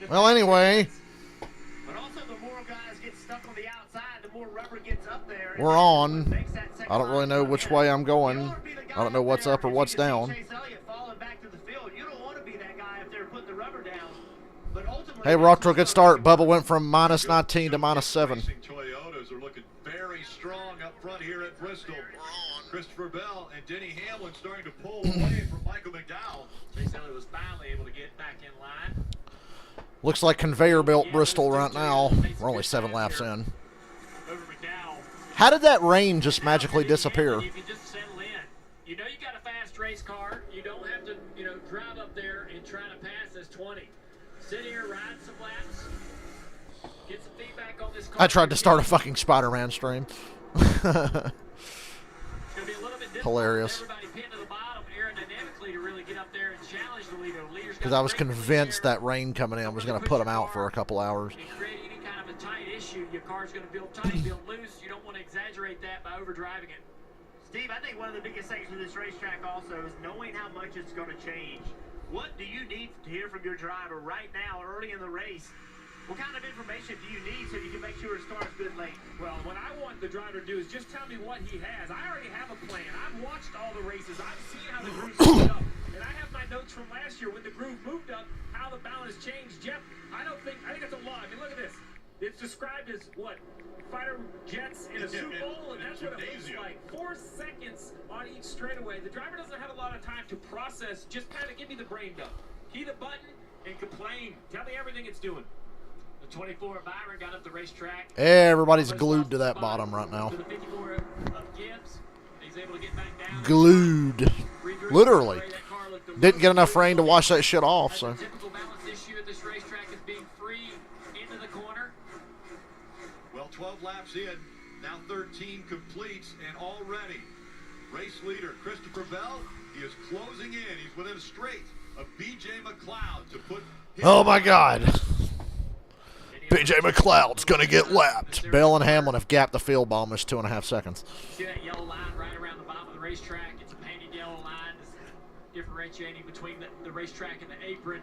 Well, anyway, But also, the more guys get stuck on the outside, the more rubber gets up there. we're on. I don't really know which way I'm going. I don't know what's up or what's down. Hey, we're off to a good start. Bubba went from minus 19 to minus 7. Toyotas are looking very strong up front here at Bristol. Christopher Bell and Denny Hamlin starting to pull away from Michael McDowell. Chase was finally able to get back in line. Looks like conveyor belt Bristol right now. We're only 7 laps in. How did that rain just magically disappear? You can just settle in. You know you got a fast race car. You don't have to, drive up there and try to pass this 20. Sit here, ride some laps. Get some feedback on this car. I tried to start a fucking Spider-Man stream. Hilarious. Because I was convinced that rain coming in was going to put them out for a couple hours. Any kind of a tight issue, your car's going to feel tight, feel loose. You don't want to exaggerate that by overdriving it. Steve, I think one of the biggest things with this racetrack also is knowing how much it's going to change. What do you need to hear from your driver right now, early in the race? What kind of information do you need so you can make sure his car is good late? Well, what I want the driver to do is just tell me what he has. I already have a plan. I've watched all the races. I've seen how the groove's moved up. And I have my notes from last year when the groove moved up, how the balance changed. Jeff, I think it's a lot. I mean, look at this. It's described as, what, fighter jets in a Super Bowl? And that's what it looks like. 4 seconds on each straightaway. The driver doesn't have a lot of time to process. Just kind of give me the brain dump. Key the button and complain. Tell me everything it's doing. The 24 Byron got up the racetrack. Everybody's glued to that bottom right now. To the 54 of Gibbs. He's able to get back down. Glued. Literally. Didn't get enough rain to wash that shit off, so. The typical balance issue at this racetrack is being free into the corner. Well, 12 laps in, now 13 complete, and already race leader Christopher Bell, he is closing in. He's within a straight of B.J. McLeod to put. Oh my God. B.J. McLeod's going to get lapped. Bell and Hamlin have gapped the field by almost 2.5 seconds. See that yellow line right around the bottom of the racetrack? It's a painted yellow line. It's differentiating between the racetrack and the apron.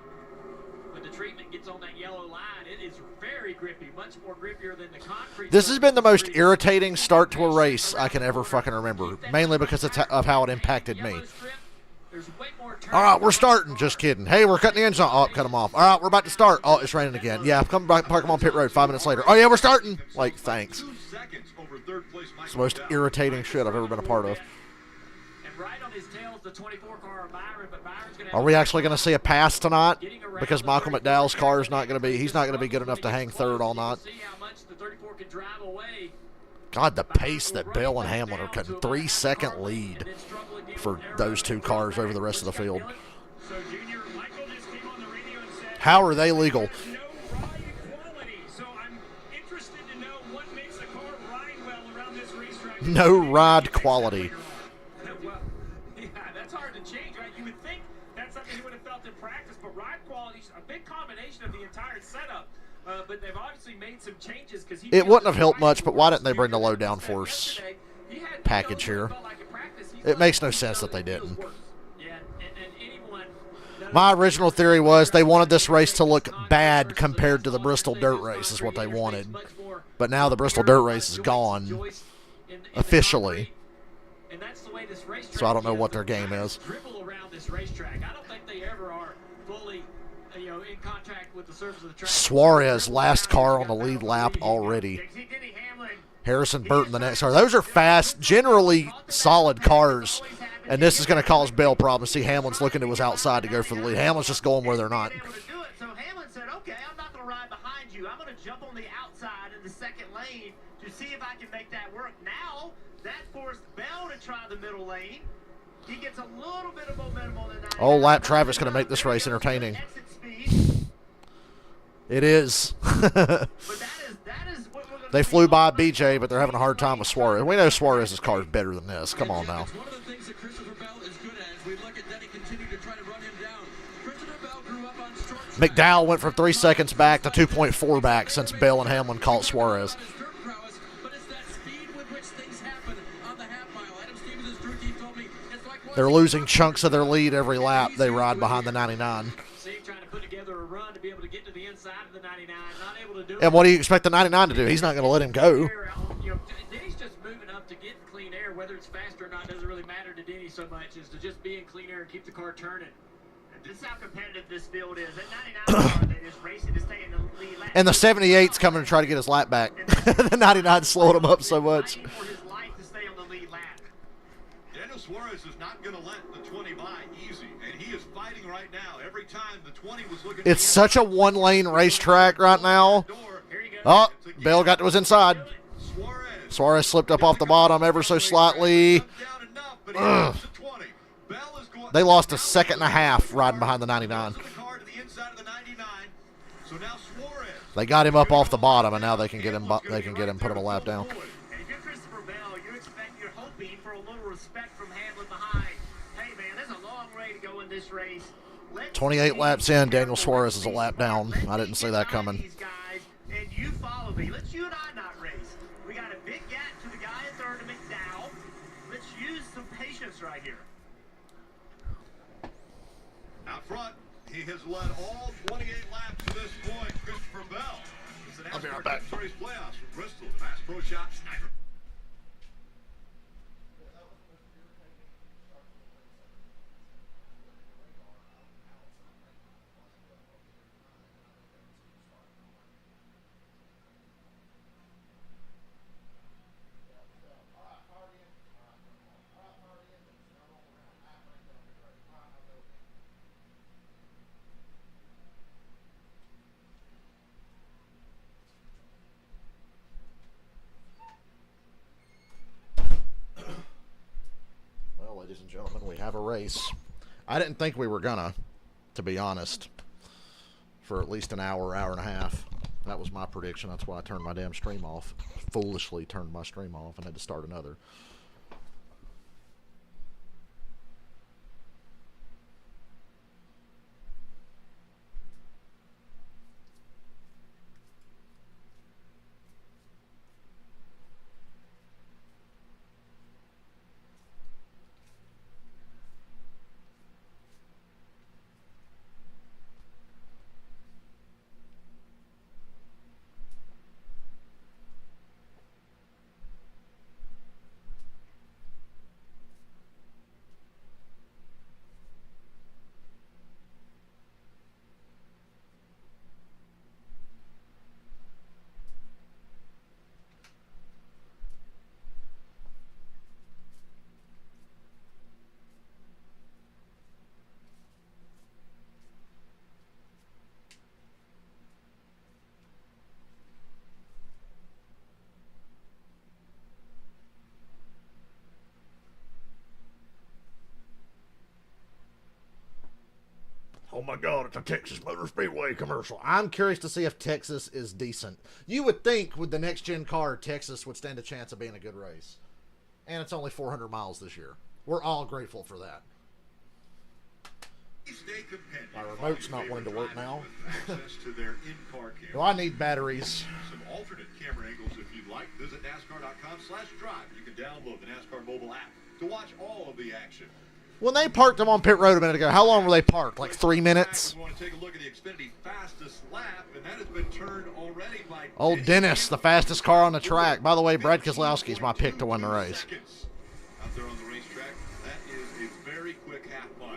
When the treatment gets on that yellow line, it is very grippy, much more grippier than the concrete. This has been the most irritating start to a race I can ever fucking remember, mainly because of how it impacted me. All right, we're starting. Just kidding. Hey, we're cutting the engine off. Oh, cut them off. All right, we're about to start. Oh, it's raining again. Yeah, come back, park them on pit road 5 minutes later. Oh, yeah, we're starting. Like, thanks. It's the most irritating shit I've ever been a part of. Are we actually going to see a pass tonight? Because Michael McDowell's car is not going to be, he's not going to be good enough to hang third all night. God, the pace that Bell and Hamlin are cutting. 3-second lead for those two cars over the rest of the field. How are they legal? No ride quality. Well, yeah, that's hard to change, right? You would think that's something you would have felt in practice, but ride quality is a big combination of the entire setup. But they've obviously made some changes because it wouldn't have helped much, but why didn't they bring the low downforce package here? It makes no sense that they didn't. My original theory was they wanted this race to look bad compared to the Bristol Dirt Race is what they wanted. But now the Bristol Dirt Race is gone officially. So I don't know what their game is. Suarez, last car on the lead lap already. Harrison Burton, the next car. Those are fast, generally solid cars. And this is going to cause Bell problems. See, Hamlin's looking to his outside to go for the lead. Hamlin's just going where they're not. So Hamlin said, okay, I'm not going to ride behind you. I'm going to jump on the outside in the second lane to see if I can make that work. Now, that forced Bell to try the middle lane. He gets a little bit of momentum on the 9. Oh, lap Travis going to make this race entertaining. It is. They flew by BJ, but they're having a hard time with Suarez. We know Suarez's car is better than this. Come on now. McDowell went from 3 seconds back to 2.4 back since Bell and Hamlin caught Suarez. They're losing chunks of their lead every lap they ride behind the 99. together a run to be able to get to the inside of the 99. Not able to do it. And what do you expect the 99 to do? He's not going to let him go. Denny's just moving up to get clean air. Whether it's fast or not doesn't really matter to Denny so much. Is to just be in clean air and keep the car turning. And this is how competitive this field is. That 99 car that is racing to stay in the lead lap. And the 78's coming to try to get his lap back. The 99 slowed him up so much. For his life to stay on the lead lap. Daniel Suarez is not going to let the 20 by easy, and he is fighting right now. Every time the 20 was looking. It's such a one-lane racetrack right now. Oh, Bell got to his inside. Suarez slipped up off the bottom ever so slightly. Ugh. They lost a second and a half riding behind the 99. They got him up off the bottom, and now they can get him. They can get him, put him a lap down. And if you're Christopher Bell, you're hoping for a little respect from Hamlin behind. Hey man, there's a long way to go in this race. 28 laps in, Daniel Suarez is a lap down. I didn't see that coming. These guys, and you follow me. Let's you and I not race. We got a big gap to the guy in third to McDowell. Let's use some patience right here. Out front, he has led all 28 laps to this point. Christopher Bell. I'll be right back. Series playoffs from Bristol. Fast Pro Shop Sniper. Ladies and gentlemen, we have a race. I didn't think we were gonna, to be honest, for at least an hour, hour and a half. That was my prediction. That's why I turned my damn stream off. Foolishly turned my stream off and had to start another. Oh my God, it's a Texas Motor Speedway commercial. I'm curious to see if Texas is decent. You would think with the next gen car, Texas would stand a chance of being a good race. And it's only 400 miles this year. We're all grateful for that. My remote's not wanting to work now. Do I need batteries? Some alternate camera angles if you'd like. Visit NASCAR.com/drive. You can download the NASCAR mobile app to watch all of the action. When they parked them on pit road a minute ago, how long were they parked? Like 3 minutes? We want to take a look at the Xfinity fastest lap, and that has been turned already by Old Dennis, the fastest car on the track. By the way, Brad Keselowski's my pick to win the race. Out there on the racetrack, that is a very quick half mile.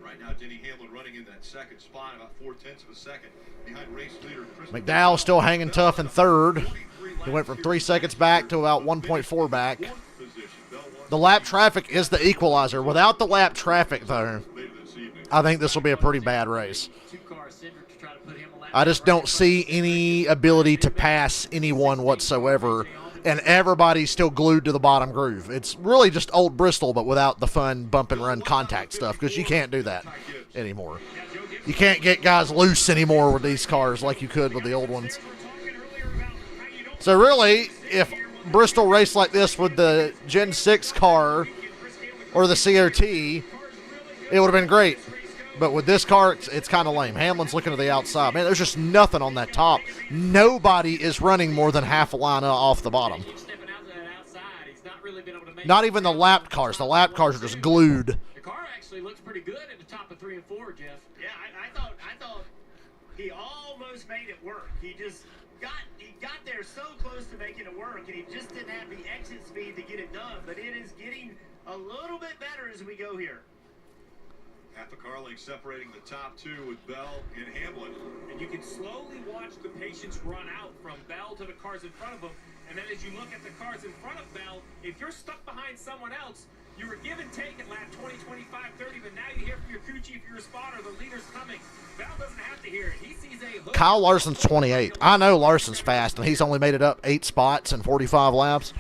Right now, Denny Hamlin running in that second spot, about 0.4 of a second behind race leader Christopher McDowell still hanging tough in third. He went from 3 seconds back to about 1.4 back. The lap traffic is the equalizer. Without the lap traffic, though, I think this will be a pretty bad race. I just don't see any ability to pass anyone whatsoever, and everybody's still glued to the bottom groove. It's really just old Bristol, but without the fun bump and run contact stuff, because you can't do that anymore. You can't get guys loose anymore with these cars like you could with the old ones. So really, if Bristol raced like this with the Gen 6 car or the COT, it would have been great. But with this car, it's kind of lame. Hamlin's looking to the outside. Man, there's just nothing on that top. Nobody is running more than half a line off the bottom. Not even the lapped cars. The lapped cars are just glued actually looks pretty good at the top of 3 and 4, Jeff. Yeah, I thought he almost made it work. He got there so close to making it work, and he just didn't have the exit speed to get it done. But it is getting a little bit better as we go here. Half a car length separating the top two with Bell and Hamlin. And you can slowly watch the patience run out from Bell to the cars in front of him. And then as you look at the cars in front of Bell, if you're stuck behind someone else, you were give and take at lap 20, 25, 30, but now you hear from your crew chief, your spotter, the leader's coming. Bell doesn't have to hear it. He sees a hook. Kyle Larson's 28. I know Larson's fast, and he's only made it up 8 spots in 45 laps.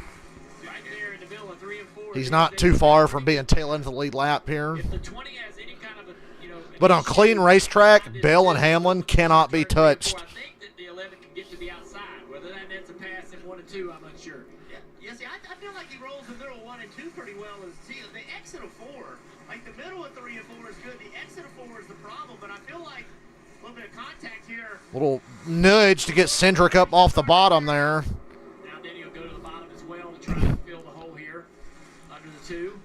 Right there in the middle of 3 and 4. He's not too far from being tail end of the lead lap here. If the 20 has any kind of a, But on clean racetrack, Bell and Hamlin cannot be touched. I think that the 11 can get to the outside. Whether that nets a pass in 1 and 2, I'm unsure. Yeah, see, I feel like he rolls the middle of 1 and 2 pretty well. See, the exit of 4, like the middle of 3 and 4 is good. The exit of 4 is the problem, but I feel like a little bit of contact here. Little nudge to get Cindric up off the bottom there. Now Denny will go to the bottom as well to try to fill the hole here under the 2.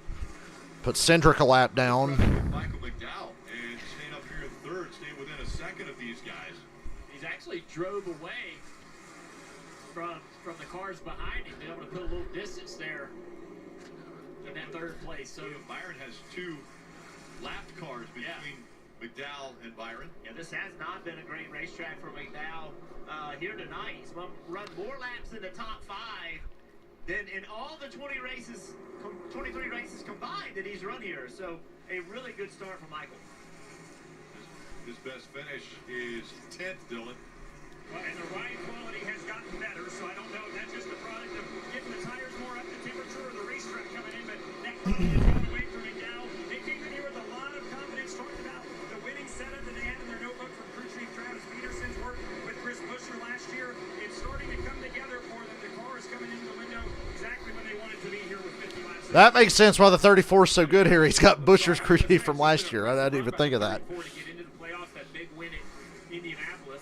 Put Cindric a lap down. Michael McDowell, and staying up here in third, staying within a second of these guys. He's actually drove away from the cars behind him, been able to put a little distance there in that 3rd place. So Byron has 2 lapped cars between McDowell and Byron. Yeah, this has not been a great racetrack for McDowell here tonight. He's run more laps in the top 5 than in all the 23 races combined that he's run here. So a really good start for Michael. His best finish is 10th, Dylan. Well, and the ride quality has gotten better, so I don't know if that's just a product of getting the tires more up to temperature or the racetrack coming in, but that quality has gone away from McDowell. They came in here with a lot of confidence, talked about the winning setup that they had in their notebook from crew chief Travis Peterson's work with Chris Buescher last year. It's starting to come together for them. The car is coming into the window exactly when they wanted to be here with 50 laps. That makes sense why the 34 is so good here. He's got Buescher's crew chief from last year. I didn't even think of that. To get into the playoffs, that big win in Indianapolis.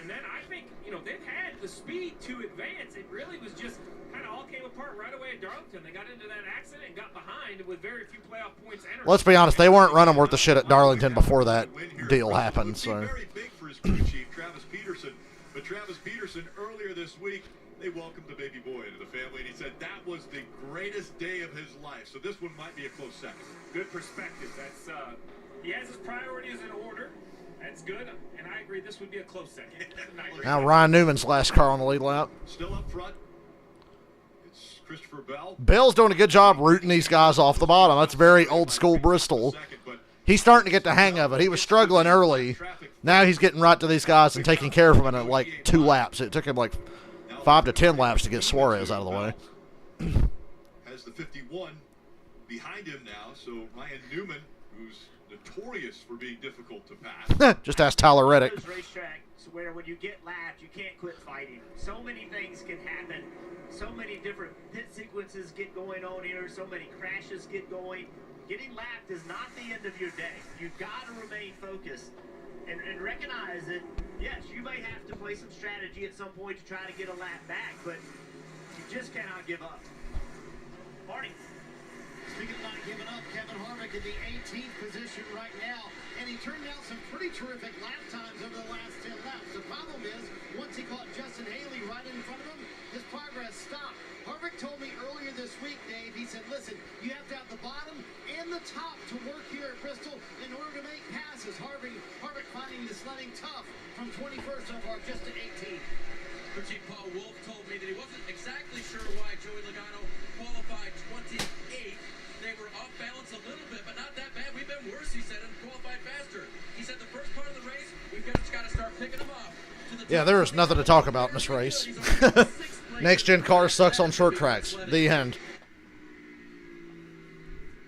And then I think, they've had the speed to advance. It really was just kind of all came apart right away at Darlington. They got into that accident and got behind with very few playoff points entered. Let's be honest, they weren't running worth the shit at Darlington before that deal happened. So Very big for his crew chief, Travis Peterson. But Travis Peterson, earlier this week, they welcomed the baby boy into the family, and he said that was the greatest day of his life. So this one might be a close second. Good perspective. That's he has his priorities in order. That's good, and I agree this would be a close second. now Ryan Newman's last car on the lead lap. Still up front, it's Christopher Bell. Bell's doing a good job rooting these guys off the bottom. That's very old school Bristol. He's starting to get the hang of it. He was struggling early. Now he's getting right to these guys and taking care of them in like 2 laps. It took him like 5 to 10 laps to get Suarez out of the way. Has the 51 behind him now, so Ryan Newman, who's notorious for being difficult to pass. Just ask Tyler Reddick. Those racetracks where when you get lapped, you can't quit fighting. So many things can happen. So many different pit sequences get going on here. So many crashes get going. Getting lapped is not the end of your day. You've got to remain focused and recognize that, yes, you may have to play some strategy at some point to try to get a lap back, but you just cannot give up. Marty. Speaking of not giving up, Kevin Harvick in the 18th position right now, and he turned out some pretty terrific lap times over the last 10 laps. The problem is, once he caught Justin Haley right in front of him, his progress stopped. Harvick told me earlier this week, Dave, he said, listen, you have to have the bottom and the top to work here at Bristol in order to make passes. Harvick finding the sledding tough from 21st so far just to 18th. Chief Paul Wolf told me that he wasn't exactly sure why Joey Logano qualified 28th. They were off balance a little bit, but not that bad. We've been worse, he said, and qualified faster. He said the first part of the race, we've just got to start picking them off. Yeah, there is nothing to talk about in this race. Next-gen car sucks on short tracks. The end.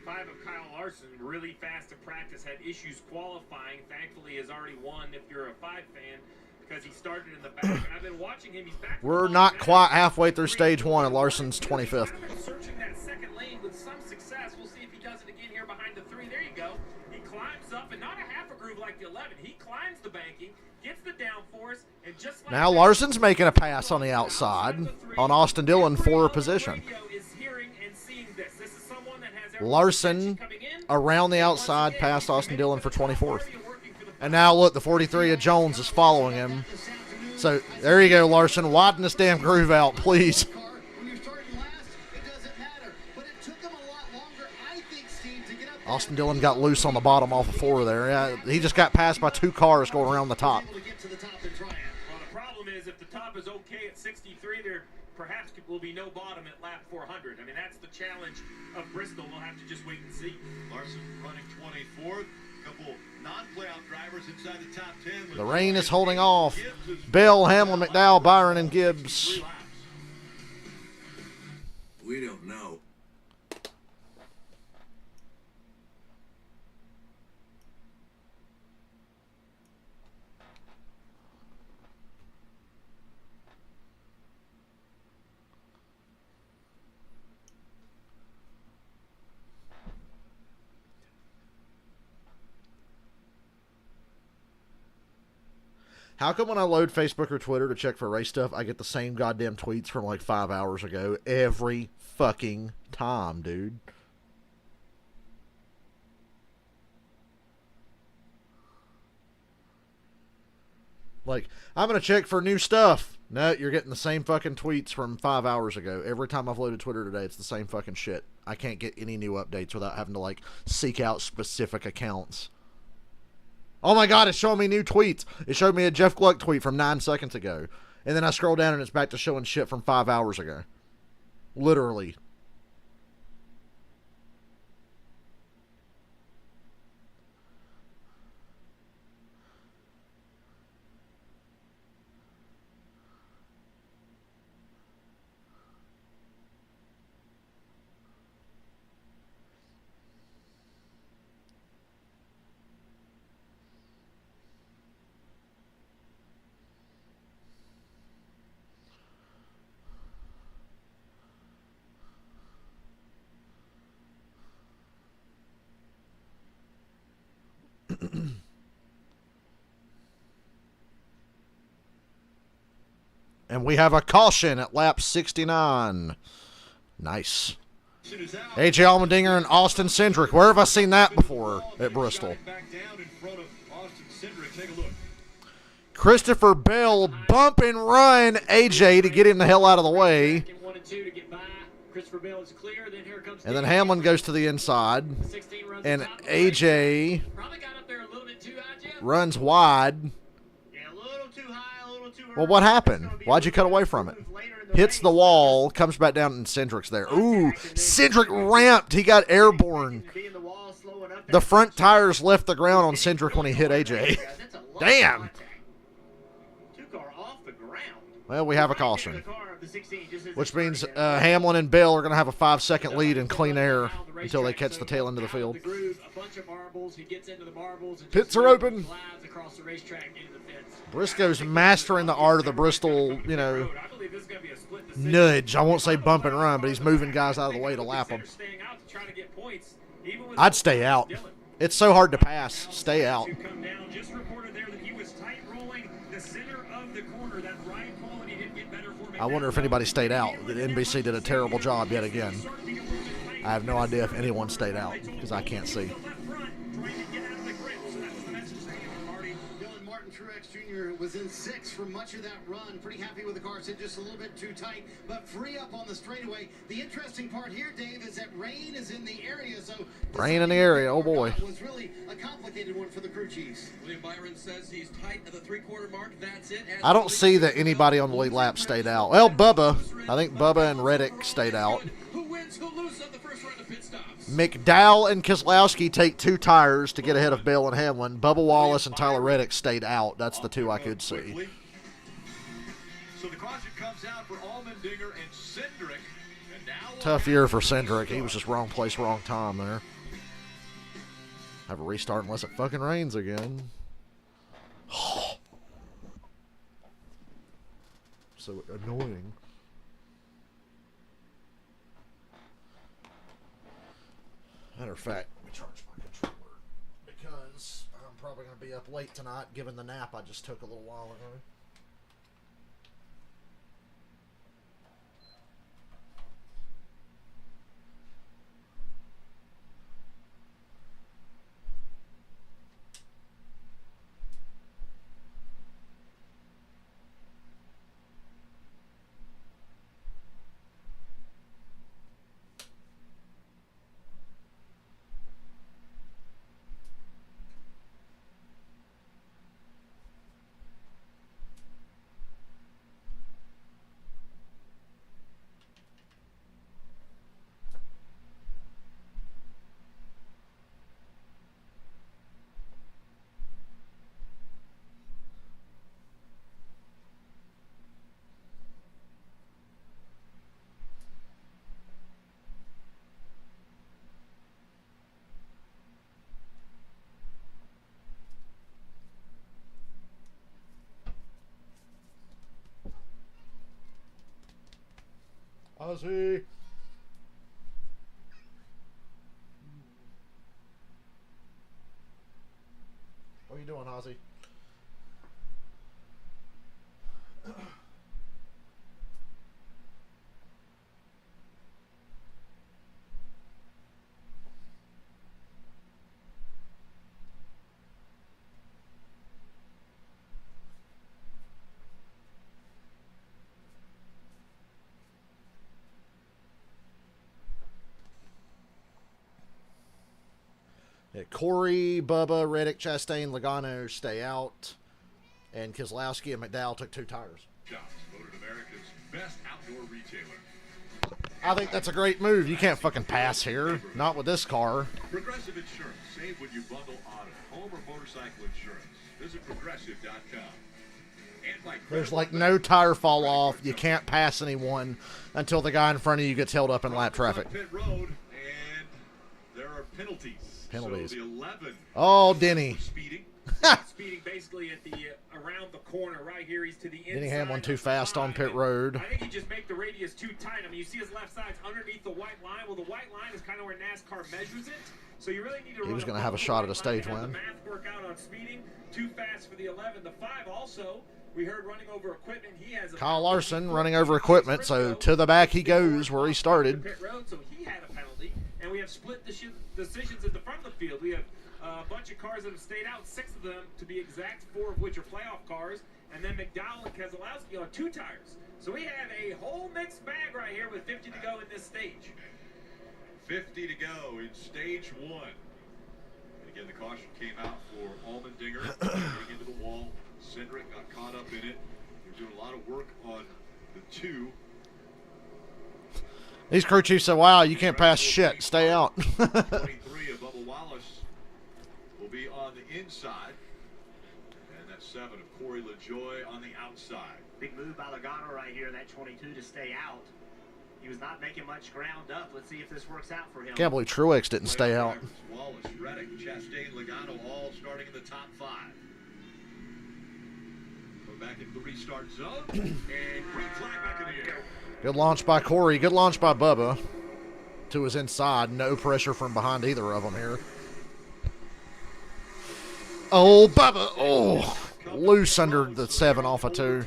5 of Kyle Larson, really fast at practice, had issues qualifying. Thankfully, has already won if you're a 5 fan because he started in the back. And I've been watching him. He's back. We're not quite halfway through stage 1, and Larson's 25th. Searching that second lane with some success. We'll see if he does it again here behind the 3. There you go. He climbs up, and not a half a groove like the 11. He climbs the banking, gets the downforce, and just like Now Larson's making a pass on the outside on Austin Dillon for a position. Larson around the outside past Austin Dillon for 24th. And now look, the 43 of Jones is following him. So there you go, Larson. Widen this damn groove out, please. Austin Dillon got loose on the bottom off of 4 there. Yeah, he just got passed by 2 cars going around the top. Well, the problem is if the top is okay at 63, there perhaps will be no bottom at lap 400. I mean, that's the challenge of Bristol. We'll have to just wait and see. Larson running 24th. Couple non-playoff drivers inside the top 10. The rain is holding off. Bell, Hamlin, McDowell, Byron, and Gibbs. 3 laps. We don't know. How come when I load Facebook or Twitter to check for race stuff, I get the same goddamn tweets from like 5 hours ago every fucking time, dude? Like, I'm going to check for new stuff. No, you're getting the same fucking tweets from 5 hours ago. Every time I've loaded Twitter today, it's the same fucking shit. I can't get any new updates without having to, like, seek out specific accounts. Oh my God, it's showing me new tweets. It showed me a Jeff Gluck tweet from 9 seconds ago. And then I scroll down and it's back to showing shit from 5 hours ago. Literally. And we have a caution at lap 69. Nice. AJ Allmendinger and Austin Cindric. Where have I seen that before at Bristol? Christopher Bell bump and run AJ to get him the hell out of the way. And then Hamlin goes to the inside. And AJ runs wide. Well, what happened? Why'd you cut away from it? Hits the wall, comes back down, and Cindric's there. Ooh, Cindric ramped. He got airborne. The front tires left the ground on Cindric when he hit AJ. Damn. Well, we have a caution, which means Hamlin and Bell are going to have a 5-second lead in clean air until they catch the tail end of the field. Pits are open. Briscoe's mastering the art of the Bristol, you know, nudge. I won't say bump and run, but he's moving guys out of the way to lap them. I'd stay out. It's so hard to pass. Stay out. I wonder if anybody stayed out. The NBC did a terrible job yet again. I have no idea if anyone stayed out because I can't see. Was in 6th for much of that run. Pretty happy with the car. Said just a little bit too tight, but free up on the straightaway. The interesting part here, Dave, is that rain is in the area. So rain in the area. Oh boy. Was really a complicated one for the crew chiefs. William Byron says he's tight at the 3/4 mark. That's it. I don't see that anybody on the lead lap stayed out. Well, Bubba. I think Bubba and Reddick stayed out. Who wins? Who loses on the first round of pit stops? McDowell and Keselowski take 2 tires to get ahead of Bell and Hamlin. Bubba Wallace and Tyler Reddick stayed out. That's the 2 I could see. So the caution comes out for Allmendinger and Cindric. And now Tough year for Cindric. He was just wrong place, wrong time there. Have a restart unless it fucking rains again. So annoying. Matter of fact, let me charge my controller because I'm probably going to be up late tonight given the nap I just took a little while ago. Ozzy. What are you doing, Ozzy? Yeah, Corey, Bubba, Reddick, Chastain, Logano stay out. And Keselowski and McDowell took 2 tires. Jobs, voted America's best outdoor retailer. I think that's a great move. You can't fucking pass here. Not with this car. Progressive Insurance. Save when you bundle auto, home, or motorcycle insurance. Visit progressive.com. And by There's like no tire fall off. You can't pass anyone until the guy in front of you gets held up in lap traffic. Pit road, and there are penalties. Penalties. So the 11. Oh, Denny. Speeding. Speeding basically at the around the corner right here. He's to the inside. Denny had one too of the fast on line. pit road. I think he just make the radius too tight. I mean, you see his left side's underneath the white line. Well, the white line is kind of where NASCAR measures it. So you really need to. He was going to have a shot at a stage win. The math work out on speeding. Too fast for the 11. The 5 also. We heard running over equipment. He has a Kyle Larson running over equipment, so to the back he goes where he started. Pit road, so he had a penalty, and we have split decisions at the front of the field. We have a bunch of cars that have stayed out, 6 of them to be exact, 4 of which are playoff cars, and then McDowell and Keselowski on 2 tires. So we have a whole mixed bag right here with 50 to go in this stage. 50 to go in stage 1. And again, the caution came out for Allmendinger getting into the wall. Cindric got caught up in it. They're doing a lot of work on the 2. These crew chiefs said, wow, you can't pass shit. Stay out. 23 of Bubba Wallace will be on the inside. And that's 7 of Corey LaJoie on the outside. Big move by Logano right here, that 22 to stay out. He was not making much ground up. Let's see if this works out for him. Can't believe Truex didn't stay out. Wallace, Reddick, Chastain, Logano all starting in the top 5. Go back into the restart zone. And green flag back in the air. Good launch by Corey. Good launch by Bubba. To his inside. No pressure from behind either of them here. Oh, Bubba. Oh, loose under the 7 off of 2.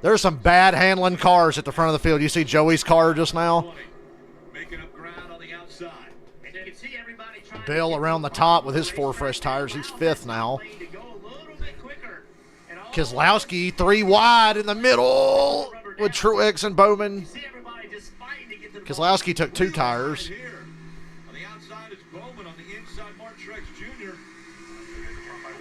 There's some bad handling cars at the front of the field. You see Joey's car just now? Making up ground on the outside. And you can see everybody trying Bill around the top with his 4 fresh tires. He's 5th now. to go a little bit quicker. And all Keselowski 3 wide in the middle with Truex and Bowman. see everybody just fighting to get to the Keselowski took 2 tires. Here. On the outside is Bowman. On the inside, Mark Truex Jr.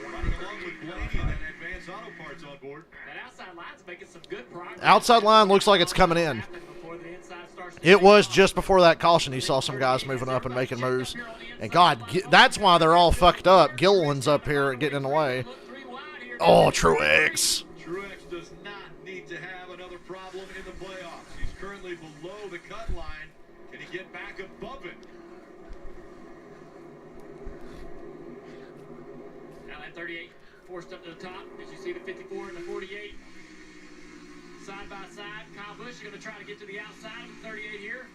Running along with Blaney and then Advanced Auto Parts on board. That outside line's making some good progress. Outside line looks like it's coming in. Before the inside starts to It was just before that caution. You saw some guys moving up and making moves. And God, that's why they're all fucked up. Gilliland's up here getting in the way. look 3 wide here. Oh, Truex. Truex does not need to have another problem in the playoffs. He's currently below the cut line. Can he get back above it? Now that 38 forced up to the top. As you see the 54 and the 48. Side by side. Kyle Busch is going to try to get to the outside of the 38 here.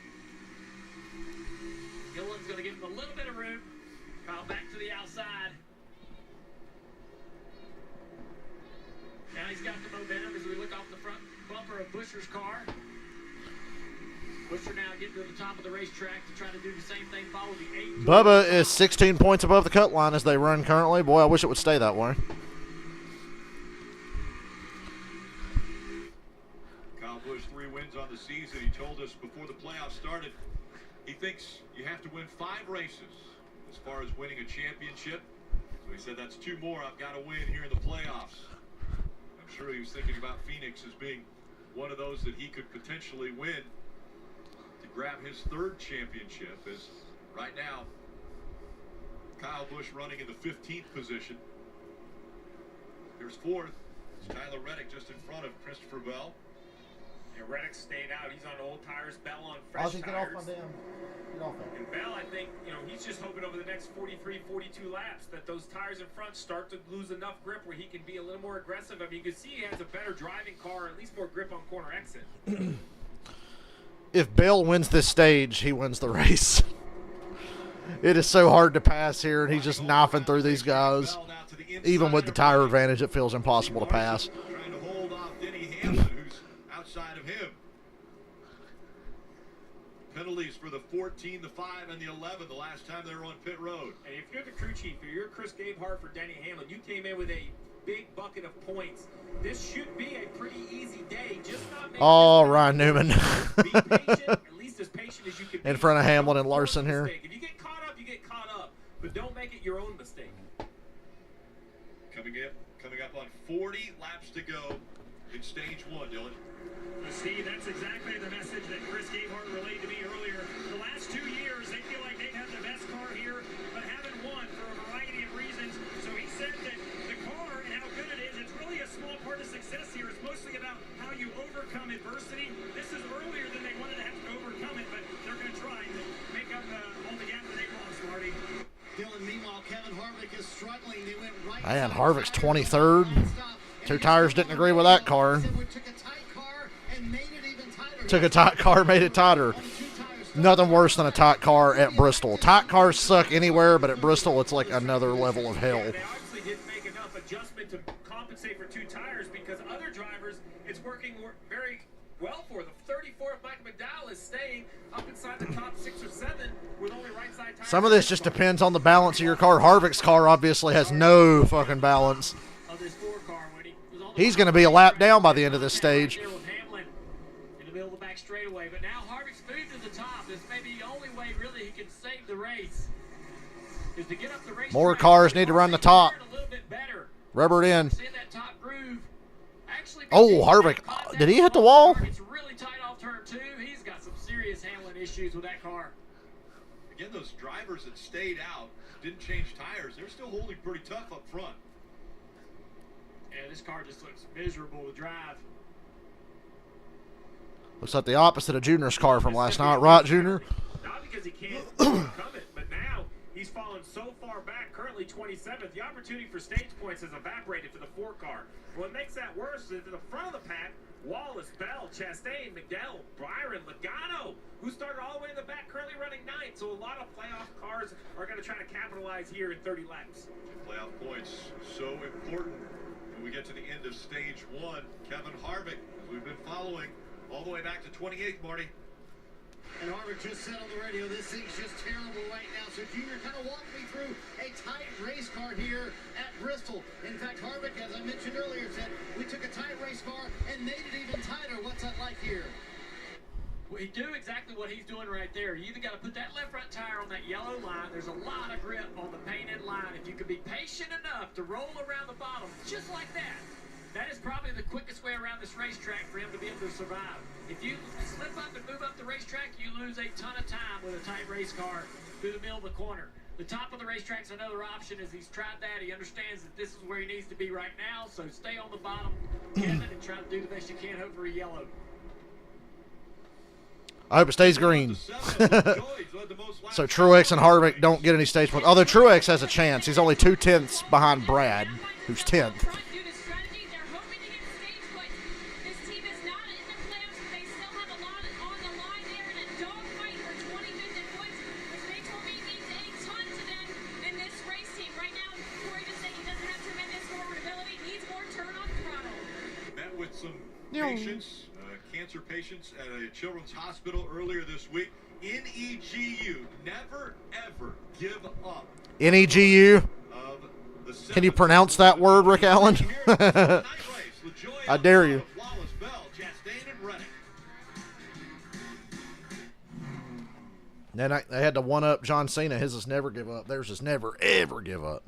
Gilliland's going to give him a little bit of room. Kyle back to the outside. Now he's got the momentum as we look off the front bumper of Buescher's car. Buescher now getting to the top of the racetrack to try to do the same thing, follow the 8. Bubba is 16 points above the cut line as they run currently. Boy, I wish it would stay that way. Kyle Busch, 3 wins on the season. He told us before the playoffs started, he thinks you have to win 5 races as far as winning a championship. So he said, that's 2 more I've got to win here in the playoffs. I'm sure he was thinking about Phoenix as being one of those that he could potentially win to grab his 3rd championship. As right now, Kyle Busch running in the 15th position. Here's 4th. It's Tyler Reddick just in front of Christopher Bell. And Reddick stayed out. He's on old tires. Bell on fresh tires. Get And Bell, I think, he's just hoping over the next 43, 42 laps that those tires in front start to lose enough grip where he can be a little more aggressive. I mean, you can see he has a better driving car, at least more grip on corner exit. If Bell wins this stage, he wins the race. It is so hard to pass here, and he's just knifing through these guys. Even with the tire advantage, it feels impossible to pass. Trying to hold off Denny Hamlin, who's outside of him. Penalties for the 14, the 5, and the 11 the last time they were on pit road. And if you're the crew chief, or you're Chris Gabehart for Denny Hamlin, you came in with a big bucket of points. This should be a pretty easy day. Just not make Ryan Newman. Be patient, at least as patient as you can be. In front of Hamlin and Don't Larson force a here. mistake. If you get caught up, you get caught up. But don't make it your own mistake. Coming up on 40 laps to go in stage 1, Dylan. Steve, that's exactly the message that Chris Gabehart relayed to me earlier. The last 2 years, they feel like they've had the best car here, but haven't won for a variety of reasons. So he said that the car and how good it is, it's really a small part of success here. It's mostly about how you overcome adversity. This is earlier than they wanted to have to overcome it, but they're going to try to make up all the gap that they've lost, Marty. Dylan, meanwhile, Kevin Harvick is struggling. They went right. Man, Harvick's 23rd. 2 tires didn't agree with that car. Took a tight car, made it tighter. Nothing worse than a tight car at Bristol. Tight cars suck anywhere, but at Bristol, it's like another level of hell. Yeah, they obviously didn't make enough adjustment to compensate for 2 tires because other drivers, it's working very well for them. 34th, Michael McDowell is staying up inside the top 6 or 7 with only right side tires. Some of this just depends on the balance of your car. Harvick's car obviously has no fucking balance. Of this 4 car when he was on He's going to be a lap down by the end of this stage. There with Hamlin in the middle of the back straightaway, but now Harvick's moved to the top. This may be the only way really he can save the race. Is to get up the race. More cars need to run the top. A little bit better. Rubber it in. See that top groove. Actually, Oh, Harvick. Did he hit the wall? It's really tight off turn 2. He's got some serious handling issues with that car. Again, those drivers that stayed out, didn't change tires, they're still holding pretty tough up front. Yeah, this car just looks miserable to drive. Looks like the opposite of Junior's car from last night, right, Junior? Not because he can't overcome it, but now he's fallen so far back, currently 27th. The opportunity for stage points has evaporated for the 4 car. What makes that worse is at the front of the pack, Wallace, Bell, Chastain, McDowell, Byron, Logano, who started all the way in the back, currently running 9th. So a lot of playoff cars are going to try to capitalize here in 30 laps. Playoff points so important when we get to the end of stage 1. Kevin Harvick, as we've been following, all the way back to 28th, Marty. And Harvick just said on the radio, this thing's just terrible right now. So Junior kind of walked me through a tight race car here at Bristol. In fact, Harvick, as I mentioned earlier, said we took a tight race car and made it even tighter. What's that like here? We do exactly what he's doing right there. You either got to put that left front tire on that yellow line. There's a lot of grip on the painted line. If you can be patient enough to roll around the bottom just like that, that is probably the quickest way around this racetrack for him to be able to survive. If you slip up and move up the racetrack, you lose a ton of time with a tight race car through the middle of the corner. The top of the racetrack's another option as he's tried that. He understands that this is where he needs to be right now, so stay on the bottom, Kevin, and try to do the best you can, hope for a yellow. I hope it stays green. So Truex and Harvick don't get any stage points. Although Truex has a chance. He's only 2/10 behind Brad, who's 10th. Patients, cancer patients at a children's hospital earlier this week. NEGU, never ever give up. NEGU? Can you pronounce that word, Rick Allen? I dare you. Then they had to one-up John Cena. His is never give up. Theirs is never, ever give up.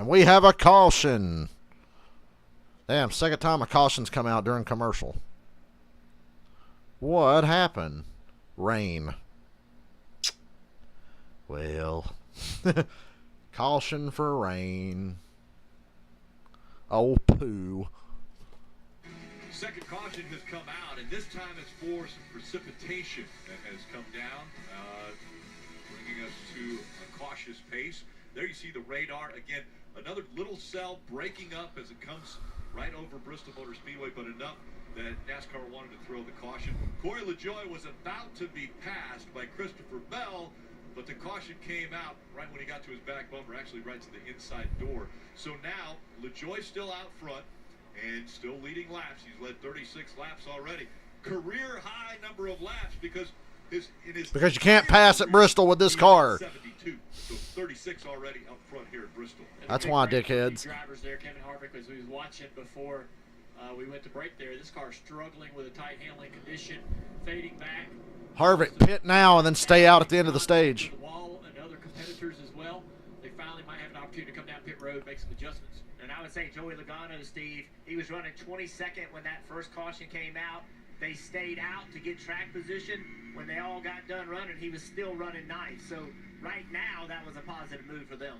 And we have a caution. Damn, second time a caution's come out during commercial. What happened? Rain. Well, caution for rain. Oh, poo. Second caution has come out, and this time it's for some precipitation that has come down, bringing us to a cautious pace. There you see the radar. Again, another little cell breaking up as it comes right over Bristol Motor Speedway, but enough that NASCAR wanted to throw the caution. Corey LaJoie was about to be passed by Christopher Bell, but the caution came out right when he got to his back bumper, actually right to the inside door. So now, LaJoie's still out front and still leading laps. He's led 36 laps already. Career high number of laps because you can't pass at Bristol with this car. 72, so 36 already up front here at Bristol. That's why, dickheads. Drivers there, Kevin Harvick, as we was watching before we went to break there. This car struggling with a tight handling condition, fading back. Harvick, pit now and then stay out at the end of the stage. The wall and other competitors as well. They finally might have an opportunity to come down pit road, make some adjustments. And I would say Joey Logano, Steve, he was running 22nd when that first caution came out. They stayed out to get track position. When they all got done running, he was still running ninth. So right now, that was a positive move for them.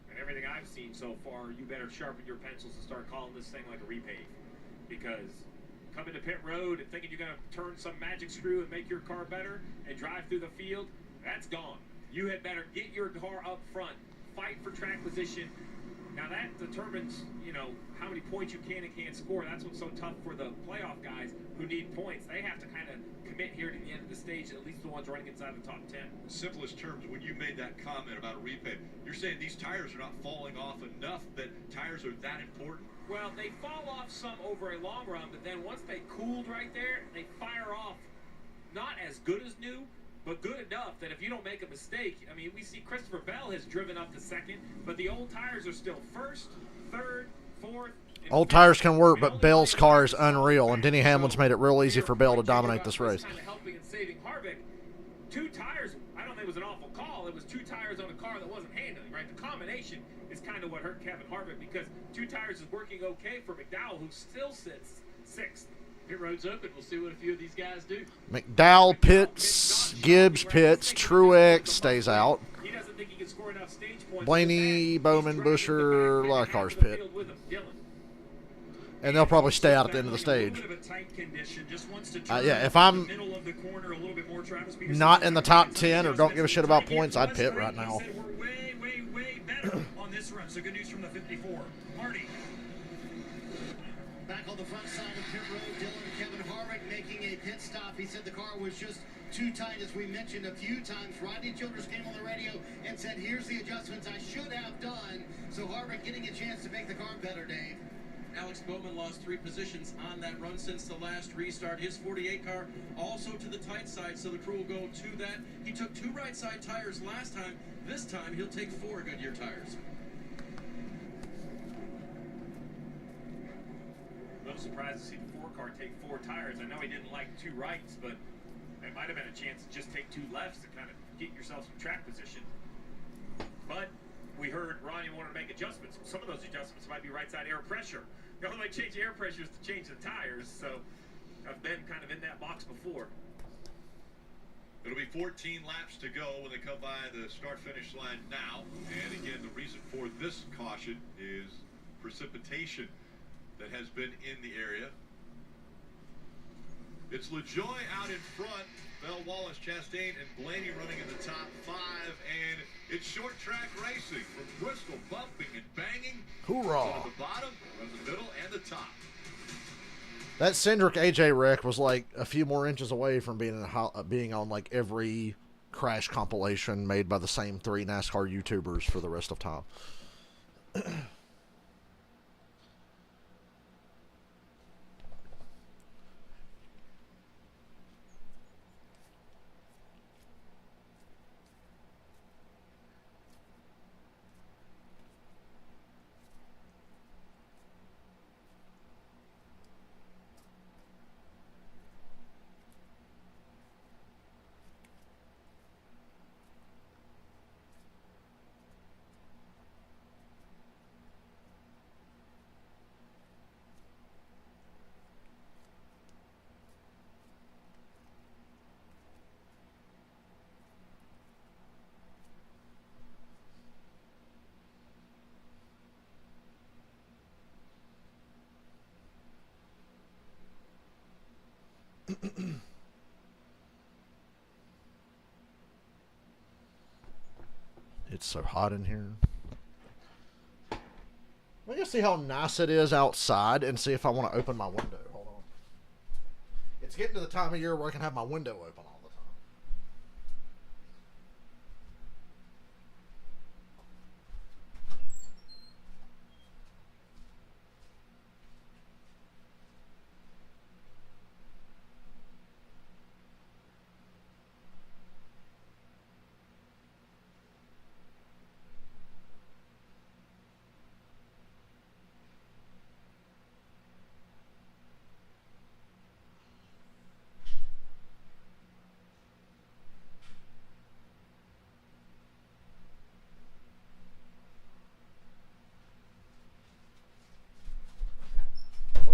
And everything I've seen so far, you better sharpen your pencils and start calling this thing like a repave. Because coming to pit road and thinking you're going to turn some magic screw and make your car better and drive through the field, that's gone. You had better get your car up front, fight for track position. Now that determines, how many points you can and can't score. That's what's so tough for the playoff guys who need points. They have to kind of commit here to the end of the stage, at least the ones running inside the top 10. Simplest terms, when you made that comment about a repave, you're saying these tires are not falling off enough that tires are that important? Well, they fall off some over a long run, but then once they cooled right there, they fire off not as good as new, but good enough that if you don't make a mistake, I mean, we see Christopher Bell has driven up to second, but the old tires are still first, third, fourth. Old tires can work, but Bell's car is unreal, and Denny Hamlin's made it real easy for Bell to dominate this race. Kind of helping and saving Harvick. Two tires, I don't think it was an awful call. It was two tires on a car that wasn't handling, right? The combination is kind of what hurt Kevin Harvick because two tires is working okay for McDowell, who still sits sixth. Pit road's open. We'll see what a few of these guys do. McDowell pits, Gibbs pits, Truex stays out. He doesn't think he can score enough stage points. Blaney, Bowman, Busher, a lot of cars pit. And they'll probably stay out at the end of the stage. Yeah, if I'm not in the top 10 or don't give a shit about points, I'd pit right now. We're way better on this run. So good news from the 54. Marty. Back on the front side of pit road, Dylan Kevin Harvick making a pit stop. He said the car was just too tight, as we mentioned a few times. Rodney Childers came on the radio and said, here's the adjustments I should have done. So Harvick getting a chance to make the car better, Dave. Alex Bowman lost 3 positions on that run since the last restart. His 48 car also to the tight side, so the crew will go to that. He took 2 right side tires last time. This time he'll take 4 Goodyear tires. A little surprised to see the 4 car take 4 tires. I know he didn't like 2 rights, but it might have been a chance to just take 2 lefts to kind of get yourself some track position. But we heard Ronnie wanted to make adjustments. Some of those adjustments might be right side air pressure. The only way to change the air pressure is to change the tires, so I've been kind of in that box before. It'll be 14 laps to go when they come by the start-finish line now. And again, the reason for this caution is precipitation that has been in the area. It's LaJoie out in front, Bell, Wallace, Chastain, and Blaney running in the top 5. And it's short track racing from Bristol, bumping and banging. Hoorah. From the bottom, from the middle, and the top. That Cindric AJ wreck was like a few more inches away from being on like every crash compilation made by the same 3 NASCAR YouTubers for the rest of time. It's so hot in here. Let me just see how nice it is outside and see if I want to open my window. Hold on. It's getting to the time of year where I can have my window open all the time.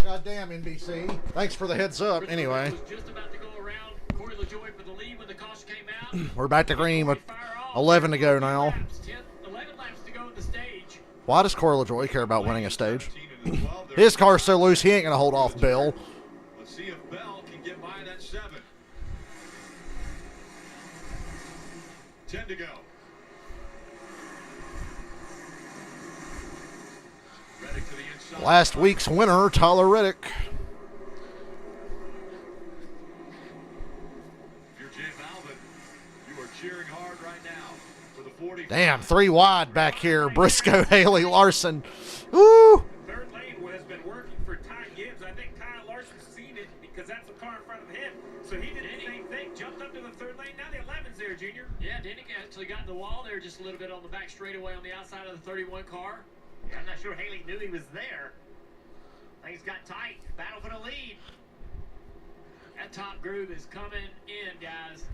Goddamn NBC. Thanks for the heads up. Anyway, we're back to green with 11 to go now. Why does Corey LaJoy care about winning a stage? His car's so loose he ain't gonna hold off Bill. Let's see if Bell can get by that 7. 10 to go. Reddick to the inside. Last week's winner, Tyler Reddick. If you're Jay Balvin, you are cheering hard right now for the 40. Damn, 3 wide back here. Briscoe, Haley, Larson. Woo! Third lane has been working for Ty Gibbs. I think Kyle Larson's seen it because that's the car in front of him. So he did the same thing, jumped up to the third lane. Now the 11's there, Junior. Yeah, Dennick actually got in the wall there just a little bit on the back straightaway on the outside of the 31 car. Yeah, I'm not sure Haley knew he was there. Things got tight. Battle for the lead. That top groove is coming in, guys.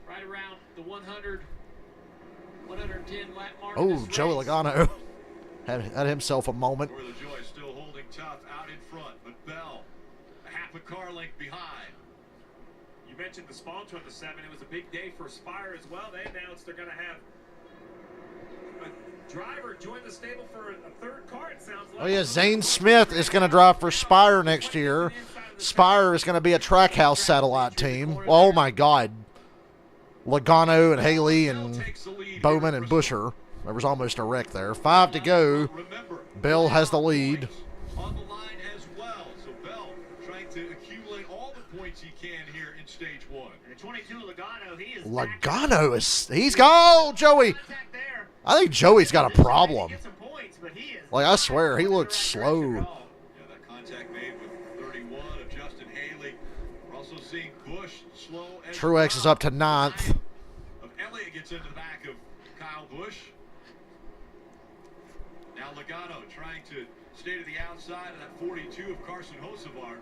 Right around the 100, 110 lap mark. Oh, Joey Logano had himself a moment. Corey LaJoy still holding tough out in front, but Bell a half a car length behind. You mentioned the sponsor on the 7. It was a big day for Spire as well. They announced they're going to have a driver join the stable for a third car, it sounds like. Oh, yeah, Zane Smith is going to drive for Spire next year. Spire is going to be a Trackhouse satellite team. Oh, my God. Logano and Haley and Bowman and Busher. There was almost a wreck there. 5 to go. Bell has the lead. On the line as well. So Bell trying to accumulate all the points he can here in stage 1. And 22 Logano, he is Logano is, he's gone, Joey. I think Joey's got a problem. Like, I swear, he looked slow. Yeah, that contact made with 31 of Justin Haley. We're also seeing Bush slow as Truex is up to 9th. Of Elliott gets into the back of Kyle Busch. Now Logano trying to stay to the outside of that 42 of Carson Hocevar.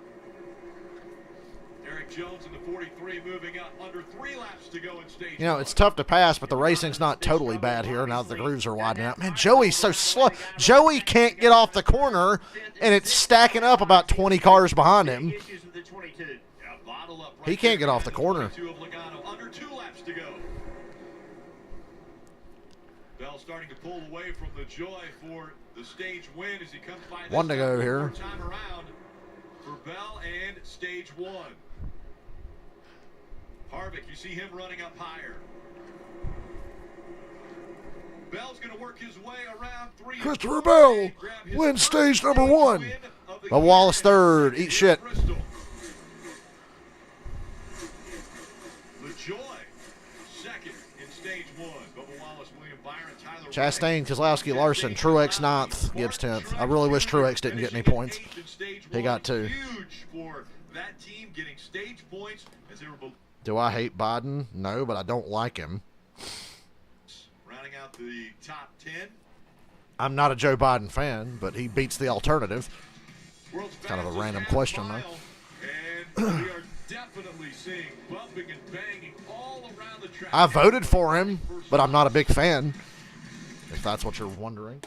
Eric Jones in the 43 moving up under 3 laps to go in stage. You know, it's tough to pass, but the racing's not totally bad here now that the grooves are widening out. Man, Joey's so slow. Joey can't get off the corner, and it's stacking up about 20 cars behind him. He can't get off the corner. Under 2 laps to go. Bell starting to pull away from the joy for the stage win as he comes by. 1 to go here. Time around for Bell and stage 1. Harvick, you see him running up higher. Bell's going to work his way around 3. Christopher Bell wins stage number 1. But Wallace 3rd. Eat shit. LaJoy, second in stage 1. Bubba Wallace, William Byron, Tyler Chastain, Keselowski, Larson, Truex 9th, Gibbs 10th. I really wish Truex didn't get any points. He got 2. Huge for that team getting stage points as they were. Do I hate Biden? No, but I don't like him. Rounding out the top 10. I'm not a Joe Biden fan, but he beats the alternative. World's Kind of a fastest random half question, mile, though. And we are definitely seeing bumping and banging all around the track. I voted for him, but I'm not a big fan, if that's what you're wondering.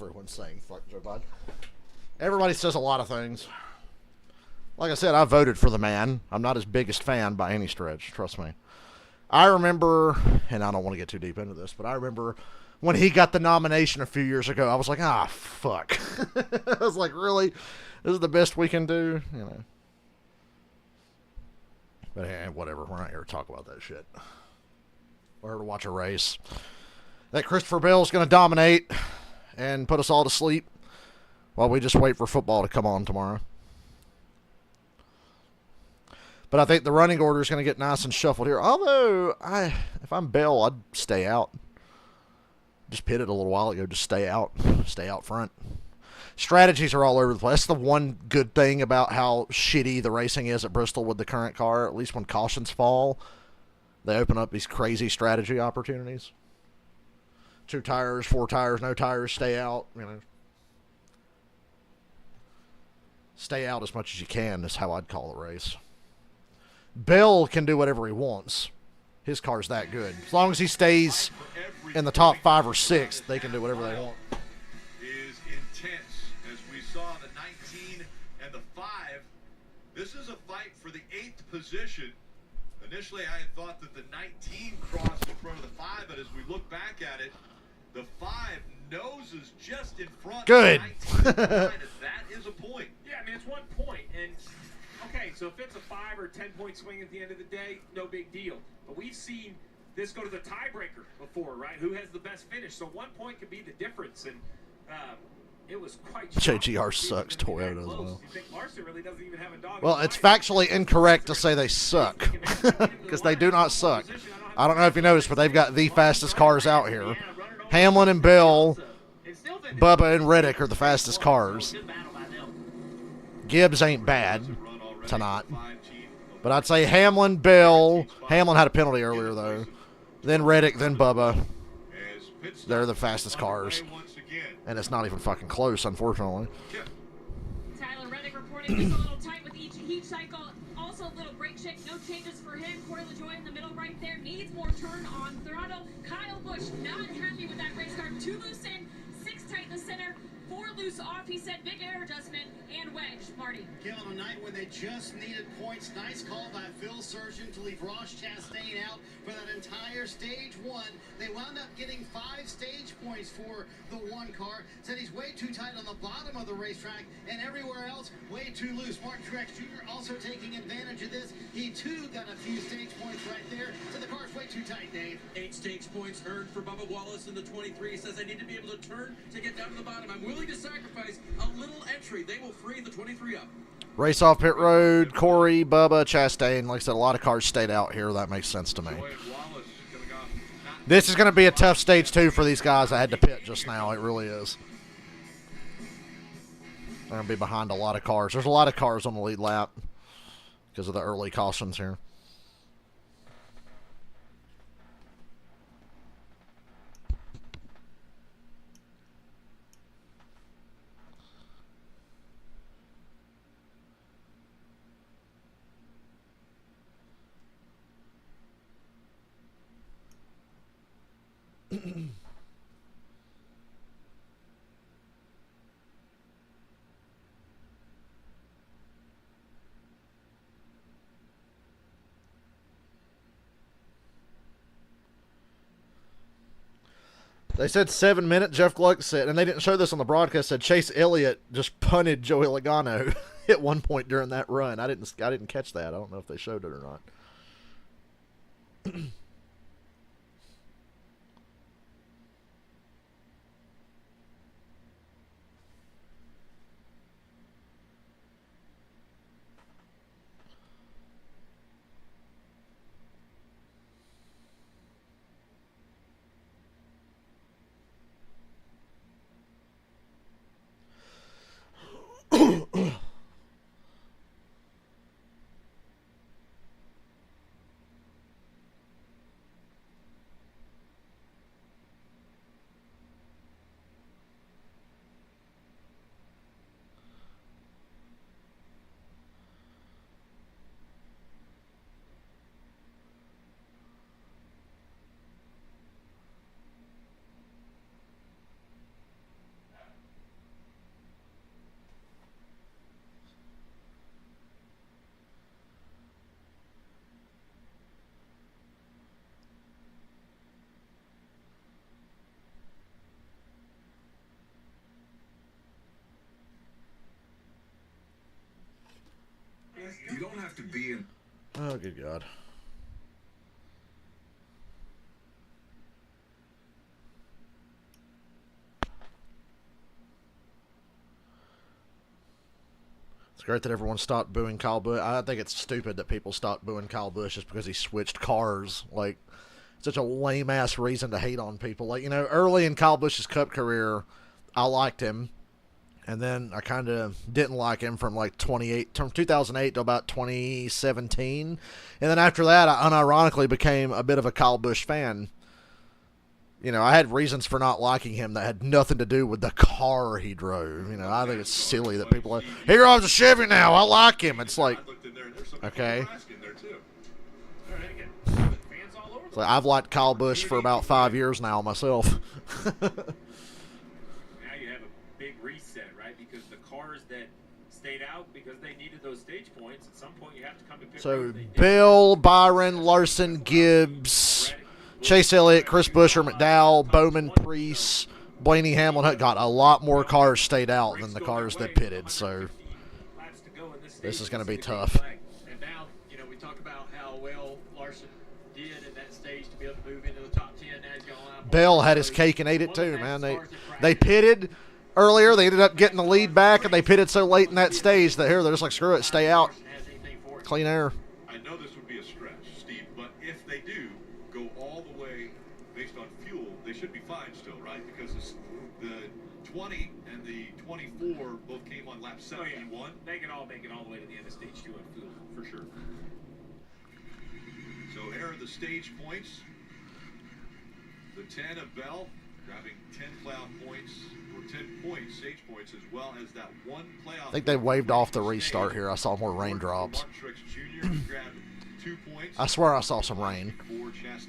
everyone's saying fuck Joe Biden. Everybody says a lot of things. Like I said, I voted for the man. I'm not his biggest fan by any stretch, trust me. I remember, and I don't want to get too deep into this, but I remember when he got the nomination a few years ago, I was like, ah, fuck. I was like, really? This is the best we can do? You know. But hey, whatever. We're not here to talk about that shit. We're here to watch a race. That Christopher Bell's going to dominate and put us all to sleep while we just wait for football to come on tomorrow. But I think the running order is going to get nice and shuffled here. Although, if I'm Bell, I'd stay out. Just pitted a little while ago. Just stay out. Stay out front. Strategies are all over the place. That's the one good thing about how shitty the racing is at Bristol with the current car. At least when cautions fall, they open up these crazy strategy opportunities. 2 tires, 4 tires, no tires, stay out. You know, stay out as much as you can is how I'd call the race. Bell can do whatever he wants. His car's that good. As long as he stays in the top 5 or 6, they can do whatever they want. Is intense as we saw the 19 and the 5. This is a fight for the 8th position. Initially, I had thought that the 19 crossed in front of the 5, but as we look back at it, the 5 noses just in front good. Of the 19 and that is a point. Yeah, I mean, it's 1 point, and okay, so if it's a 5 or 10-point swing at the end of the day, no big deal. But we've seen this go to the tiebreaker before, right? Who has the best finish? So 1 point could be the difference, and it was quite. JGR sucks Toyota as well. You think Larson really doesn't even have a dog? Well, it's factually incorrect to say they suck because they do not suck. I don't know if you noticed, but they've got the fastest cars out here. Hamlin and Bell, Bubba and Reddick are the fastest cars. Gibbs ain't bad tonight. But I'd say Hamlin, Bell. Hamlin had a penalty earlier, though. Then Reddick, then Bubba. They're the fastest cars. And it's not even fucking close, unfortunately. Tyler Reddick reporting just a little tight with each heat cycle. Also a little brake check. No changes for him. Corey LaJoy in the middle right there. Needs more turn on throttle. Kyle Busch not happy with that race car. 2 loose in, 6 tight in the center. 4 loose off, he said. Big air adjustment and wedge. Marty. Given a night when they just needed points, nice call by Phil Surgeon to leave Ross Chastain out for that entire stage 1. They wound up getting 5 stage points for the 1 car. Said he's way too tight on the bottom of the racetrack, and everywhere else way too loose. Martin Truex Jr. also taking advantage of this. He too got a few stage points right there. So the car's way too tight, Dave. 8 stage points earned for Bubba Wallace in the 23. He says I need to be able to turn to get down to the bottom. I'm willing to sacrifice a little entry. They will free the 23 up. Race off pit road, Corey, Bubba, Chastain. Like I said, a lot of cars stayed out here. That makes sense to me. This is going to be a tough stage 2 for these guys. I had to pit just now. It really is. They're going to be behind a lot of cars. There's a lot of cars on the lead lap because of the early cautions here. They said 7 minutes. Jeff Gluck said, and they didn't show this on the broadcast, said Chase Elliott just punted Joey Logano at one point during that run. I didn't catch that. I don't know if they showed it or not. to be in. Oh, good God. It's great that everyone stopped booing Kyle Busch. I think it's stupid that people stopped booing Kyle Busch just because he switched cars. Like, such a lame-ass reason to hate on people. Like, you know, early in Kyle Busch's Cup career, I liked him. And then I kind of didn't like him from like 2008 to about 2017. And then after that, I unironically became a bit of a Kyle Busch fan. You know, I had reasons for not liking him that had nothing to do with the car he drove. You know, I think it's silly that people are, he drives a Chevy now, I like him. It's like, okay. It's like, I've liked Kyle Busch for about 5 years now myself. Now you have a big reset, right? Because the cars that stayed out because they needed those stage points, at some point you have to come and pick So, Bill, Byron, Larson, Gibbs, Chase Elliott, Chris Buescher, McDowell, Bowman, Priest, Blaney, Hamlin got a lot more cars stayed out than the cars that pitted. So this is going to be tough. And now, you know, we talk about how well Larson did in that stage to be able to move into the top 10. Now he's going out. Bell had his cake and ate it too, man. They pitted earlier. They ended up getting the lead back, and they pitted so late in that stage that here they're just like, screw it, stay out. Clean air. I know this would be a stretch, Steve, but if they do go all the way based on fuel, they should be fine still, right? Because the 20 and the 24 both came on lap 71. Oh, yeah. They can all make it all the way to the end of stage 2 on fuel, for sure. So here are the stage points. The 10 of Bell grabbing 10 playoff points, or 10 points, stage points, as well as that one playoff. I think they waved off the restart here. I saw more raindrops. I swear I saw some rain.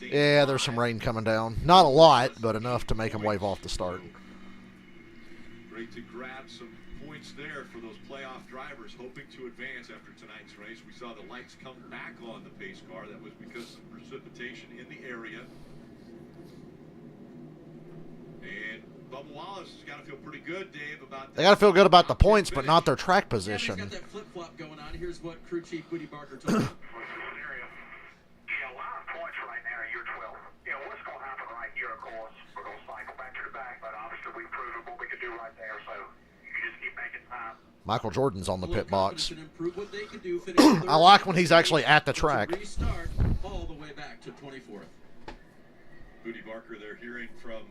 Yeah, there's some rain coming down. Not a lot, but enough to make them wave off the start. Great to grab some points there for those playoff drivers hoping to advance after tonight's race. We saw the lights come back on the pace car. That was because of precipitation in the area. And Bubba Wallace has got to feel pretty good, Dave, about. They got to feel good about the points, but not their track position. Yeah, he's got that flip-flop going on. Here's what crew chief Woody Barker told me. A lot of points right now. You're 12. You know what's going to happen right here? Of course, we're going to cycle back to the back, but obviously we proved what we could do right there. So you just keep making time. Michael Jordan's on the pit box. I I like when he's actually at the track. Restart all the way back to 24th. Woody Barker there hearing from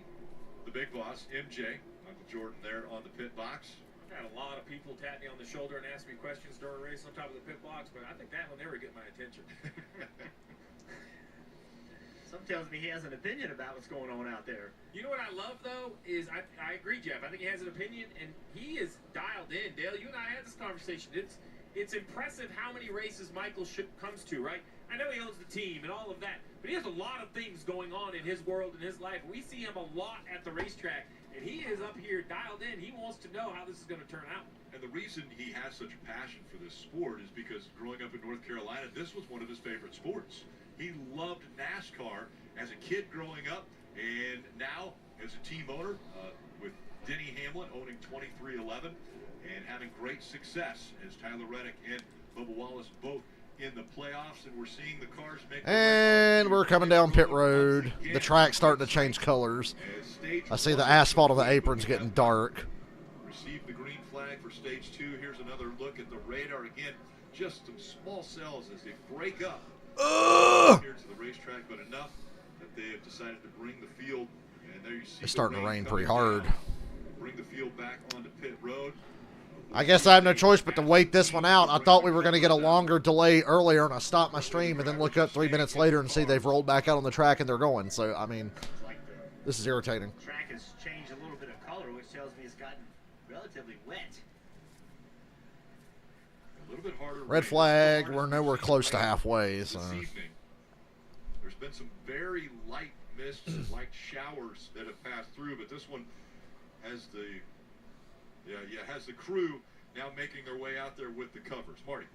the big boss, MJ. Michael Jordan there on the pit box. I've had a lot of people tap me on the shoulder and ask me questions during a race on top of the pit box, but I think that will never get my attention. Some tells me he has an opinion about what's going on out there. You know what I love, though, is I agree, Jeff. I think he has an opinion, and he is dialed in. Dale, you and I had this conversation. It's impressive how many races Michael comes to, right? I know he owns the team and all of that, but he has a lot of things going on in his world and his life. We see him a lot at the racetrack, and he is up here dialed in. He wants to know how this is going to turn out. And the reason he has such a passion for this sport is because growing up in North Carolina, this was one of his favorite sports. He loved NASCAR as a kid growing up, and now as a team owner with Denny Hamlin owning 2311 and having great success as Tyler Reddick and Bubba Wallace both in the playoffs, and we're seeing the cars make. And we're coming down pit road. The track's starting to change colors. I see the asphalt of the apron's getting dark. Receive the green flag for stage 2. Here's another look at the radar again. Just some small cells as they break up here to the racetrack, but enough that they have decided to bring the field. And there you see it's starting to rain pretty coming hard. down. Bring the field back onto pit road. I guess I have no choice but to wait this one out. I thought we were going to get a longer delay earlier, and I stopped my stream and then look up 3 minutes later and see they've rolled back out on the track and they're going. So, I mean, this is irritating. The track has changed a little bit of color, which tells me it's gotten relatively wet. A little bit harder. Red flag. We're nowhere close to halfway. So. This evening, there's been some very light mists and light showers that have passed through, but this one has has the crew now making their way out there with the covers. Marty.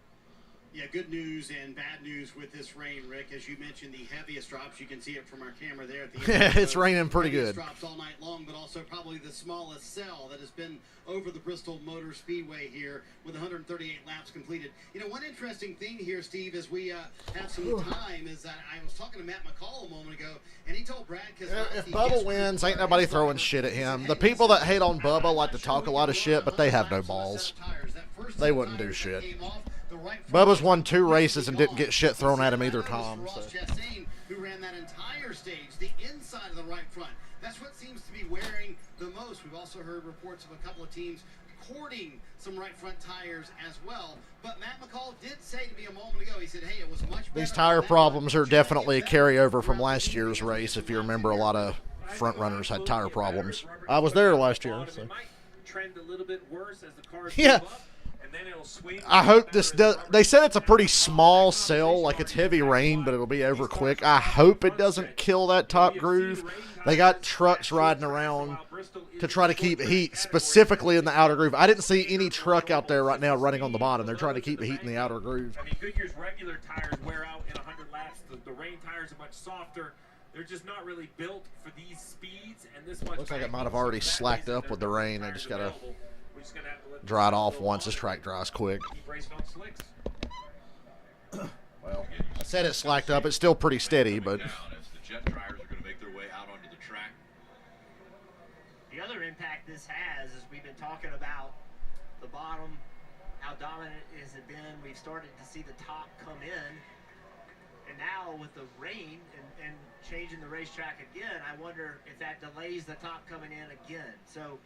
Yeah, good news and bad news with this rain, Rick. As you mentioned, the heaviest drops, you can see it from our camera there at the end. It's raining pretty good. Drops all night long, but also probably the smallest cell that has been over the Bristol Motor Speedway here with 138 laps completed. You know, one interesting thing here, Steve, as we have some time, is that I was talking to Matt McCall a moment ago, and he told Brad, if Bubba wins, ain't nobody throwing shit at him. The people that hate on Bubba like to talk a lot of shit, but they have no balls. They wouldn't do shit. Bubba's won 2 races and didn't get shit thrown at him either time. So. Who ran that entire stage, the inside of the right front. That's what seems to be wearing the most. We've also heard reports of a couple of teams courting some right front tires as well. But Matt McCall did say to me a moment ago, he said, hey, it was much better. These tire problems are definitely a carryover from last year's race. If you remember, a lot of front runners had tire problems. I was there last year. So. It might trend a little bit worse as the cars yeah. move up, and then it'll swing. I hope this does. They said it's a pretty small cell, like it's heavy rain, but it'll be over quick. I hope it doesn't kill that top groove. They got trucks riding around to try to keep heat, specifically in the outer groove. I didn't see any truck out there right now running on the bottom. They're trying to keep the heat in the outer groove. I mean, Goodyear's regular tires wear out in 100 laps. The rain tires are much softer. They're just not really built for these speeds. And this much Looks like it might have already slacked up with the rain. They just got to dry it off once. This track dries quick. Well, I said it slacked up. It's still pretty steady, but... The other impact this has is we've been talking about the bottom, how dominant has it been. We've started to see the top come in. And now with the rain and changing the racetrack again, I wonder if that delays the top coming in again. So it'll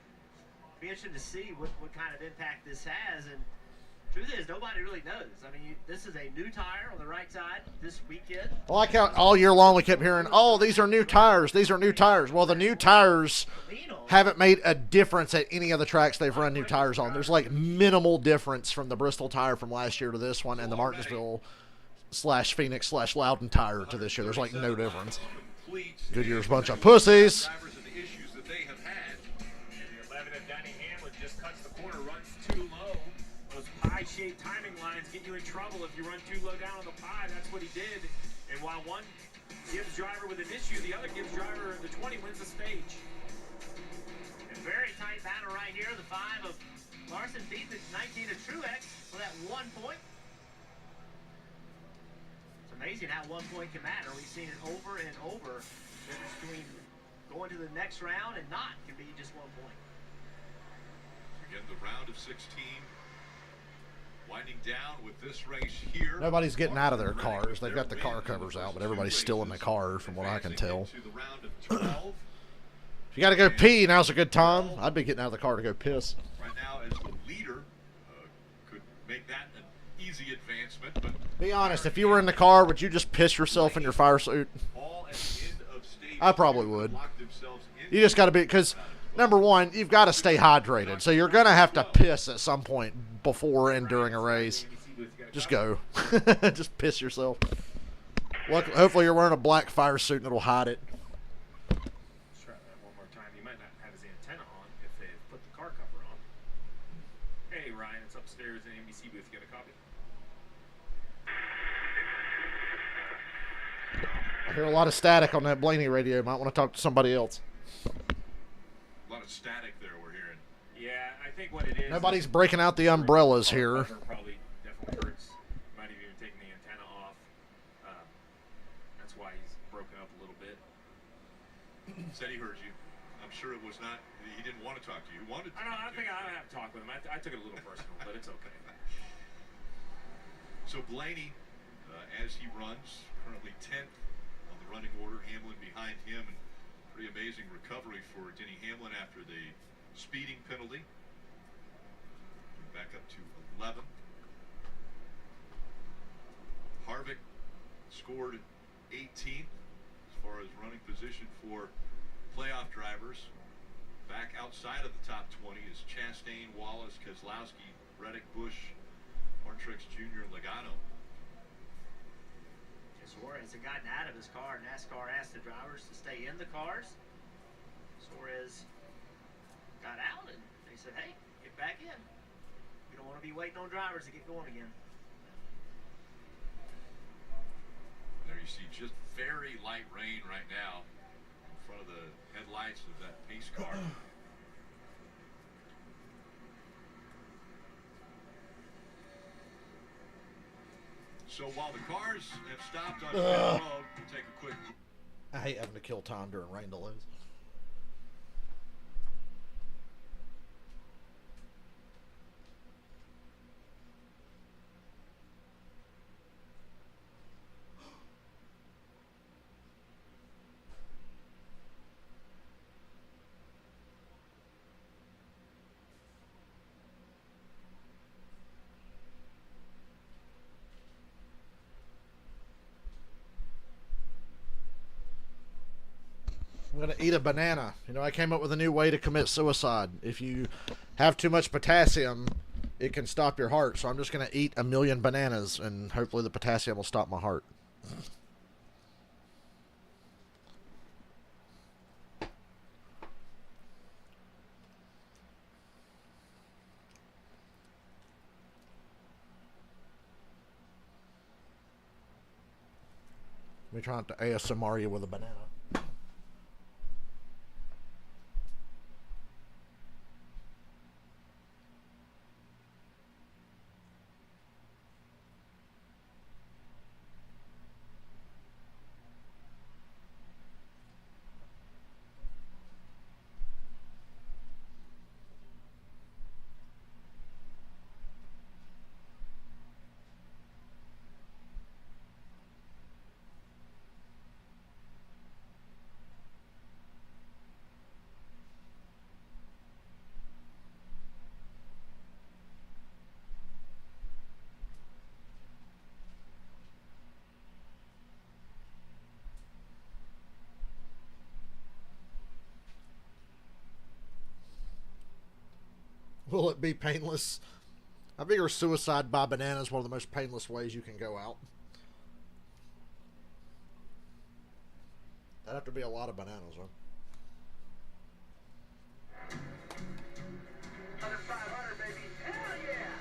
be interesting to see what kind of impact this has. And truth is, nobody really knows. I mean, this is a new tire on the right side this weekend. Well, I count all year long we kept hearing, oh, these are new tires. These are new tires. Well, the new tires haven't made a difference at any of the tracks they've run new tires on. There's like minimal difference from the Bristol tire from last year to this one and the Martinsville / Phoenix / Loudon tire to this year. There's like no difference. Goodyear's a bunch of pussies. High-shaped timing lines get you in trouble if you run too low down on the pie. That's what he did. And while one Gibbs driver with an issue, the other Gibbs driver, the 20, wins the stage. And very tight battle right here. The 5 of Larson beat the 19 of Truex for that 1 point. It's amazing how 1 point can matter. We've seen it over and over. The difference between going to the next round and not can be just 1 point. Again, the round of 16. Winding down with this race here. Nobody's getting out of their cars. They've got the car covers out, but everybody's still in the car from what I can tell. If you got to go pee, now's a good time. I'd be getting out of the car to go piss. Right now, as the leader, could make that an easy advancement. But be honest, if you were in the car, would you just piss yourself in your fire suit? I probably would. You just got to be, because number one, you've got to stay hydrated. So you're going to have to piss at some point before and during a race. Just go. Just piss yourself. Hopefully you're wearing a black fire suit and it'll hide it. Let's try that one more time. He might not have his antenna on if they put the car cover on. Hey, Ryan, it's upstairs in the NBC booth. You got a copy? I hear a lot of static on that Blaney radio. Might want to talk to somebody else. A lot of static there we're hearing. Yeah, I think what it is. Nobody's breaking out the umbrellas here. Probably definitely hurts. Might have even taken the antenna off. That's why he's broken up a little bit. Said he heard you. I'm sure it was not. He didn't want to talk to you. Wanted to. I think I have to talk with him. I took it a little personal, but it's okay. So Blaney, as he runs, currently 10th on the running order. Hamlin behind him. And pretty amazing recovery for Denny Hamlin after the speeding penalty. Back up to 11. Harvick scored 18th as far as running position for playoff drivers. Back outside of the top 20 is Chastain, Wallace, Keselowski, Reddick, Busch, Horntrix Jr., and Logano. Suarez had gotten out of his car. NASCAR asked the drivers to stay in the cars. Suarez got out and they said, hey, get back in. We don't want to be waiting on drivers to get going again. see just very light rain right now in front of the headlights of that pace car. So while the cars have stopped on the road, we'll take a quick. I hate having to kill time during rain delays. I'm going to eat a banana. You know, I came up with a new way to commit suicide. If you have too much potassium, it can stop your heart. So I'm just going to eat 1,000,000 bananas, and hopefully the potassium will stop my heart. Let me try not to ASMR you with a banana. Will it be painless? I figure suicide by banana is one of the most painless ways you can go out. That'd have to be a lot of bananas, huh?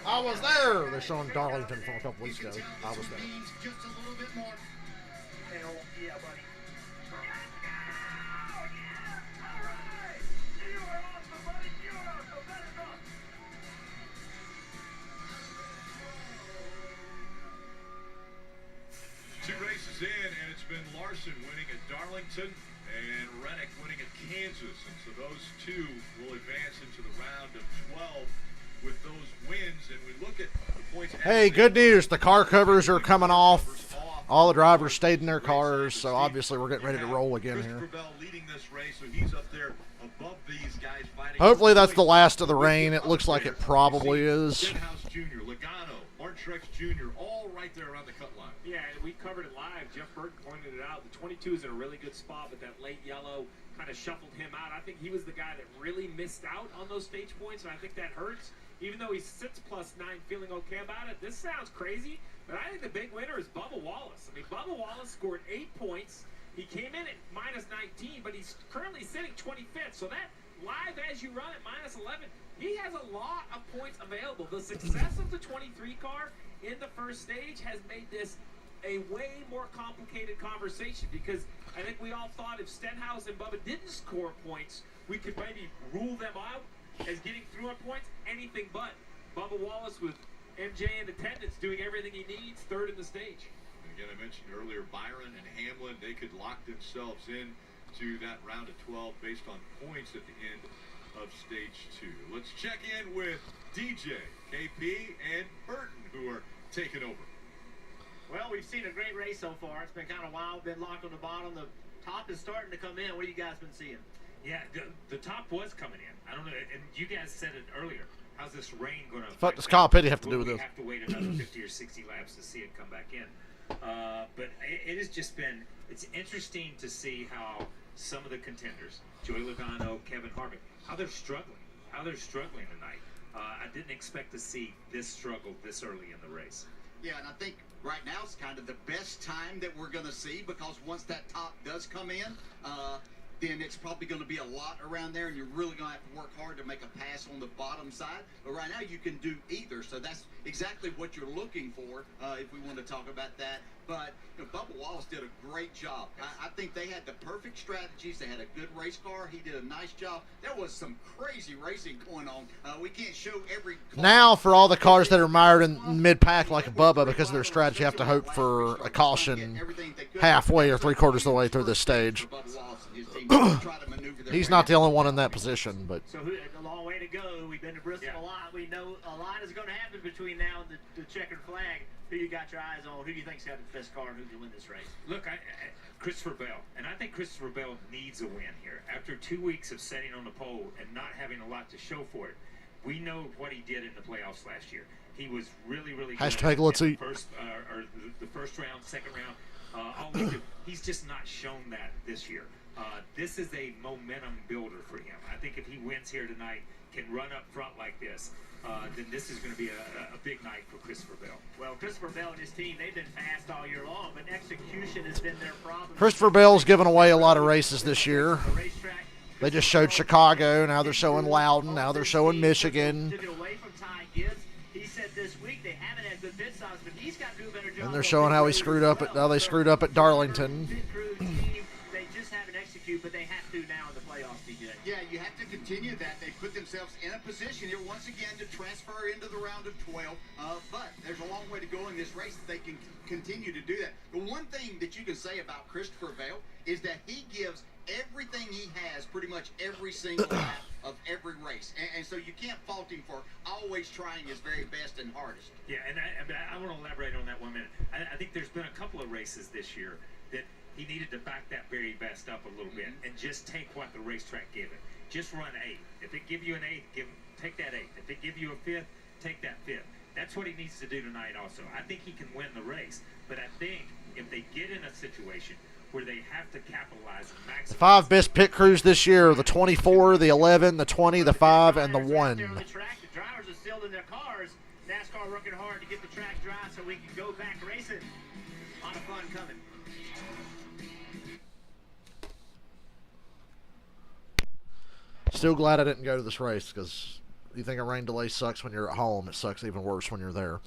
I was there! They're showing Darlington from a couple weeks ago. I was there. Just a little bit more. Hell yeah, buddy. Two races in, and it's been Larson winning at Darlington and Reddick winning at Kansas. And so those two will advance into the round of 12 with those wins. And we look at the points. Hey, good news. The car covers are coming off. All the drivers stayed in their cars, so obviously we're getting ready to roll again here. Leading this race, so he's up there above these guys fighting. Hopefully that's the last of the rain. It looks like it probably is. Stenhouse Jr., Logano, Martin Truex Jr., all right there around the cut line. Yeah, and we covered it live. Jeff Burton pointed it out. The 22 is in a really good spot, but that late yellow kind of shuffled him out. I think he was the guy that really missed out on those stage points, and I think that hurts. Even though he sits +9 feeling okay about it, this sounds crazy, but I think the big winner is Bubba Wallace. I mean, Bubba Wallace scored 8 points. He came in at -19, but he's currently sitting 25th. So that live as you run at -11, he has a lot of points available. The success of the 23 car in the first stage has made this a way more complicated conversation, because I think we all thought if Stenhouse and Bubba didn't score points, we could maybe rule them out as getting through on points. Anything but. Bubba Wallace with MJ in attendance doing everything he needs, third in the stage. And again, I mentioned earlier, Byron and Hamlin, they could lock themselves in to that round of 12 based on points at the end of stage 2. Let's check in with DJ, KP, and Burton, who are taking over. Well, we've seen a great race so far. It's been kind of wild. Been locked on the bottom. The top is starting to come in. What have you guys been seeing? Yeah, the top was coming in. I don't know, and you guys said it earlier. How's this rain going to Fuck does Kyle Petty have to do with we this? have to wait another 50 or 60 laps to see it come back in. But it has just been, it's interesting to see how some of the contenders, Joey Logano, Kevin Harvick, how they're struggling tonight. I didn't expect to see this struggle this early in the race. Yeah, and I think right now is kind of the best time that we're going to see, because once that top does come in, then it's probably going to be a lot around there, and you're really going to have to work hard to make a pass on the bottom side. But right now, you can do either, so that's exactly what you're looking for if we want to talk about that. But Bubba Wallace did a great job. I think they had the perfect strategies. They had a good race car. He did a nice job. There was some crazy racing going on. We can't show every car. Now, for all the cars that are mired in mid-pack like Bubba, because of their strategy, have to hope for a caution halfway or three-quarters of the way through this stage. He's not the only one in that position, but So a long way to go. We've been to Bristol a lot. We know a lot is going to happen between now and the checkered flag. Who you got your eyes on? Who do you think's got the best car and who can win this race? Look, Christopher Bell, and I think Christopher Bell needs a win here. After 2 weeks of sitting on the pole and not having a lot to show for it, we know what he did in the playoffs last year. He was really, really good. Hashtag let's eat. The first round, second round, all we do. He's just not shown that this year. This is a momentum builder for him. I think if he wins here tonight, can run up front like this, then this is going to be a big night for Christopher Bell. Well, Christopher Bell and his team, they've been fast all year long, but execution has been their problem. Christopher Bell's given away a lot of races this year. They just showed Chicago. Now they're showing Loudon. Now they're showing Michigan. Took it away from Ty Gibbs. He said this week they haven't had good pit stops, but he's got to do a better job. And they're showing how he screwed up at they screwed up at Darlington. They just haven't executed, but they have to now in the playoffs, DJ. Yeah, you have to continue that. They put themselves in a position here once again to transfer into the round of 12. But there's a long way to go in this race that they can continue to do that. The one thing that you can say about Christopher Bell is that he gives everything he has pretty much every single lap of every race. And so you can't fault him for always trying his very best and hardest. Yeah, and I want to elaborate on that 1 minute. I think there's been a couple of races this year that he needed to back that very best up a little bit and just take what the racetrack gave it. Just run 8. If it give you an 8, take that 8. If it give you a 5th, take that 5th. That's what he needs to do tonight also. I think he can win the race, but I think if they get in a situation where they have to capitalize and maximize. The 5 best pit crews this year are the 24, the 11, the 20, the 5, and the 1. The drivers are still in their cars. NASCAR working hard to get the track dry so we can go back racing. A lot of fun coming. Still glad I didn't go to this race, because you think a rain delay sucks when you're at home. It sucks even worse when you're there.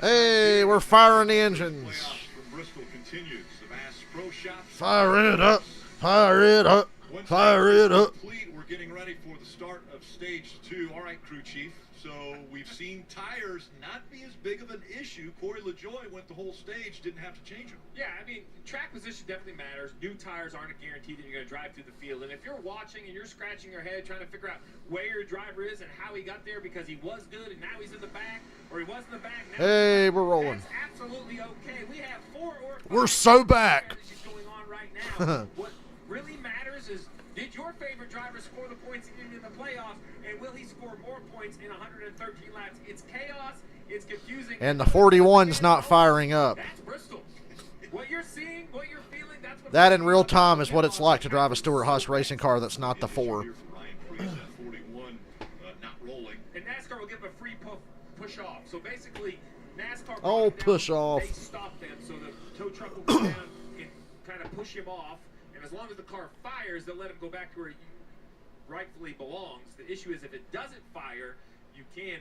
Hey, we're firing the engines. From Bristol continues. The Bass Pro Shop. Fire it up. Fire it up. Fire it up. Complete. We're getting ready for the start of stage 2. All right, crew chief. So we've seen tires not be as big of an issue. Corey LaJoie went the whole stage, didn't have to change them. Yeah, I mean, track position definitely matters. New tires aren't a guarantee that you're going to drive through the field. And if you're watching and you're scratching your head trying to figure out where your driver is and how he got there because he was good and now he's in the back, or he was in the back now, hey, we're rolling. That's absolutely okay. We have 4 or 5 We're so back. going on right now. What really matters is, did your favorite driver score the points he did in the playoffs, and will he score more points in 113 laps? It's chaos. It's confusing. And the 41's not firing up. That's Bristol. What you're seeing, what you're feeling, that's what That in real time is what it's like to drive a Stewart-Haas racing car that's not the 4. Ryan Preece at 41, not rolling. And NASCAR So basically, NASCAR. Oh, brought it push down, off. They stop them, so the tow truck will go down and kind of push him off. And as long as the car fires, they'll let him go back to where he rightfully belongs. The issue is if it doesn't fire, you can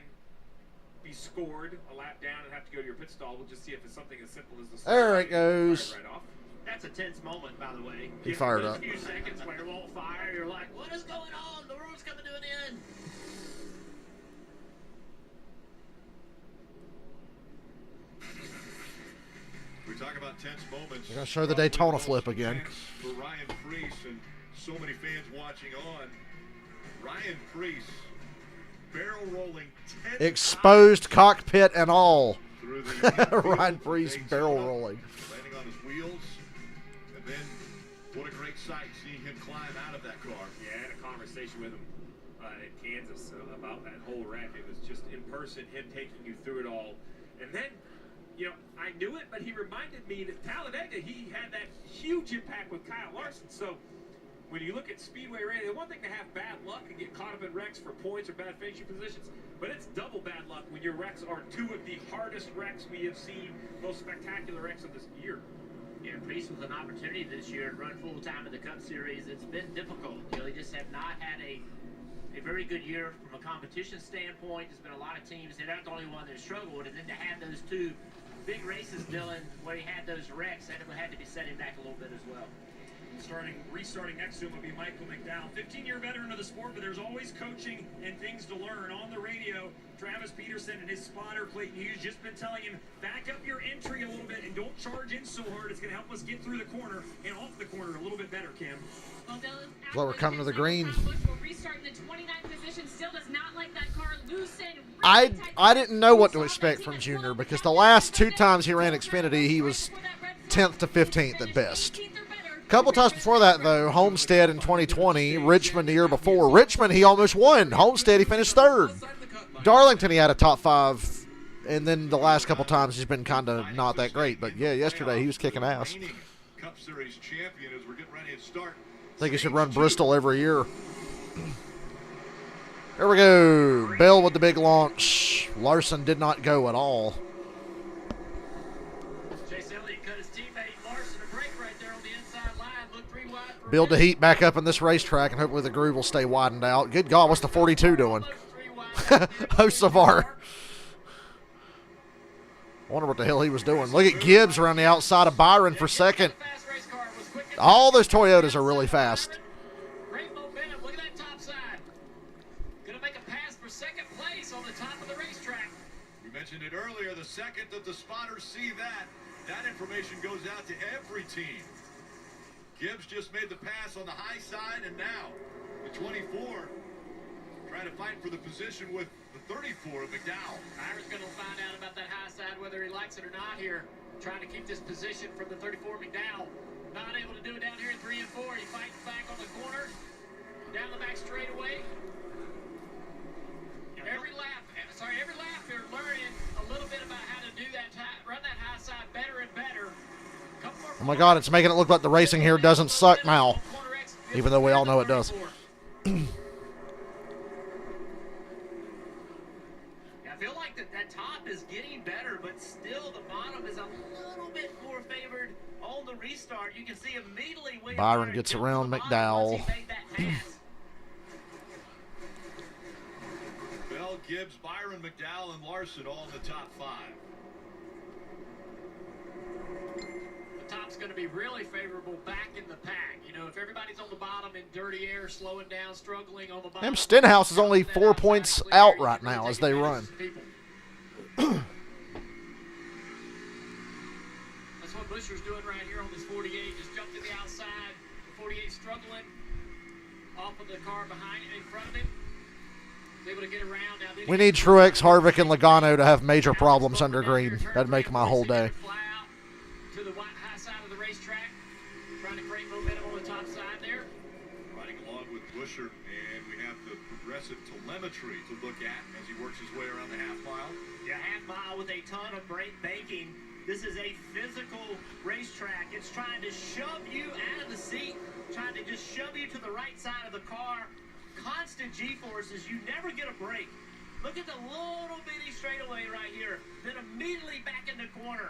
be scored a lap down and have to go to your pit stall. We'll just see if it's something as simple as the There it goes. Right off. That's a tense moment, by the way. He fired Those up. few seconds where it won't fire, you're like, what is going on? The world's coming to an end. We talk about tense moments. They're gonna show the Daytona flip again. For Ryan Preece and so many fans watching on. Ryan Preece barrel rolling 10 Exposed cockpit and all. through the Ryan Preece Daytona, barrel rolling. landing on his wheels, and then what a great sight seeing him climb out of that car. Yeah, I had a conversation with him in Kansas about that whole wreck. It was just in person, him taking you through it all. And then, you know, I knew it, but he reminded me that Talladega, he had that huge impact with Kyle Larson. So when you look at Speedway racing, it's one thing to have bad luck and get caught up in wrecks for points or bad finishing positions, but it's double bad luck when your wrecks are two of the hardest wrecks we have seen, most spectacular wrecks of this year. Yeah, Preece with an opportunity this year to run full time in the Cup Series. It's been difficult. You know, they just have not had a very good year from a competition standpoint. There's been a lot of teams. They're not the only one that struggled, and then to have those two big races, Dylan, where he had those wrecks, that had to be setting back a little bit as well. Restarting next to him will be Michael McDowell, 15-year veteran of the sport, but there's always coaching and things to learn. On the radio, Travis Peterson and his spotter, Clayton Hughes, just been telling him, back up your entry a little bit and don't charge in so hard. It's going to help us get through the corner and off the corner a little bit better, Kim. Well, Well, we're coming to the green. Busch will restart in the 29th position. Still does not like that car. Loosen. I didn't know what to expect from Junior because the last two times he ran Xfinity, he was 10th to 15th at best. A couple times before that, though, Homestead in 2020, Richmond the year before. Richmond, he almost won. Homestead, he finished third. Darlington, he had a top 5. And then the last couple times, he's been kind of not that great. But, yeah, yesterday, he was kicking ass. Cup Series champion as we're getting ready to start. I think he should run Bristol every year. There we go. Bell with the big launch. Larson did not go at all. Chase Elliott cut his teammate Larson a break right there on the inside line. Looked 3 wide for Build the heat back up in this racetrack, and hopefully the groove will stay widened out. Good God, what's the 42 doing? Hocevar. I wonder what the hell he was doing. Look at Gibbs around the outside of Byron for second. All those Toyotas are really fast. Great momentum. Look at that top side. Gonna make a pass for second place on the top of the racetrack. We mentioned it earlier, the second that the spotters see that information goes out to every team. Gibbs just made the pass on the high side, and now the 24 trying to fight for the position with the 34 of McDowell. Byron's gonna find out about that high side, whether he likes it or not here. Trying to keep this position from the 34 McDowell. Not able to do it down here in 3 and 4. He fights back on the corner. Down the back straightaway. Every lap you're learning a little bit about how to do that, run that high side better and better. Oh my God, it's making it look like the racing here doesn't suck now, even though we all know it does. I feel like that top is getting better, but still the bottom is a little bit more favored on the restart. You can see immediately William Byron gets around McDowell. Bell, Gibbs, Byron, McDowell, and Larson all in the top 5. The top's going to be really favorable back in the pack. You know, if everybody's on the bottom in dirty air, slowing down, struggling on the bottom. Them Stenhouse is only 4 points out right now as they run. That's what Buscher's doing right here on this 48. Just jumped to the outside. 48 struggling off of the car behind in front of him. He's able to get around. Now, We need Truex, Harvick, and Logano to have major problems under green. That'd make my whole day. Fly out to the high side of the racetrack. Trying to create momentum on the top side there. Riding along with Buscher, and we have the progressive telemetry to look at as he works his way around the half mile. Yeah, half mile with a ton of brake banking. This is a physical racetrack. It's trying to shove you out of the seat, trying to just shove you to the right side of the car. Constant G-forces. You never get a break. Look at the little bitty straightaway right here. Then immediately back in the corner.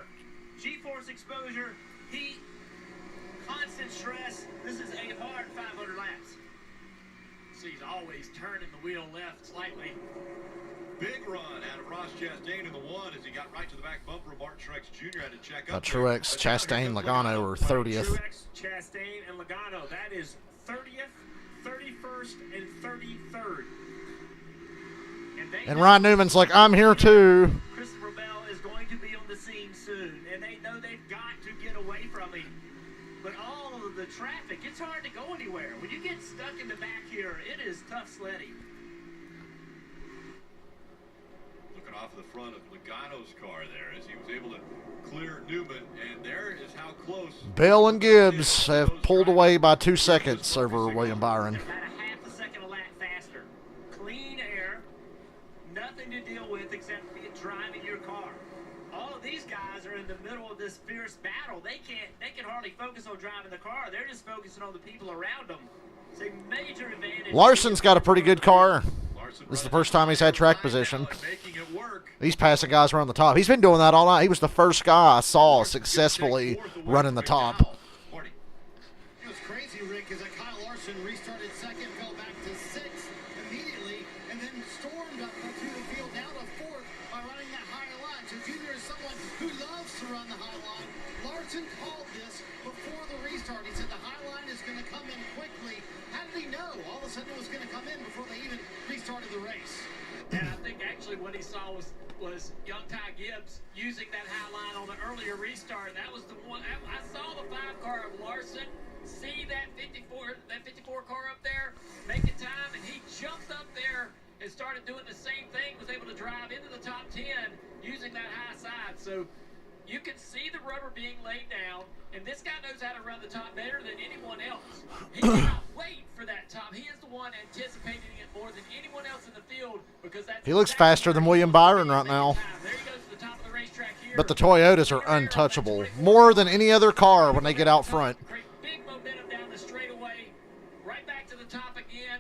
G-force exposure, heat, constant stress. This is a hard 500 laps. So he's always turning the wheel left slightly. Big run out of Ross Chastain in the one as he got right to the back bumper. Martin Truex Jr. had to check up. Truex, Chastain, Logano are 30th. Truex, Chastain, and Logano. That is 30th, 31st, and 33rd. And Ron Newman's like, I'm here too. Christopher Bell is going to be on the scene soon, and they know they've got to get away from him. But all of the traffic, it's hard to go anywhere. When you get stuck in the back here, it is tough sledding. Looking off the front of Logano's car there as he was able to clear Newman, and there is how close. Bell and Gibbs have pulled away by 2 seconds over William Byron. About a half a second a lap faster. Clean air, nothing to deal with except driving your car. All of these guys are in the middle of this fierce battle. They can hardly focus on driving the car. They're just focusing on the people around them. It's a major advantage. Larson's got a pretty good car. This is the first time he's had track position. He's passing guys around the top. He's been doing that all night. He was the first guy I saw successfully running the top. It was crazy, Rick, as Kyle Larson restarted second, fell back to sixth immediately, and then stormed up through the field down to fourth by running that higher line. So Junior is someone who loves to run the high line. Larson called this before the restart. He said the high line is going to come in quickly. How did he know all of a sudden it was going to come in before they even restarted the race? And I think actually what he saw was young Ty Gibbs using that high line on the earlier restart. That was the one. I saw the 5 car of Larson see that 54 car up there making time, and he jumped up there and started doing the same thing. Was able to drive into the top 10 using that high side. So you can see the rubber being laid down, and this guy knows how to run the top better than anyone else. He cannot wait for that top. He is the one anticipating it more than anyone else in the field because that's. He looks faster than William Byron right now. There he goes to the top of the racetrack here. But the Toyotas are untouchable. More than any other car when they get out front. Big momentum down the straightaway, right back to the top again,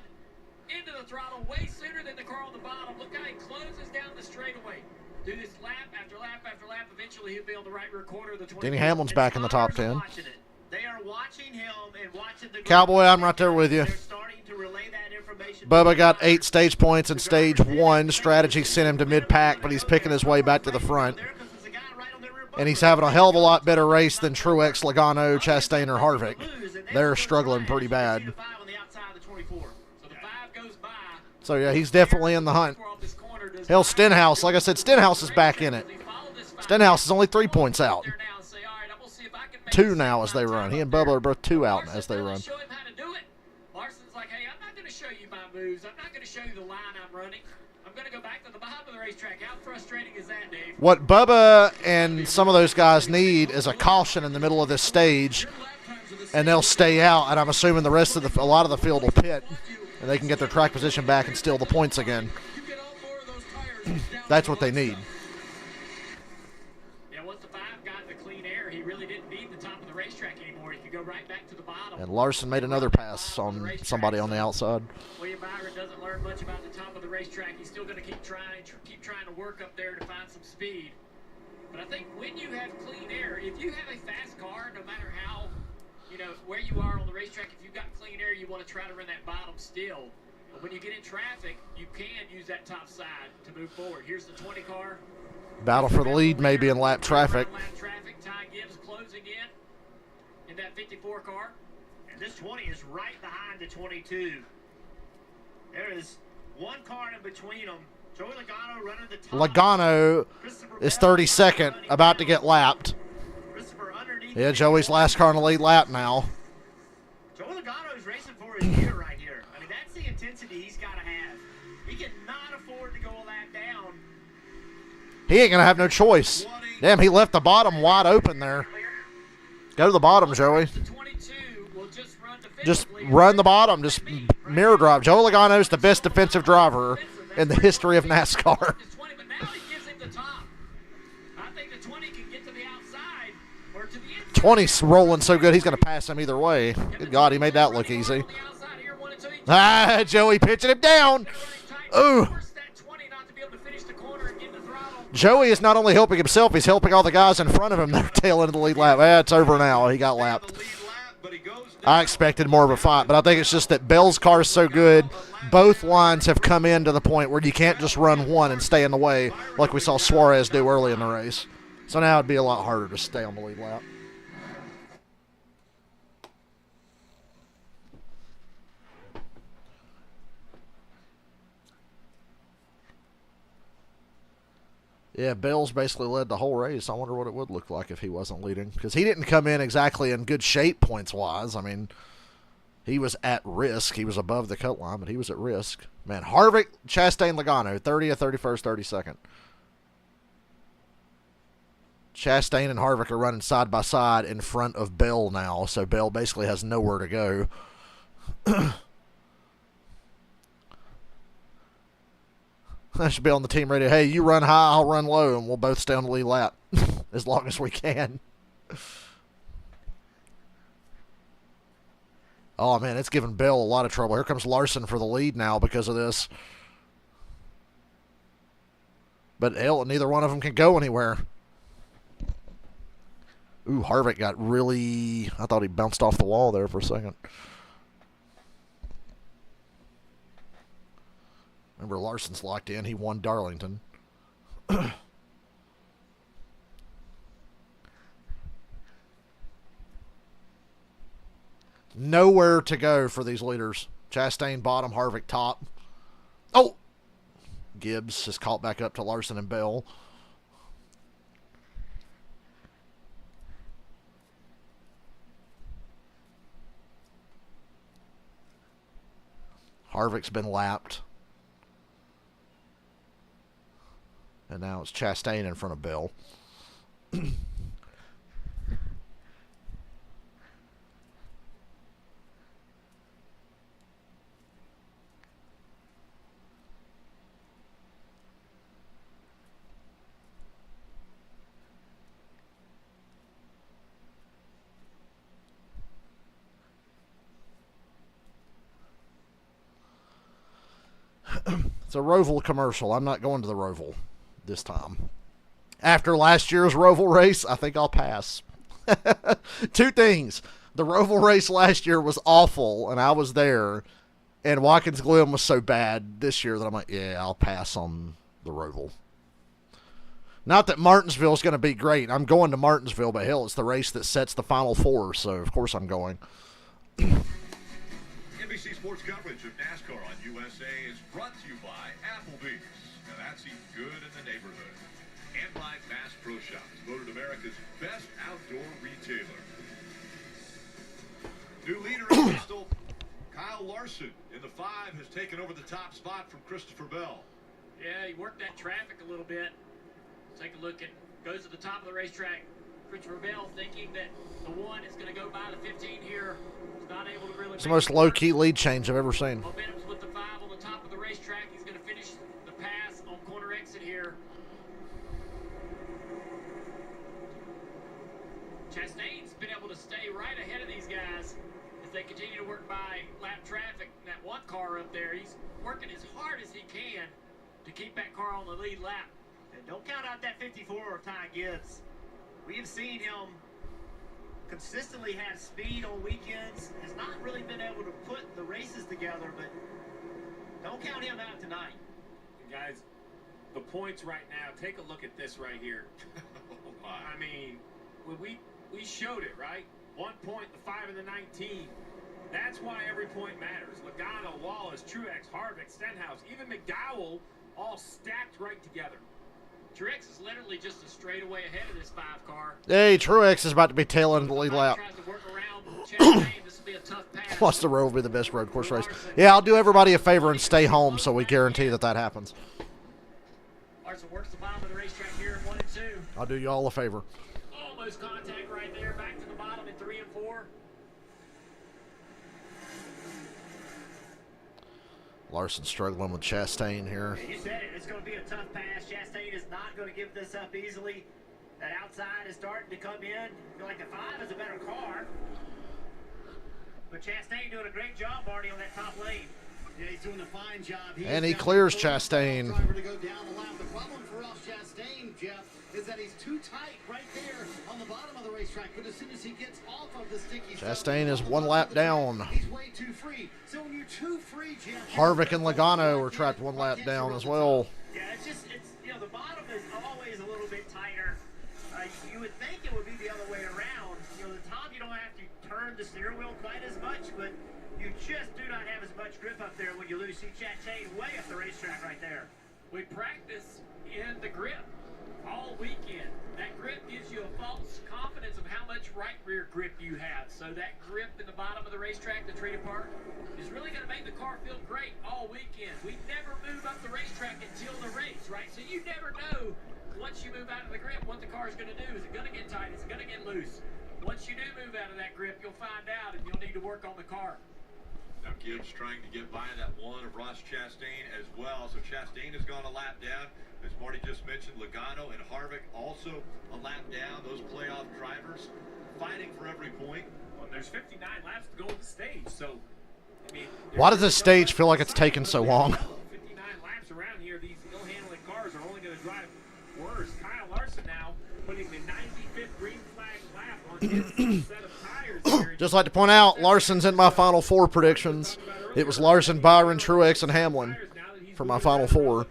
into the throttle way sooner than the car on the bottom. Look how he closes down the straightaway. Do this lap after lap after lap. Eventually, he'll be on the right rear quarter of the 20. Denny Hamlin's back in the top 10. They are watching him and watching the Cowboy, I'm right there with you. They're starting to relay that information. Bubba got 8 stage points in stage 1. Strategy sent him to mid-pack, but he's picking his way back to the front. And he's having a hell of a lot better race than Truex, Logano, Chastain, or Harvick. They're struggling pretty bad. So, yeah, he's definitely in the hunt. Hell, Stenhouse, like I said, Stenhouse is back in it. Stenhouse is only 3 points out. 2 now as they run. He and Bubba are both 2 out as they run. Larson's like, hey, I'm not going to show you my moves. I'm not going to show you the line I'm running. I'm going to go back to the bottom of the racetrack. How frustrating is that, Dave? What Bubba and some of those guys need is a caution in the middle of this stage, and they'll stay out. And I'm assuming the rest of a lot of the field will pit, and they can get their track position back and steal the points again. That's what they need. Yeah, once the 5 got the clean air, he really didn't need the top of the racetrack anymore. He could go right back to the bottom. And Larson made another pass on somebody on the outside. William Byron doesn't learn much about the top of the racetrack. He's still going to keep trying to work up there to find some speed. But I think when you have clean air, if you have a fast car, no matter how, where you are on the racetrack, if you've got clean air, you want to try to run that bottom still. But when you get in traffic, you can use that top side to move forward. Here's the 20 car. Battle for the lead maybe in lap traffic. Ty Gibbs closing in that 54 car. And this 20 is right behind the 22. There is 1 car in between them. Joey Logano running the top. Logano is 32nd, about to get lapped. Yeah, Joey's last car in the lead lap now. Joey Logano is racing for his year right here. I mean, that's the intensity he's got to have. He cannot afford to go a lap down. He ain't going to have no choice. Damn, he left the bottom wide open there. Go to the bottom, Joey. Just run the bottom. Just mirror drive. Joey Logano is the best defensive driver in the history of NASCAR. 20's rolling so good, he's going to pass him either way. Good God, he made that look easy. Joey pitching him down. Ooh. Joey is not only helping himself, he's helping all the guys in front of him that are tail into the lead lap. It's over now. He got lapped. I expected more of a fight, but I think it's just that Bell's car is so good. Both lines have come in to the point where you can't just run one and stay in the way like we saw Suarez do early in the race. So now it'd be a lot harder to stay on the lead lap. Yeah, Bell's basically led the whole race. I wonder what it would look like if he wasn't leading. Because he didn't come in exactly in good shape points-wise. I mean, he was at risk. He was above the cut line, but he was at risk. Man, Harvick, Chastain, Logano, 30th, 31st, 32nd. Chastain and Harvick are running side by side in front of Bell now, so Bell basically has nowhere to go. I should be on the team radio. Hey, you run high, I'll run low, and we'll both stay on the lead lap as long as we can. Oh, man, it's giving Bell a lot of trouble. Here comes Larson for the lead now because of this. But neither one of them can go anywhere. Ooh, Harvick got really... I thought he bounced off the wall there for a second. Remember, Larson's locked in. He won Darlington. Nowhere to go for these leaders. Chastain bottom, Harvick top. Oh! Gibbs has caught back up to Larson and Bell. Harvick's been lapped. And now it's Chastain in front of Bell. It's a Roval commercial. I'm not going to the Roval this time. After last year's Roval race, I think I'll pass. Two things. The Roval race last year was awful, and I was there. And Watkins Glen was so bad this year that I'm like, yeah, I'll pass on the Roval. Not that Martinsville's going to be great. I'm going to Martinsville, but hell, it's the race that sets the Final Four, so of course I'm going. NBC Sports coverage of NASCAR on USA is brought to you by Applebee's. Now that's eating good in the neighborhood. And by Bass Pro Shops, voted America's best outdoor retailer. New leader in Bristol, Kyle Larson in the 5 has taken over the top spot from Christopher Bell. Yeah, he worked that traffic a little bit. Take a look at, goes to the top of the racetrack. Christopher Bell thinking that the 1 is going to go by the 15 here. He's not able to really. It's the most low-key lead change I've ever seen. Momentum's with the 5 on the top of the racetrack. He's going to finish the pass on corner exit here. Chastain's been able to stay right ahead of these guys as they continue to work by lap traffic. That one car up there, he's working as hard as he can to keep that car on the lead lap. And don't count out that 54 of Ty Gibbs. We have seen him consistently have speed on weekends, has not really been able to put the races together, but don't count him out tonight. Guys, the points right now, take a look at this right here. Oh, my. I mean, when we showed it, right? 1 point, the 5 and the 19. That's why every point matters. Logano, Wallace, Truex, Harvick, Stenhouse, even McDowell, all stacked right together. Truex is literally just a straightaway ahead of this 5 car. Hey, Truex is about to be tailing the lead lap. Tries to work around Chastain. This will be a tough pass. Watch the road be the best road course race. Yeah, I'll do everybody a favor and stay home so we guarantee that that happens. Larson works the bottom of the racetrack here in 1 and 2. I'll do you all a favor. Almost contact right there. Back to the bottom in 3 and 4. Larson struggling with Chastain here. You said it. It's going to be a tough pass. Chastain is not going to give this up easily. That outside is starting to come in. I feel like the 5 is a better car. But Chastain doing a great job, Marty, on that top lane. Yeah, he's doing a fine job. And he clears Chastain. Driver to go down the lap. The problem for Ross Chastain, Jeff, is that he's too tight right there on the bottom of the racetrack. But as soon as he gets off of the sticky Chastain is one lap down. He's way too free. So when you're too free, Jeff, Harvick and Logano are trapped one lap down as well. Yeah, it's the bottom is always a little bit tighter. You would think it would be the other way around. The top, you don't have to turn the steering wheel quite as much, but you just do not have as much grip up there when you lose. See Chastain way up the racetrack right there. We practice in the grip all weekend. That grip gives you a false confidence of how much right rear grip you have. So that grip in the bottom of the racetrack, the treated part, is really going to make the car feel great all weekend. We never move up the racetrack until the race, right? So you never know once you move out of the grip what the car is going to do. Is it going to get tight? Is it going to get loose? Once you do move out of that grip, you'll find out, and you'll need to work on the car. Now Gibbs trying to get by that one of Ross Chastain as well. So Chastain has gone a lap down. As Marty just mentioned, Logano and Harvick also a lap down. Those playoff drivers fighting for every point. Well, there's 59 laps to go with the stage. So, I mean, Why does this stage feel like it's taking so long? 59 laps around here. These ill-handling cars are only going to drive worse. Kyle Larson now putting the 95th green flag lap on his set of tires here. Just like to point out, Larson's in my Final Four predictions. It was Larson, Byron, Truex, and Hamlin for my Final Four.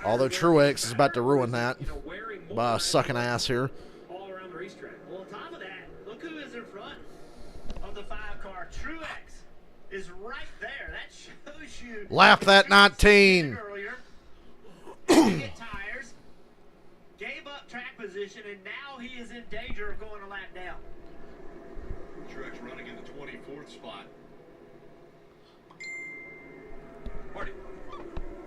Although Truex is about to ruin that by sucking ass here. All around the racetrack. Well, on top of that, look who is in front of the 5 car. Truex is right there. That shows you. Lap that 19. Earlier, didn't get tires, gave up track position, and now he is in danger of going a lap down. Truex running in the 24th spot. Marty.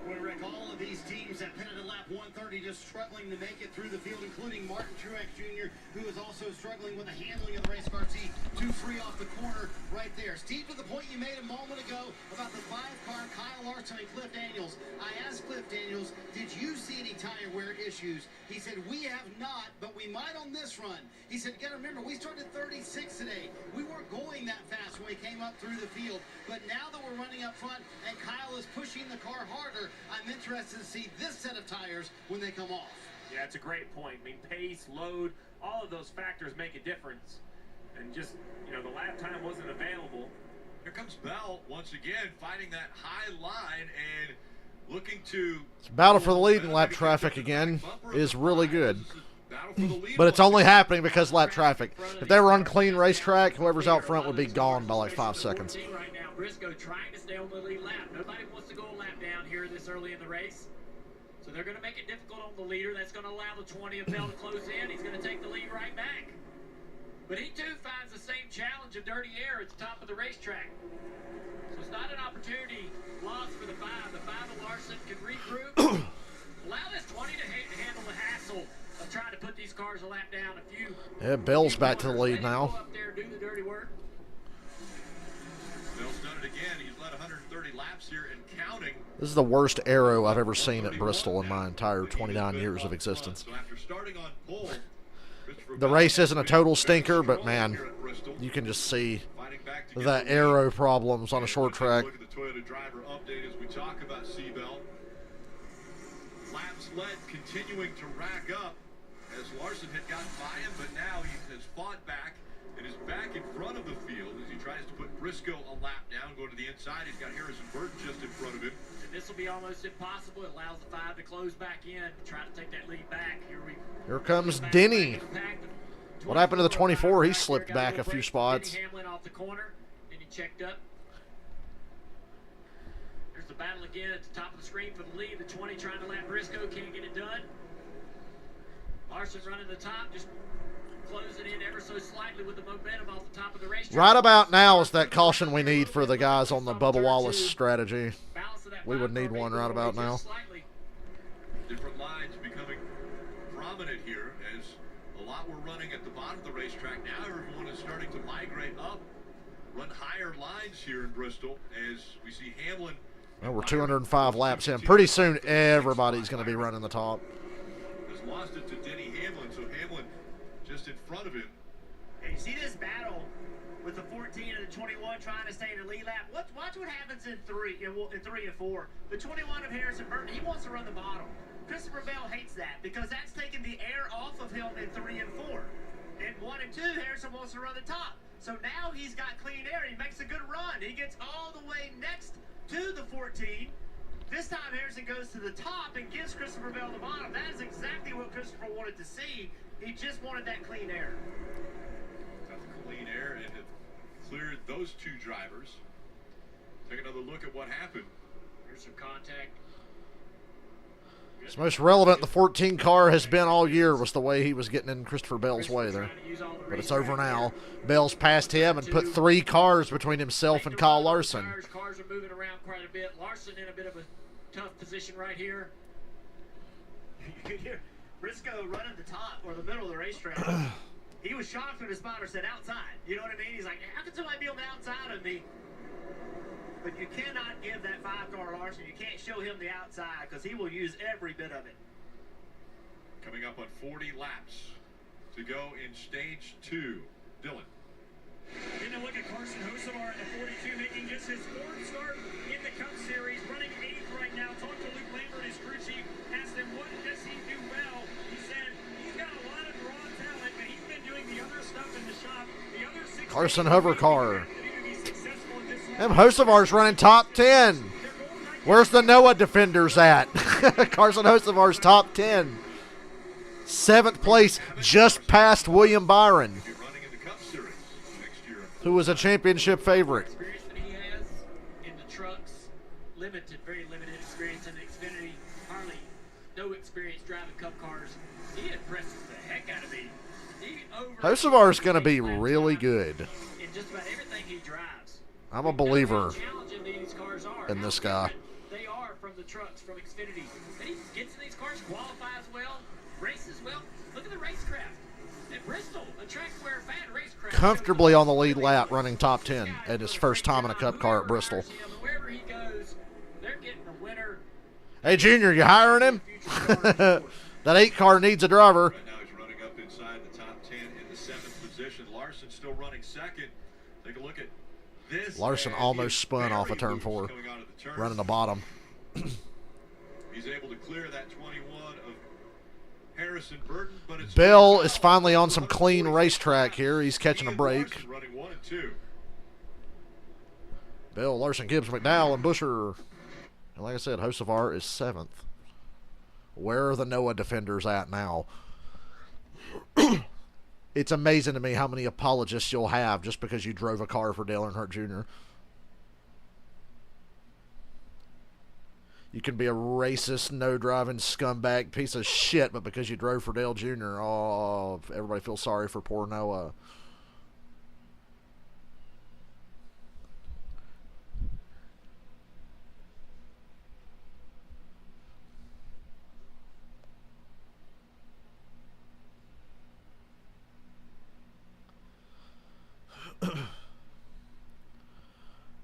Well, Rick, all of these teams have pitted at lap 130, just struggling to make it through the field, including Martin Truex Jr., who is also struggling with the handling of the race car. See, too free off the corner right there. Steve, to the point you made a moment ago about the 5-car Kyle Larson and Cliff Daniels. I asked Cliff Daniels, did you see any tire wear issues? He said, we have not, but we might on this run. He said, you got to remember, we started 36 today. We weren't going that fast when we came up through the field, but now that we're running up front and Kyle is pushing the car harder, I'm interested to see this set of tires when they come off. Yeah, it's a great point. I mean, pace, load, all of those factors make a difference. And just, the lap time wasn't available. Here comes Bell once again, fighting that high line and looking to. Battle for the lead in lap traffic again is really good. But it's only happening because lap traffic. If they were on clean racetrack, whoever's out front would be gone by like 5 seconds. Right now, Briscoe trying to stay on the lead lap. Nobody wants to go a lap down here this early in the race. So they're going to make it difficult on the leader. That's going to allow the 20 of Bell to close in. He's going to take the lead right back. But he too finds the same challenge of dirty air at the top of the racetrack. So it's not an opportunity lost for the 5. The 5 of Larson can regroup. Allow this 20 to handle the hassle of trying to put these cars a lap down. Yeah, Bell's back to the lead now. Go up there and do the dirty work. Bell's done it again. He's led 130 laps here and counting. This is the worst aero I've ever seen at Bristol in my entire 29 years of existence. So after starting on pole, The race isn't a total stinker, but man, you can just see the aero problems on a short track. Look at the Toyota driver update as we talk about Seabell. Laps led continuing to rack up as Larson had gotten by him, but now he has fought back and is back in front of the field as he tries to put Briscoe a lap down, going to the inside. He's got Harrison Burton just in front of him. And this will be almost impossible. It allows the 5 to close back in, try to take that lead back. Here comes Denny. What happened to the 24? He slipped back a few spots. Denny Hamlin off the corner. Denny checked up. There's the battle again at the top of the screen for the lead. The 20 trying to lap Briscoe, can't get it done. Larson running the top, just closing in ever so slightly with the momentum off the top of the racetrack. Right about now is that caution we need for the guys on the Bubba Wallace strategy. We would need one right about now. Different lines becoming prominent here as a lot were running at the bottom of the racetrack. Now everyone is starting to migrate up, run higher lines here in Bristol as we see Hamlin. Well, we're 205 laps in. Pretty soon everybody's going to be running the top. Has lost it to Denny Hamlin, so Hamlin just in front of him. And you see this battle with the 14 and the 21 trying to stay in the lead lap. Watch what happens in 3 and 4. The 21 of Harrison Burton, he wants to run the bottom. Christopher Bell hates that because that's taking the air off of him in 3 and 4. In 1 and 2, Harrison wants to run the top. So now he's got clean air. He makes a good run. He gets all the way next to the 14. This time Harrison goes to the top and gives Christopher Bell the bottom. That is exactly what Christopher wanted to see. He just wanted that clean air. Got the clean air and it cleared those two drivers. Take another look at what happened. Here's some contact. It's most relevant the 14 car has been all year was the way he was getting in Christopher Bell's way there. But it's over now. Bell's passed him and put 3 cars between himself and Kyle Larson. Cars are moving around quite a bit. Larson in a bit of a tough position right here. You could hear Briscoe running the top or the middle of the racetrack. He was shocked when the spotter said outside. You know what I mean? He's like, how can somebody be on the outside of me? But you cannot give that 5-car Larson. You can't show him the outside because he will use every bit of it. Coming up on 40 laps to go in stage 2. Dylan. Then a look at Carson Hocevar at the 42, making just his 4th start in the Cup Series, running 8th right now. Talked to Luke Lambert, his crew chief, asked him what does he do well. He said he's got a lot of raw talent, but he's been doing the other stuff in the shop. The other 6 Carson hover car. Them Hocevar's running top 10. Where's the Noah defenders at? Carson Hocevar's top 10. 7th place, just past William Byron, who was a championship favorite. Experience that he has in the trucks, limited, very limited experience in the Xfinity. Hardly no experience driving Cup cars. He impresses the heck out of me. Hocevar's going to be really good. In just about everything he drives. I'm a believer Challenging these cars are. in this guy. They are from the trucks, from Xfinity. And he gets in these cars, qualifies well, races well. Look at the racecraft. At Bristol, a track where fan racecraft. Comfortably on the lead lap, running top 10 at his first time in a Cup car at Bristol. Wherever he goes, they're getting a winner. Hey, Junior, you hiring him? That 8 car needs a driver. Right now he's running up inside the top 10 in the 7th position. Larson still running 2nd. Take a look at this. Larson almost spun off of turn 4, running the bottom. He's able to clear that 21 of Harrison Burton, but it's Bell is finally on some clean racetrack here. He's catching a break. Running 1 and 2. Bell, Larson, Gibbs, McDowell, and Busher. And like I said, Hocevar is 7th. Where are the Noah defenders at now? It's amazing to me how many apologists you'll have just because you drove a car for Dale Earnhardt Jr. You can be a racist, no-driving scumbag piece of shit, but because you drove for Dale Jr., oh, everybody feels sorry for poor Noah.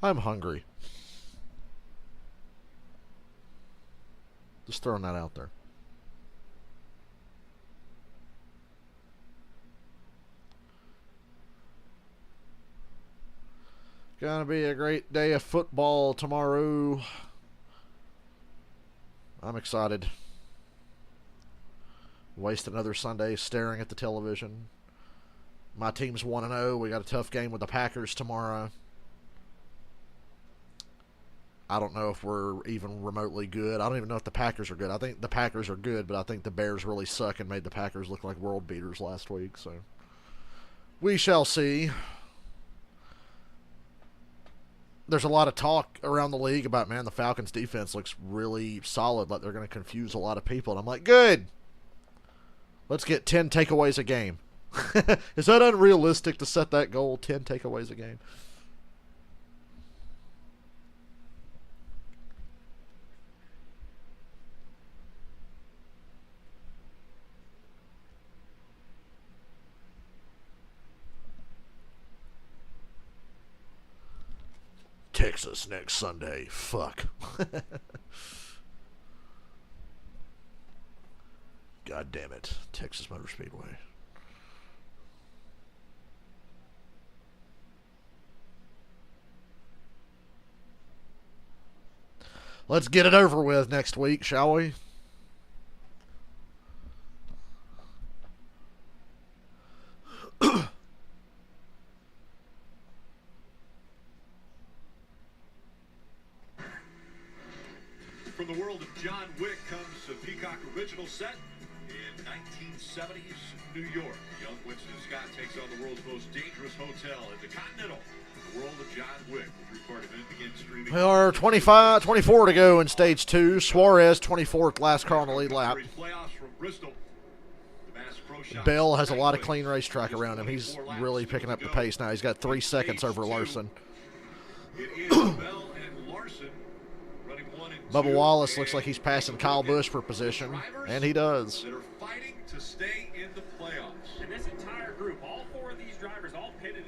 I'm hungry. Just throwing that out there. Gonna be a great day of football tomorrow. I'm excited. Waste another Sunday staring at the television. My team's 1-0. We got a tough game with the Packers tomorrow. I don't know if we're even remotely good. I don't even know if the Packers are good. I think the Packers are good, but I think the Bears really suck and made the Packers look like world beaters last week. So we shall see. There's a lot of talk around the league about, man, the Falcons' defense looks really solid, like they're going to confuse a lot of people. And I'm like, good. Let's get 10 takeaways a game. Is that unrealistic to set that goal, 10 takeaways a game? Texas next Sunday. Fuck. God damn it. Texas Motor Speedway. Let's get it over with next week, shall we? From the world of John Wick comes a Peacock original set in 1970s New York. Young Winston Scott takes on the world's most dangerous hotel at the Continental. The world of John Wick. The three-part event begins streaming. We are 24 to go in stage 2. Suarez, 24th, last car on the lead lap. Playoffs from Bristol. The Mass Pro Shop Bell has a lot of clean racetrack around him. He's really picking up the pace now. He's got 3 seconds over Larson. It is Bell and Larson running 1 and 2. Bubba Wallace looks like he's passing Kyle Busch for position, and he does. That are fighting to stay in the playoffs. And this entire group, all 4 of these drivers, all pitted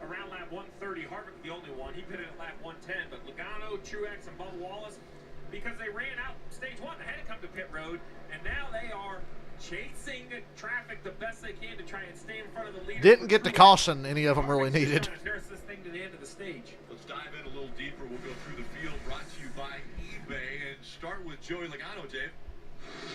around lap 130. Harvick, the only one, he pitted at lap 110. But Logano, Truex, and Bubba Wallace, because they ran out stage 1, they had to come to pit road, and now they are chasing traffic the best they can to try and stay in front of the leader. Didn't get the caution any of them really needed. There's this thing to the end of the stage. Let's dive in a little deeper. We'll go through the field, brought to you by eBay, and start with Joey Logano, Dave.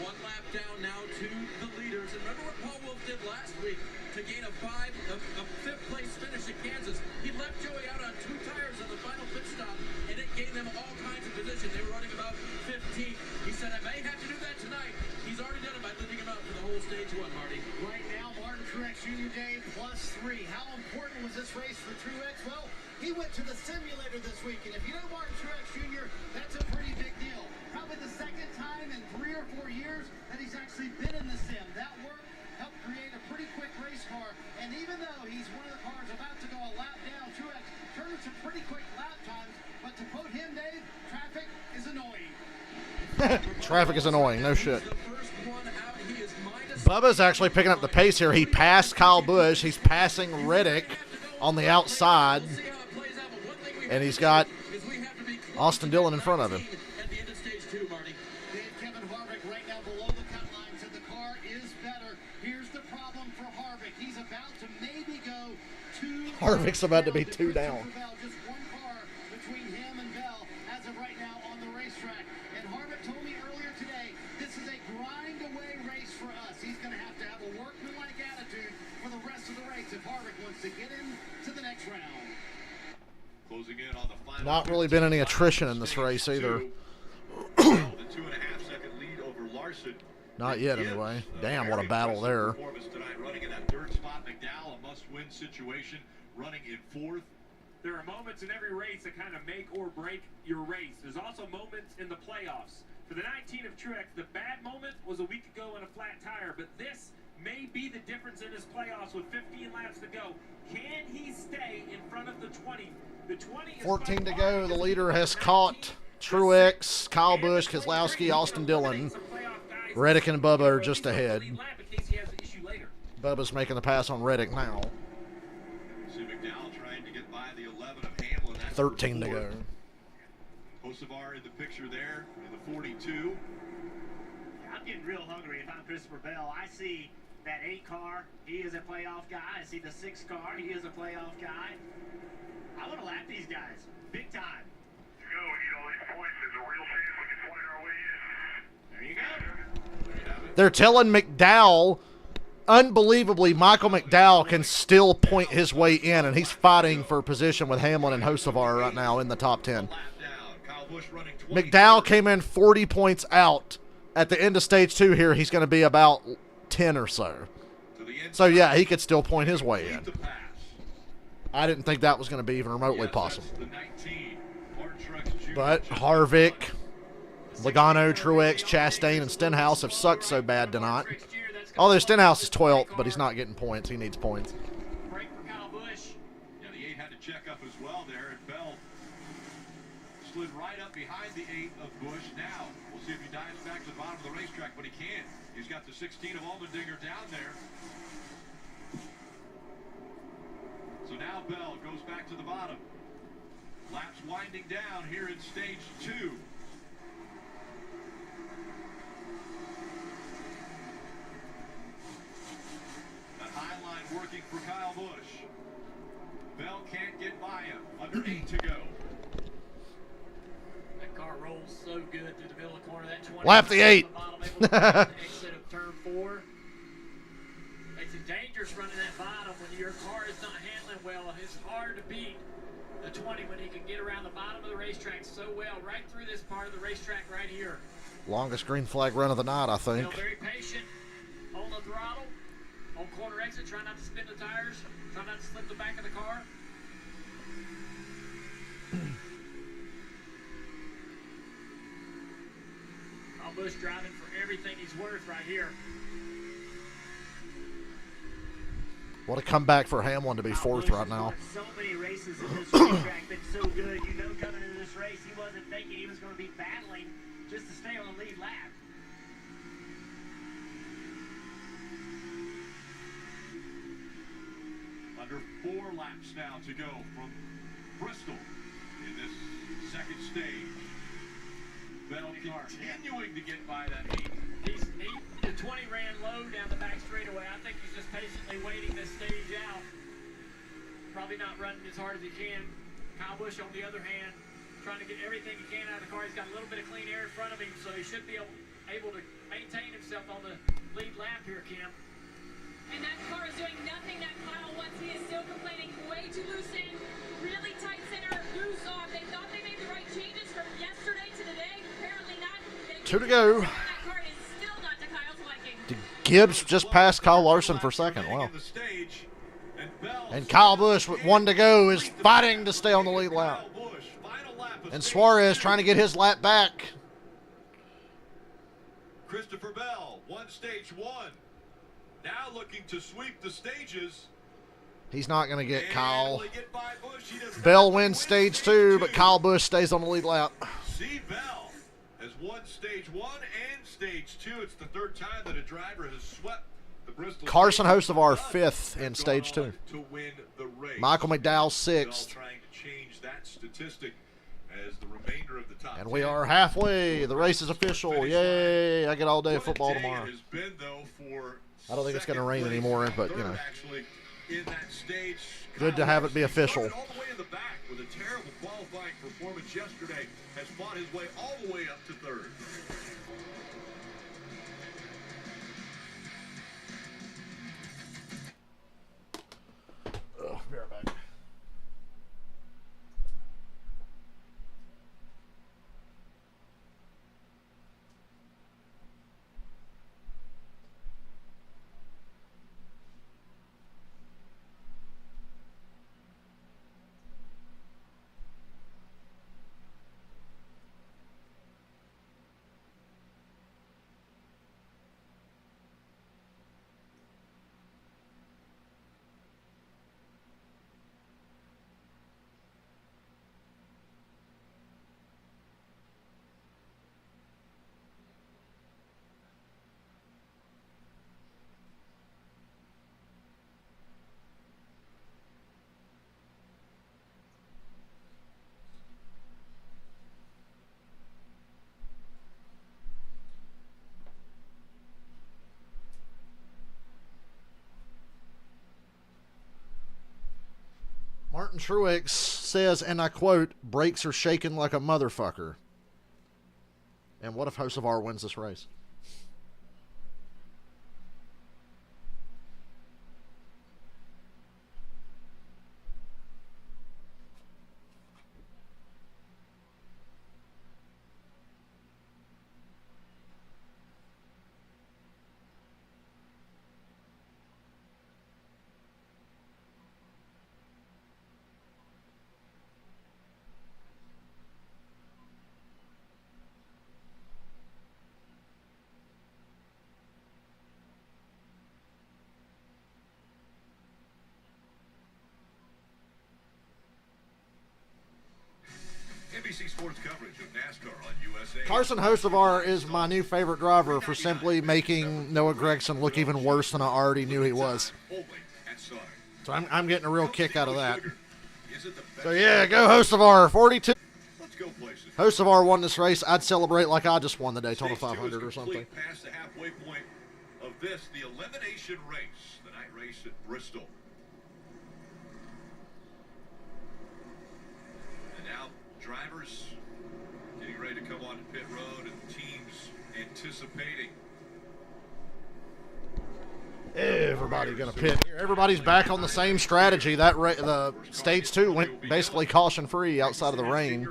1 lap down now to the leaders. And remember what Paul Wolf did last week to gain a 5th place finish at Kansas. He left Joey out on 2 tires on the final pit stop, and it gave them all kinds of position. They were running about 15th. He said, I may have to do that tonight. He's already done it by leaving him out for the whole stage 1, Marty. Right now, Martin Truex Jr. Day +3. How important was this race for Truex? Well, he went to the simulator this week, and if you know Martin Truex Jr., that's a pretty big deal. Probably the 2nd time in 3 or 4 years that he's actually been in the sim. That work helped create a pretty quick race car, and even though he's one of the cars about to go a lap down, Truex turned some pretty quick lap times, but to quote him, Dave, traffic is annoying. Traffic is annoying, no shit. Bubba's actually picking up the pace here. He passed Kyle Busch. He's passing Reddick on the outside. And he's got Austin Dillon in front of him. Kevin Harvick right now below the cut line said the car is better. Here's the problem for Harvick. He's about to maybe go 2 Harvick's about to be 2 down. Just 1 car between him and Bell as of right now on the racetrack. And Harvick told me earlier today, this is a grind-away race for us. He's going to have a workmanlike attitude for the rest of the race if Harvick wants to get into the next round. Closing in on the final. Not really been any attrition in this race either. The 2.5-second lead over Larson. Not yet, anyway. Damn, what a battle there. Performance tonight, running in that 3rd spot. McDowell, a must-win situation, running in 4th. There are moments in every race that kind of make or break your race. There's also moments in the playoffs. For the 19 of Truex, the bad moment was a week ago in a flat tire, but this may be the difference in his playoffs with 15 laps to go. Can he stay in front of the 20? The 20 is 14 to go. The leader has caught Truex, Kyle Busch, Keselowski, Austin Dillon. Reddick and Bubba are just ahead. Bubba's making the pass on Reddick now. See McDowell trying to get by the 11 of Hamlin. That's 13 to go. Hocevar in the picture there in the 42. I'm getting real hungry if I'm Christopher Bell. I see that 8 car, he is a playoff guy. I see the 6 car, he is a playoff guy. I want to lap these guys, big time. Go, we need all these points. There's a real chance we can find our way in. There you go. They're telling McDowell, unbelievably, Michael McDowell can still point his way in, and he's fighting for position with Hamlin and Hocevar right now in the top 10. McDowell came in 40 points out. At the end of stage 2 here, he's going to be about 10 or so. So, yeah, he could still point his way in. I didn't think that was going to be even remotely possible. But Harvick, Logano, Truex, Chastain, and Stenhouse have sucked so bad tonight. Although Stenhouse is 12th, but he's not getting points. He needs points. Yeah, the 8 had to check up as well there, and Bell slid right up behind the 8 of Busch. Now, we'll see if he dives back to the bottom of the racetrack, but he can't. He's got the 16 of Allmendinger down there. So now Bell goes back to the bottom. Laps winding down here in stage 2. That high line working for Kyle Busch. Bell can't get by him. Under 8 to go. That car rolls so good through the middle of the corner. That 20 Lap the 8. exit of turn 4. Makes it dangerous running that bottom when your car is not handling well. It's hard to beat the 20 when he can get around the bottom of the racetrack so well, right through this part of the racetrack right here. Longest green flag run of the night, I think. Still very patient on the throttle. On corner exit, try not to spin the tires. Try not to slip the back of the car. Kyle Busch driving for everything he's worth right here. What a comeback for Hamlin to be fourth right now. So many races in this racetrack been so good. You know, coming into this race, he wasn't thinking he was going to be battling just to stay on the lead lap. Under 4 laps now to go from Bristol in this second stage. Bell continuing to get by that 8. The 20 ran low down the back straightaway. I think he's just patiently waiting this stage out. Probably not running as hard as he can. Kyle Busch, on the other hand, trying to get everything he can out of the car. He's got a little bit of clean air in front of him, so he should be able to maintain himself on the lead lap here, Kim. And that car is doing nothing that Kyle wants. He is still complaining. Way too loose in. Really tight center. Loose off. They thought they made the right changes from yesterday to today. Apparently not. 2 to go. That car is still not to Kyle's liking. Gibbs just passed Kyle Larson for second. Wow. And Kyle Busch with 1 to go is fighting to stay on the lead lap. And Suarez trying to get his lap back. Christopher Bell won stage 1. Now looking to sweep the stages. He's not going to get Kyle. Bell wins stage 2, but Kyle Busch stays on the lead lap. C. Bell has won stage 1 and stage 2. It's the 3rd time that a driver has swept the Bristol. Carson Hocevar 5th in stage 2. To win the race. Michael McDowell 6th. Bell trying to change that statistic as the remainder of the top. And we are halfway. The race is official. Yay! I get all day of football tomorrow. I don't think it's going to rain anymore, but, you know. Good to have it be official. All the way in the back with a terrible qualifying performance yesterday, has fought his way all the way up to 3rd. Be right back. Martin Truex says, and I quote, brakes are shaking like a motherfucker. And what if Hocevar wins this race? NBC Sports coverage of NASCAR on USA. Carson Hocevar is my new favorite driver for simply making Noah Gragson look even worse than I already knew he was. So I'm getting a real kick out of that. So yeah, go Hocevar, 42. Hocevar won this race. I'd celebrate like I just won the Daytona 500 or something. Past the halfway point of this, the elimination race, the night race at Bristol. And now drivers getting ready to come onto pit road and the team's anticipating. Everybody gonna pit here. Everybody's back on the same strategy. The stage 2 went basically caution free outside of the rain.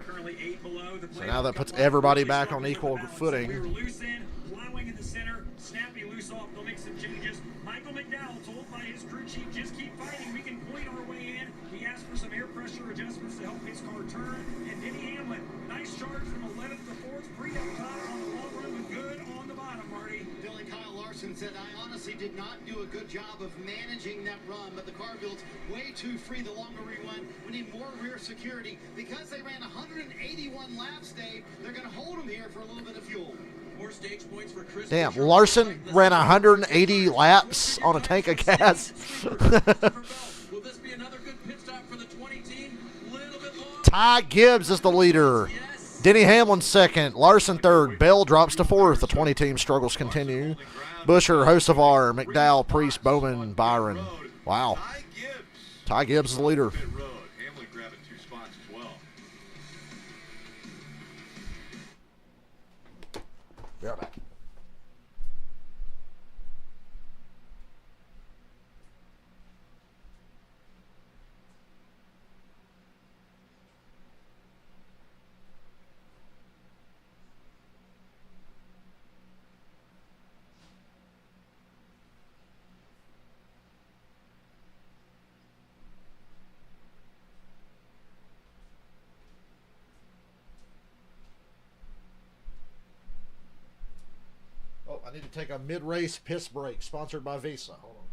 So now that puts everybody back on equal footing. We were loose in, plowing in the center, snappy loose off, they'll make some changes. Michael McDowell told by his crew chief, just keep fighting, we can point our way in. He asked for some air pressure adjustments to help his car turn. And Denny Hamlin, nice charge from 11th to 4th, free up top on the long run with good on the bottom, Marty. Billy Kyle Larson said, I honestly did not do a good job of managing that run, but the car builds way too free the longer we run. We need more rear security. Because they ran 181 laps, Dave, they're going to hold them here for a little bit of fuel. More stage points for Chris. Damn, Larson ran 180 laps on a tank of gas. Will this be another good pit stop for the 20 team? Little bit long. Ty Gibbs is the leader. Denny Hamlin second. Larson third. Bell drops to fourth. The 20 team struggles continue. Busher, Hocevar, McDowell, Priest, Bowman, Byron. Wow. Ty Gibbs is the leader. Hamlin grabbing 2 spots as well. Be right back. I need to take a mid-race piss break, sponsored by Visa. Hold on.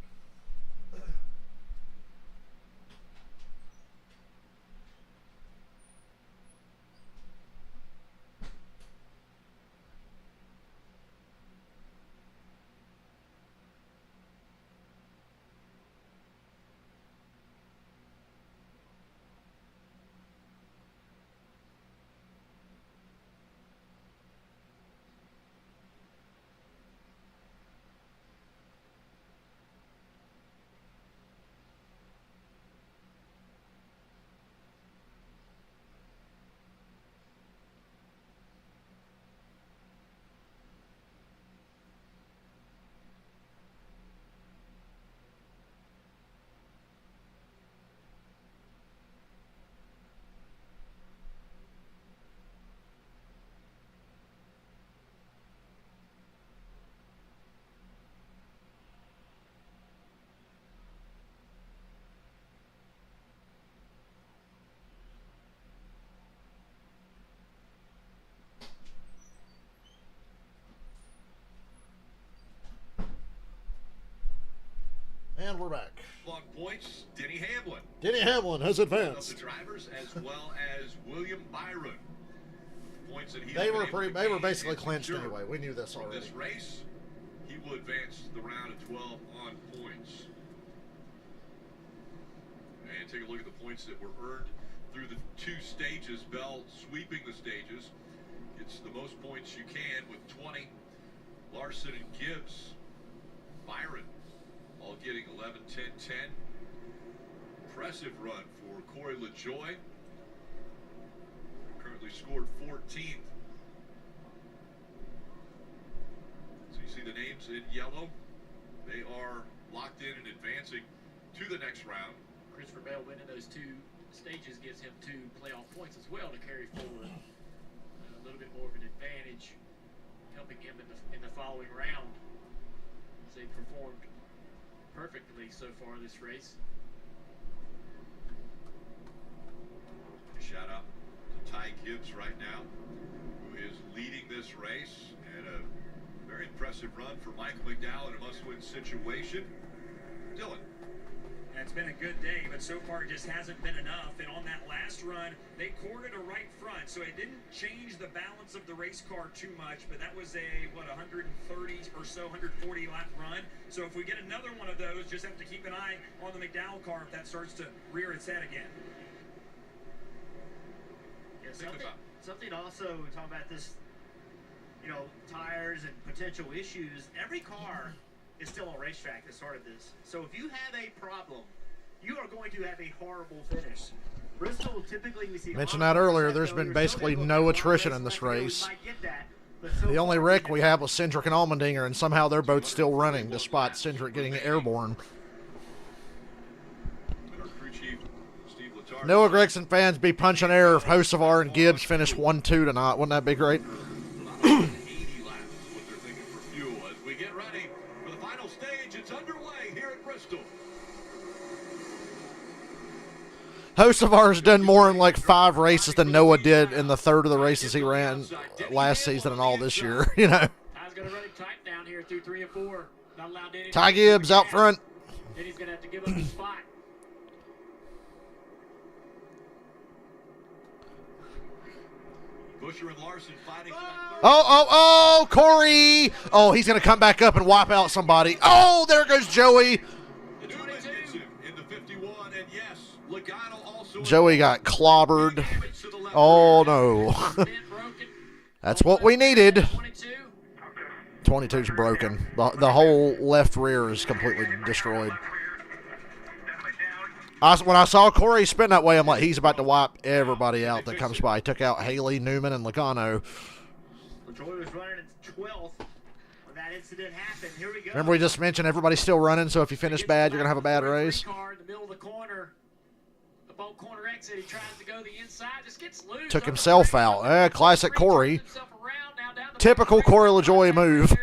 And we're back. On points, Denny Hamlin. Denny Hamlin has advanced. The drivers as well as William Byron. Points that They were basically clinched anyway. We knew this already. This race, he will advance the round of 12 on points. And take a look at the points that were earned through the 2 stages. Bell sweeping the stages. It's the most points you can with 20. Larson and Gibbs. Byron all getting 11, 10, 10. Impressive run for Corey LaJoie. Currently scored 14th. So you see the names in yellow. They are locked in and advancing to the next round. Christopher Bell winning those 2 stages gives him 2 playoff points as well to carry forward. A little bit more of an advantage, helping him in the following round as they performed perfectly so far this race. A shout out to Ty Gibbs right now, who is leading this race, and a very impressive run for Michael McDowell in a must-win situation. Dylan. And it's been a good day, but so far it just hasn't been enough. And on that last run, they corded a right front, so it didn't change the balance of the race car too much. But that was a, 130 or so, 140 lap run. So if we get another one of those, just have to keep an eye on the McDowell car if that starts to rear its head again. Yeah, something also, talking about this, tires and potential issues, every car is still a racetrack that started this. So if you have a problem, you are going to have a horrible finish. Bristol, typically we see Mentioned that earlier. There's been basically no attrition in this race. The only wreck we have was Cindric and Allmendinger, and somehow they're both still running despite Cindric getting airborne. Noah Gregson fans be punching air if Hocevar and Gibbs finish 1-2 tonight. Wouldn't that be great? 80 laps is what they're thinking for fuel. As we get ready for the final stage, it's underway here at Bristol. Hocevar's done more in like 5 races than Noah did in the third of the races he ran last season and all this year. You know. Ty's going to run it tight down here through 3 and 4. Not allowed to Ty Gibbs out front. Then he's going to have to give up his spot. Busher and Larson fighting for that third. Oh, Corey. Oh, he's going to come back up and wipe out somebody. Oh, there goes Joey. Newman gets him in the 51, and yes, Logano also. Joey got clobbered. Oh, no. That's what we needed. 22's broken. The whole left rear is completely destroyed. When I saw Corey spin that way, I'm like, he's about to wipe everybody out that comes by. He took out Haley, Newman, and Logano. Joey was running in 12th when that incident happened. Here we go. Remember we just mentioned everybody's still running, so if you finish bad, you're going to have a bad race. Car in the middle of the corner. The bolt corner exit. He tries to go the inside. Just gets loose. Took himself out. Classic Corey. Typical Corey LaJoie move.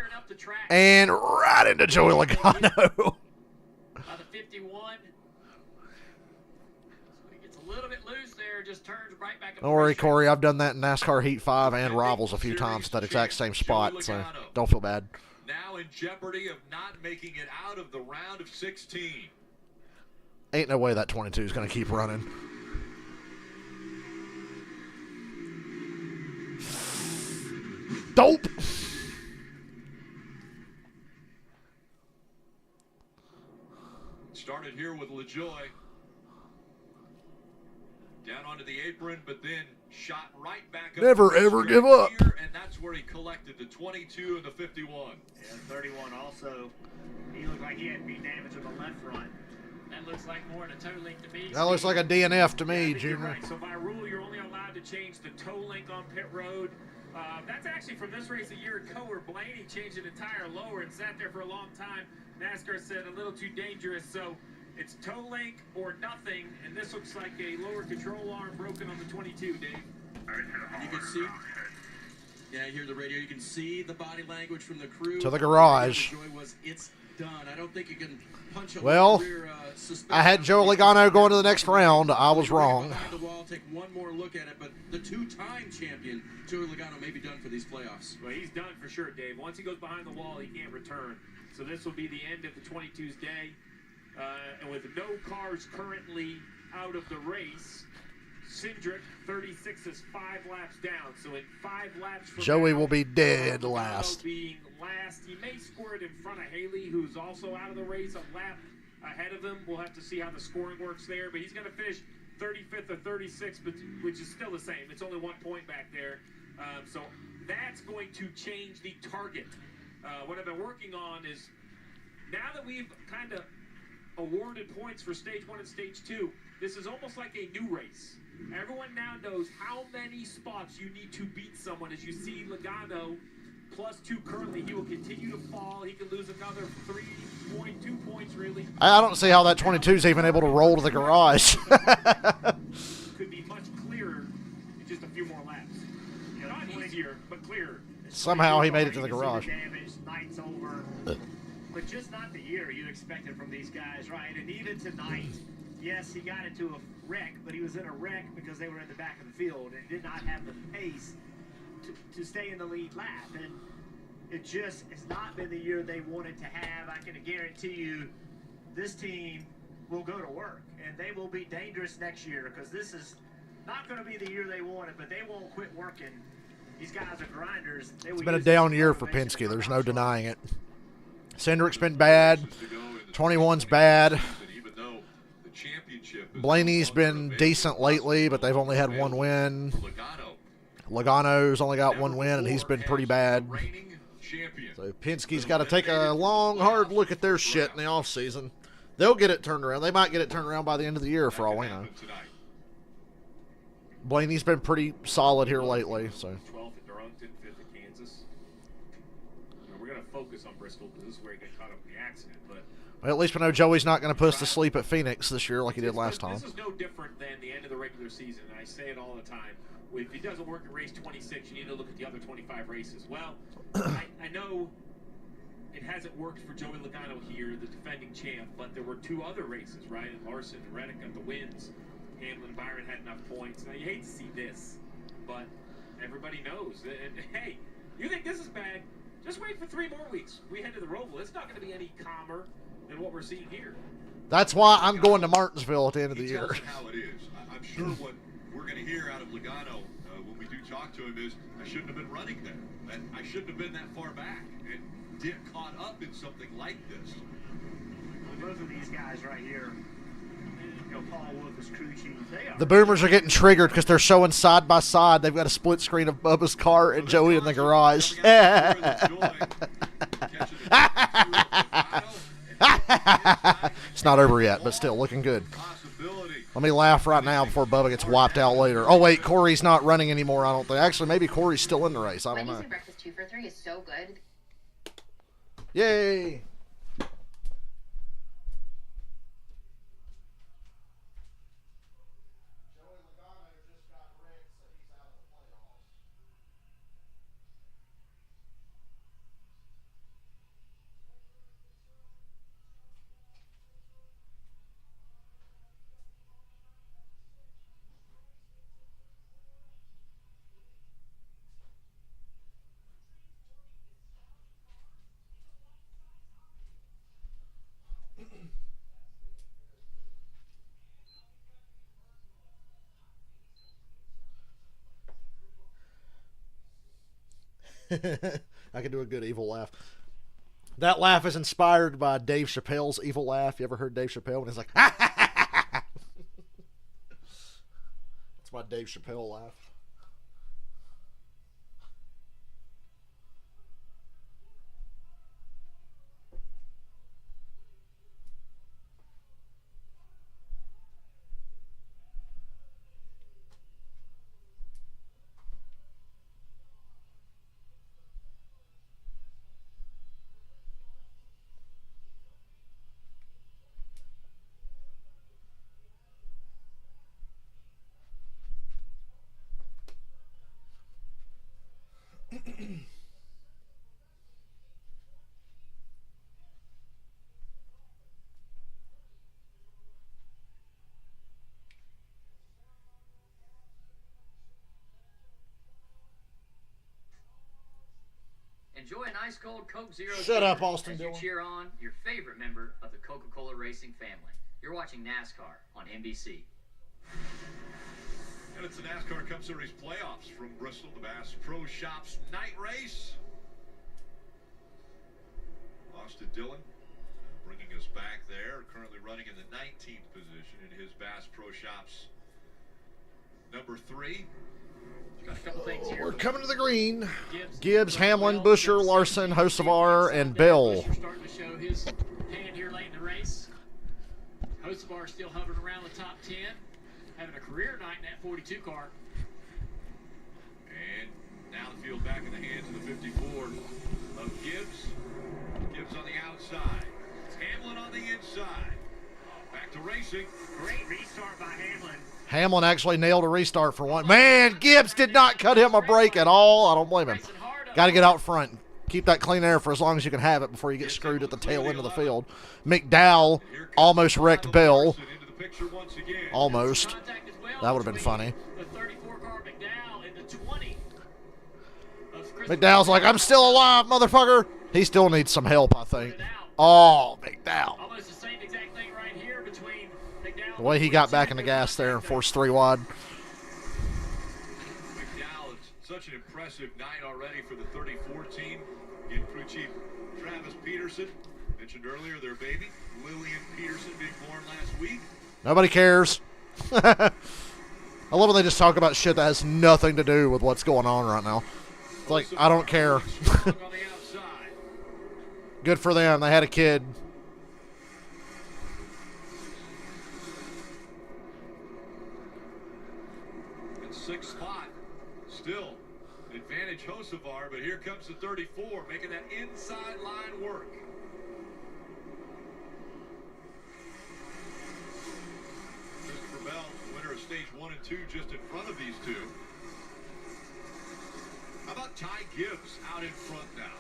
And right into Joey Logano. By the 51. Just turns right back. Don't worry, Corey. I've done that in NASCAR Heat 5 and Rivals a few times at that exact same spot, so don't feel bad. Now in jeopardy of not making it out of the round of 16. Ain't no way that 22 is going to keep running. Dope. Started here with LaJoie. Down onto the apron, but then shot right back up. Never ever give up. Here, and that's where he collected the 22 and the 51. Yeah, 31 also. He looked like he had beat damage on the left front. That looks like more than a toe link to me. That looks like a DNF to me, Junior. Right. So by rule, you're only allowed to change the toe link on pit road. That's actually from this race a year ago where Blaney changed an entire lower and sat there for a long time. NASCAR said a little too dangerous, so it's toe link or nothing, and this looks like a lower control arm broken on the 22, Dave. You can see, yeah, you hear the radio. You can see the body language from the crew. To the garage. It's done. I don't think you can punch a well, rear, I had Joe Logano going to the next round. I was wrong. Behind the wall, take one more look at it, but the 2-time champion, Joey Logano, may be done for these playoffs. Well, he's done for sure, Dave. Once he goes behind the wall, he can't return. So this will be the end of the 22's day. And with no cars currently out of the race, Cindric 36 is 5 laps down. So in 5 laps from Joey now, will be dead last. Being last, he may score it in front of Haley, who's also out of the race, a lap ahead of him. We'll have to see how the scoring works there, but he's going to finish 35th or 36th, which is still the same. It's only 1 point back there. So that's going to change the target. What I've been working on is, now that we've kind of awarded points for stage 1 and stage 2, this is almost like a new race. Everyone now knows how many spots you need to beat someone. As you see Logano +2 currently, he will continue to fall. He can lose another 3.2 points really. I don't see how that 22 is even able to roll to the garage. Could be much clearer in just a few more laps. Not easier, but clearer. Somehow he made it to the garage. Night's over. But just not the year you expected from these guys, right? And even tonight, yes, he got into a wreck, but he was in a wreck because they were in the back of the field and did not have the pace to stay in the lead lap. And it just has not been the year they wanted to have. I can guarantee you this team will go to work, and they will be dangerous next year, because this is not going to be the year they wanted, but they won't quit working. These guys are grinders. It's been a down year for Penske. There's no denying it. Cindric's been bad. 21's bad. Blaney's been decent lately, but they've only had 1 win. Logano's only got 1 win, and he's been pretty bad. So Penske's got to take a long, hard look at their shit in the offseason. They'll get it turned around. They might get it turned around by the end of the year, for all we know. Blaney's been pretty solid here lately. So 12th at Darlington, 5th at Kansas. We're going to focus on Bristol because this is where he got caught up in the accident. But well, at least we know Joey's not going to put us to sleep at Phoenix this year like he did last time. This is no different than the end of the regular season. And I say it all the time. If he doesn't work at race 26, you need to look at the other 25 races. Well, I know it hasn't worked for Joey Logano here, the defending champ, but there were 2 other races, right? And Larson and Reddick got the wins. Hamlin and Byron had enough points. Now, you hate to see this, but everybody knows. And hey, you think this is bad? Just wait for 3 more weeks. We head to the Roval. It's not going to be any calmer than what we're seeing here. That's why I'm going to Martinsville at the end of the year. Tells you how it is. I'm sure what we're going to hear out of Logano when we do talk to him is, I shouldn't have been running there. I shouldn't have been that far back and get caught up in something like this. Both of these guys right here, Paul Wolf, his crew chief, they are. The Boomers are getting triggered because they're showing side by side. They've got a split screen of Bubba's car and Joey in the garage. It's not over yet, but still looking good. Let me laugh right now before Bubba gets wiped out later. Oh, wait, Corey's not running anymore, I don't think. Actually, maybe Corey's still in the race. I don't know. Breakfast 2 for $3 is so good. Yay! I can do a good evil laugh. That laugh is inspired by Dave Chappelle's evil laugh. You ever heard Dave Chappelle when he's like, ha ha ha ha ha? That's my Dave Chappelle laugh. Enjoy an ice cold Coke Zero. Shut up, Austin as you Dillon. cheer on your favorite member of the Coca-Cola racing family. You're watching NASCAR on NBC. And it's the NASCAR Cup Series playoffs from Bristol, the Bass Pro Shops night race. Austin Dillon bringing us back there, currently running in the 19th position in his Bass Pro Shops number 3. Got a couple things here. We're coming to the green. Gibbs, Hamlin, Busher, Larson, Hocevar, and Bell. Busher starting to show his hand here late in the race. Hocevar still hovering around the top 10, having a career night in that 42 car. And now the field back in the hands of the 54 of Gibbs. Gibbs on the outside. Hamlin on the inside. Back to racing. Great restart by Hamlin. Hamlin actually nailed a restart for one. Man, Gibbs did not cut him a break at all. I don't blame him. Got to get out front. Keep that clean air for as long as you can have it before you get screwed at the tail end of the field. McDowell almost wrecked Bell. Almost. That would have been funny. McDowell's like, I'm still alive, motherfucker. He still needs some help, I think. Oh, McDowell. Almost the same exact thing right here between McDowell. The way he got back in the gas there and forced 3 wide. McDowell, it's such an impressive night already for the 34 team. Again, crew chief Travis Peterson. Mentioned earlier their baby, Lillian Peterson, being born last week. Nobody cares. I love when they just talk about shit that has nothing to do with what's going on right now. It's like, I don't care. Good for them. They had a kid. 6th spot. Still, advantage Hocevar, but here comes the 34, making that inside line work. Christopher Bell, winner of stage 1 and 2, just in front of these two. How about Ty Gibbs out in front now?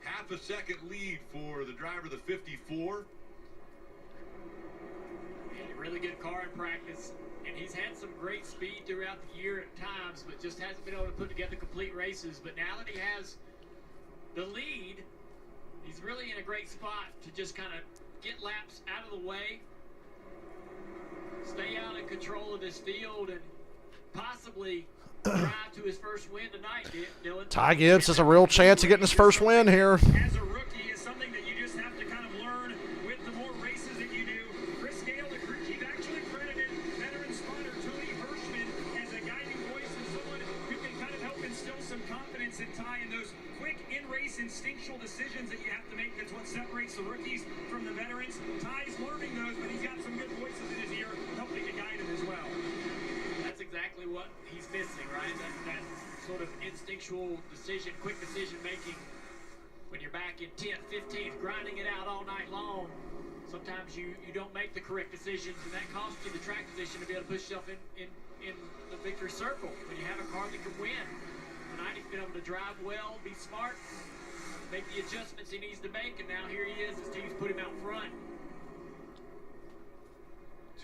Half a second lead for the driver of the 54. A really good car in practice, and he's had some great speed throughout the year at times, but just hasn't been able to put together complete races. But now that he has the lead, he's really in a great spot to just kind of get laps out of the way, stay out in control of this field, and possibly drive to his first win tonight, Dylan. Ty Gibbs has a real chance of getting his first win here. As a rookie is something that you just have to kind of learn with the more races that you do. Chris Gale, the crew chief, actually credited veteran spotter Tony Hirschman as a guiding voice and someone who can kind of help instill some confidence in Ty in those quick in-race instinctual decisions that you have to make. That's what separates the rookies from the veterans. Ty's learning those, but he's got some good voices in his ear helping to guide him as well. That's exactly what he's missing, right? That sort of instinctual decision, quick decision making. When you're back in 10th, 15th, grinding it out all night long, sometimes you don't make the correct decisions, and that costs you the track position to be able to push yourself in the victory circle when you have a car that can win. Tonight he's been able to drive well, be smart, make the adjustments he needs to make, and now here he is. His team's put him out front.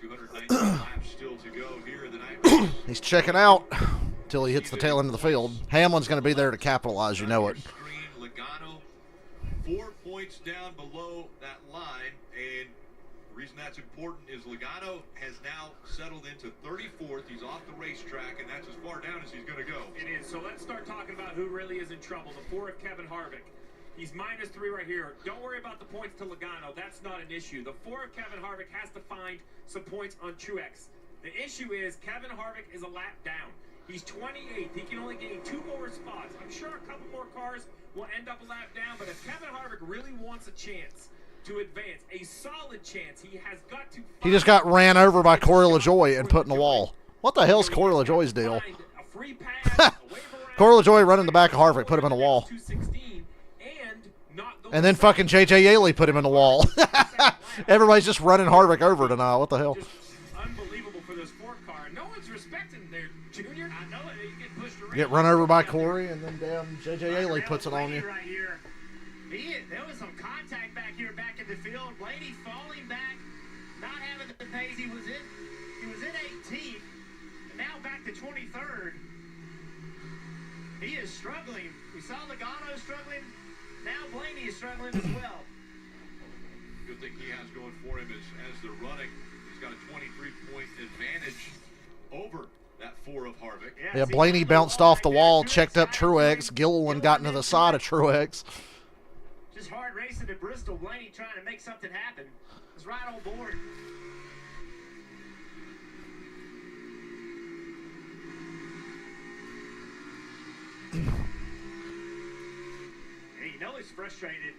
219 laps still to go here in the night. He's checking out until he hits the tail end of the field. Hamlin's going to be there to capitalize, you know it. Screen, Logano 4 points down below that line, and the reason that's important is Logano has now settled into 34th. He's off the racetrack, and that's as far down as he's going to go. It is. So let's start talking about who really is in trouble. The 4 of Kevin Harvick. He's -3 right here. Don't worry about the points to Logano. That's not an issue. The 4 of Kevin Harvick has to find some points on Truex. The issue is Kevin Harvick is a lap down. He's 28th. He can only gain 2 more spots. I'm sure a couple more cars will end up a lap down, but if Kevin Harvick really wants a chance to advance, a solid chance, he has got to. He just got ran over by Corey LaJoie and put in the wall. What the hell's Corey LaJoie's deal? Corey LaJoie running the back of Harvick, put him in the wall. And then fucking J.J. Yaley put him in the wall. Everybody's just running Harvick over tonight. What the hell? Just unbelievable for this 4 car. No one's respecting their junior. I know it. You get pushed around. Get run over by Corey, and then damn J.J. Yaley puts it on you. Right here. There was some contact back here, back in the field. Blaney falling back, not having the pace. He was in 18th, and now back to 23rd. He is struggling. We saw Logano struggling. Now Blaney is struggling as well. Good thing he has going for him is as they're running, he's got a 23-point advantage over that 4 of Harvick. Yeah, Blaney bounced off the wall, checked up Truex. Gilliland got into the side of Truex. Just hard racing to Bristol. Blaney trying to make something happen. He's right on board. You know he's frustrated.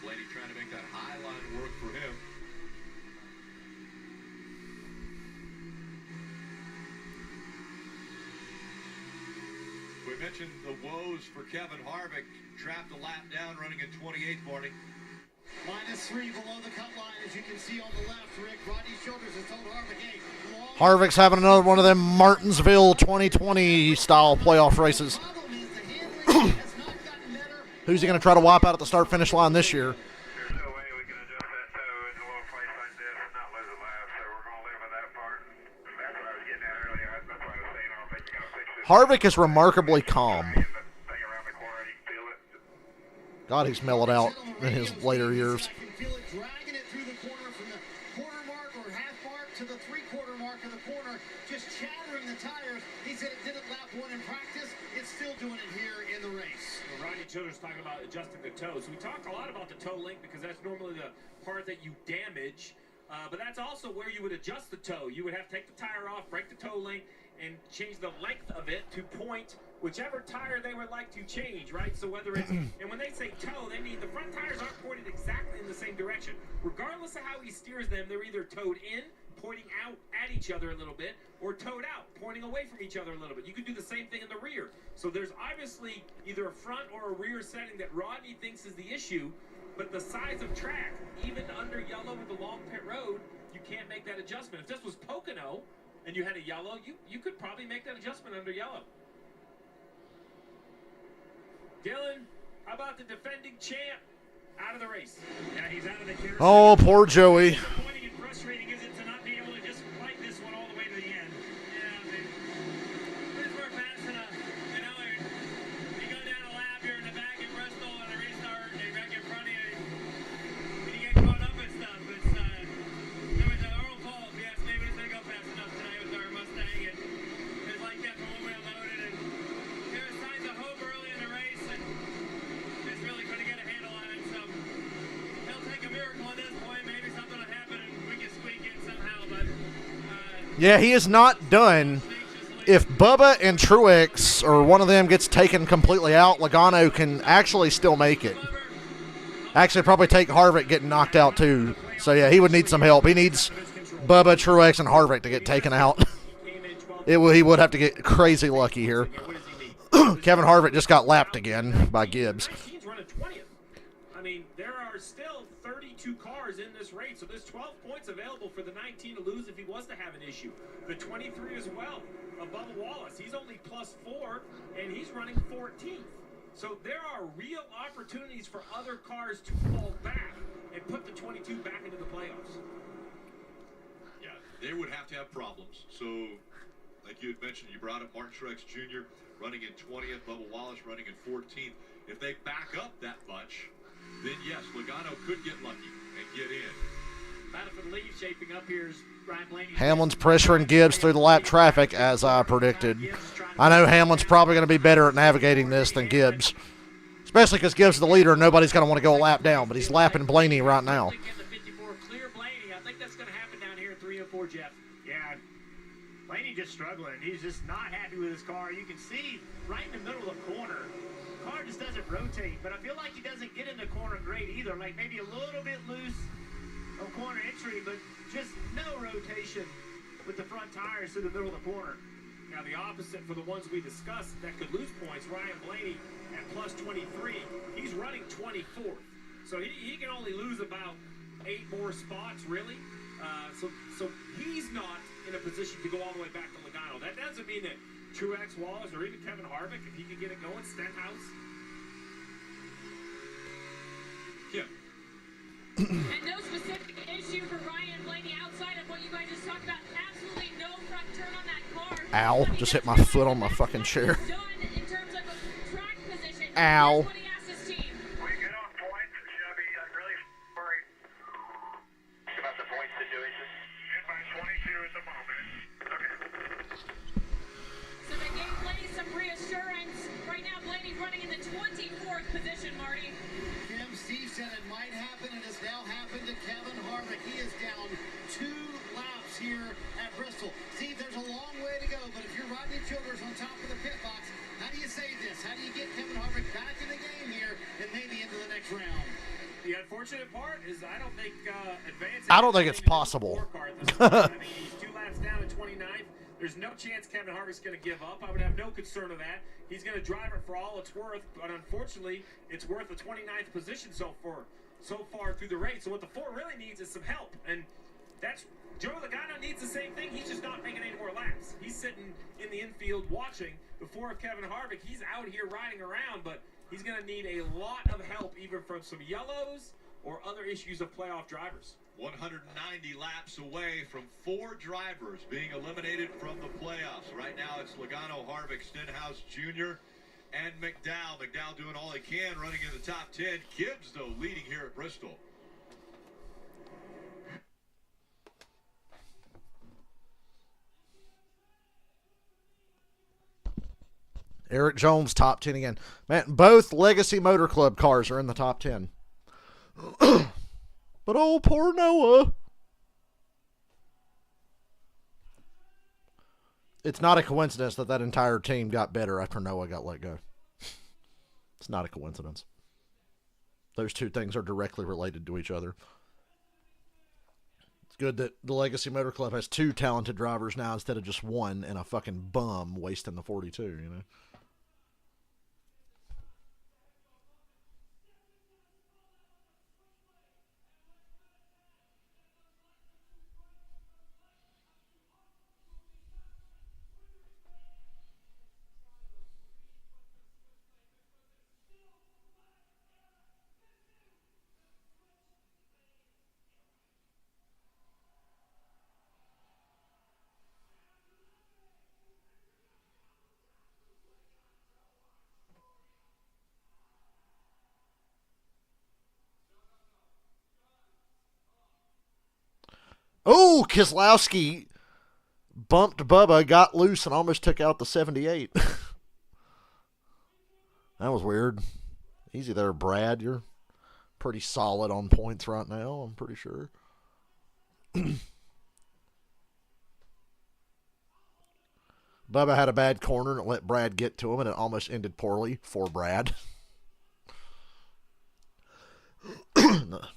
Blaney trying to make that high line work for him. We mentioned the woes for Kevin Harvick. Trapped a lap down, running in 28th, Marty. -3 below the cut line, as you can see on the left. Rick Rodney's shoulders has told Harvick, hey, Harvick's having another one of them Martinsville 2020 style playoff races. Who's he going to try to wipe out at the start-finish line this year? There's no way we can adjust that toe in a little place like this and not lose a lap, so we're going to live with that part. That's what I was getting at earlier. That's why I was saying I don't think you're going to fix it. Harvick is remarkably calm. God, he's mellowed out in his later years. I can feel it dragging it through the corner from the quarter mark or half mark to the 3/4 mark of the corner, just chattering the tires. He said it didn't lap 1 in practice. It's still doing it here in the race. Well, Rodney Childers talking about adjusting the toes. We talk a lot about the toe length because that's normally the part that you damage. But that's also where you would adjust the toe. You would have to take the tire off, break the toe length, and change the length of it to point whichever tire they would like to change, right? So whether it's, and when they say toe, they mean the front tires aren't pointed exactly in the same direction. Regardless of how he steers them, they're either toed in, pointing out at each other a little bit, or toed out, pointing away from each other a little bit. You could do the same thing in the rear. So there's obviously either a front or a rear setting that Rodney thinks is the issue, but the size of track, even under yellow with the long pit road, you can't make that adjustment. If this was Pocono and you had a yellow, you could probably make that adjustment under yellow. Dylan, how about the defending champ out of the race? Yeah, he's out of the gear. Oh, poor Joey. Disappointing and frustrating is it to not be able to just fight this one all the way to the end. Yeah, I mean, Pittsburgh passing you know, you go down a lap, you're in the back in Bristol and a restart, and you're back in front of you, and you get caught up in stuff. It's, there was an Earl Paul, yes, maybe it's going to go fast enough tonight with our Mustang, and it's like that from when we unloaded, and there were signs of hope early in the race, and just really couldn't get a handle on it, so he'll take a miracle at this point, maybe something will happen, and we can squeak in somehow, but Yeah, he is not done. If Bubba and Truex or one of them gets taken completely out, Logano can actually still make it. Actually, probably take Harvick getting knocked out too. So yeah, he would need some help. He needs Bubba, Truex, and Harvick to get taken out. He would have to get crazy lucky here. Kevin Harvick just got lapped again by Gibbs. 19's running 20th. I mean, there are still 32 cars in this race, so there's 12 points available for the 19 to lose if he was to have an issue. The 23 as well, Bubba Wallace. He's only +4, and he's running 14th. So there are real opportunities for other cars to fall back and put the 22 back into the playoffs. Yeah, they would have to have problems. So, like you had mentioned, you brought up Martin Truex Jr. running in 20th, Bubba Wallace running in 14th. If they back up that much, then yes, Logano could get lucky and get in. Battle for the lead shaping up here is Ryan Blaney. Hamlin's pressuring Gibbs through the lap traffic, as I predicted. I know Hamlin's probably going to be better at navigating this than Gibbs, especially because Gibbs is the leader and nobody's going to want to go a lap down, but he's lapping Blaney right now. Clear Blaney. I think that's going to happen down here at 3 and 4, Jeff. yeah, Blaney just struggling. He's just not happy with his car. You can see right in the middle of the corner, the car just doesn't rotate, but I feel like he doesn't get in the corner great either. Like maybe a little bit loose on corner entry, but just no rotation with the front tires through the middle of the corner. Now the opposite for the ones we discussed that could lose points, Ryan Blaney at +23, he's running 24th. So he can only lose about 8 more spots, really. So he's not in a position to go all the way back to Logano. That doesn't mean that Truex, Wallace, or even Kevin Harvick, if he can get it going, Stenhouse. Yeah. And no specific issue for Ryan Blaney outside of what you guys just talked about. Absolutely no front turn on that car. Ow, just hit my foot on my fucking chair. Done in terms of track position. Ow. Here's what he asked his team. We get on points. Should I be really worried about the point situation? Hit by 22 at the moment. Okay. So they gave Blaney some reassurance. Right now, Blaney running in the 24th position, Marty. Kim, Steve said it might happen. It has now happened to Kevin Harvick. He is down 2 laps here at Bristol. Steve, there's a long way to go, but if you're Rodney Childers on top of the pit box, how do you save this? How do you get Kevin Harvick back in the game here and maybe into the next round? The unfortunate part is I don't think advancing. I don't think it's possible. I mean, he's 2 laps down at 29th. There's no chance Kevin Harvick's going to give up. I would have no concern of that. He's going to drive it for all it's worth, but unfortunately, it's worth the 29th position so far through the race. So what the 4 really needs is some help, and that's Joey Logano needs the same thing. He's just not making any more laps. He's sitting in the infield watching. Before of Kevin Harvick, he's out here riding around, but he's going to need a lot of help, either from some yellows or other issues of playoff drivers. 190 laps away from 4 drivers being eliminated from the playoffs. Right now it's Logano, Harvick, Stenhouse Jr., and McDowell. McDowell doing all he can, running in the top 10. Gibbs, though, leading here at Bristol. Eric Jones, top 10 again. Man, both Legacy Motor Club cars are in the top 10. But oh, poor Noah. It's not a coincidence that that entire team got better after Noah got let go. It's not a coincidence. Those two things are directly related to each other. It's good that the Legacy Motor Club has two talented drivers now instead of just one and a fucking bum wasting the 42, you know? Oh, Keselowski bumped Bubba, got loose, and almost took out the 78. That was weird. Easy there, Brad. You're pretty solid on points right now, I'm pretty sure. Bubba had a bad corner and it let Brad get to him, and it almost ended poorly for Brad.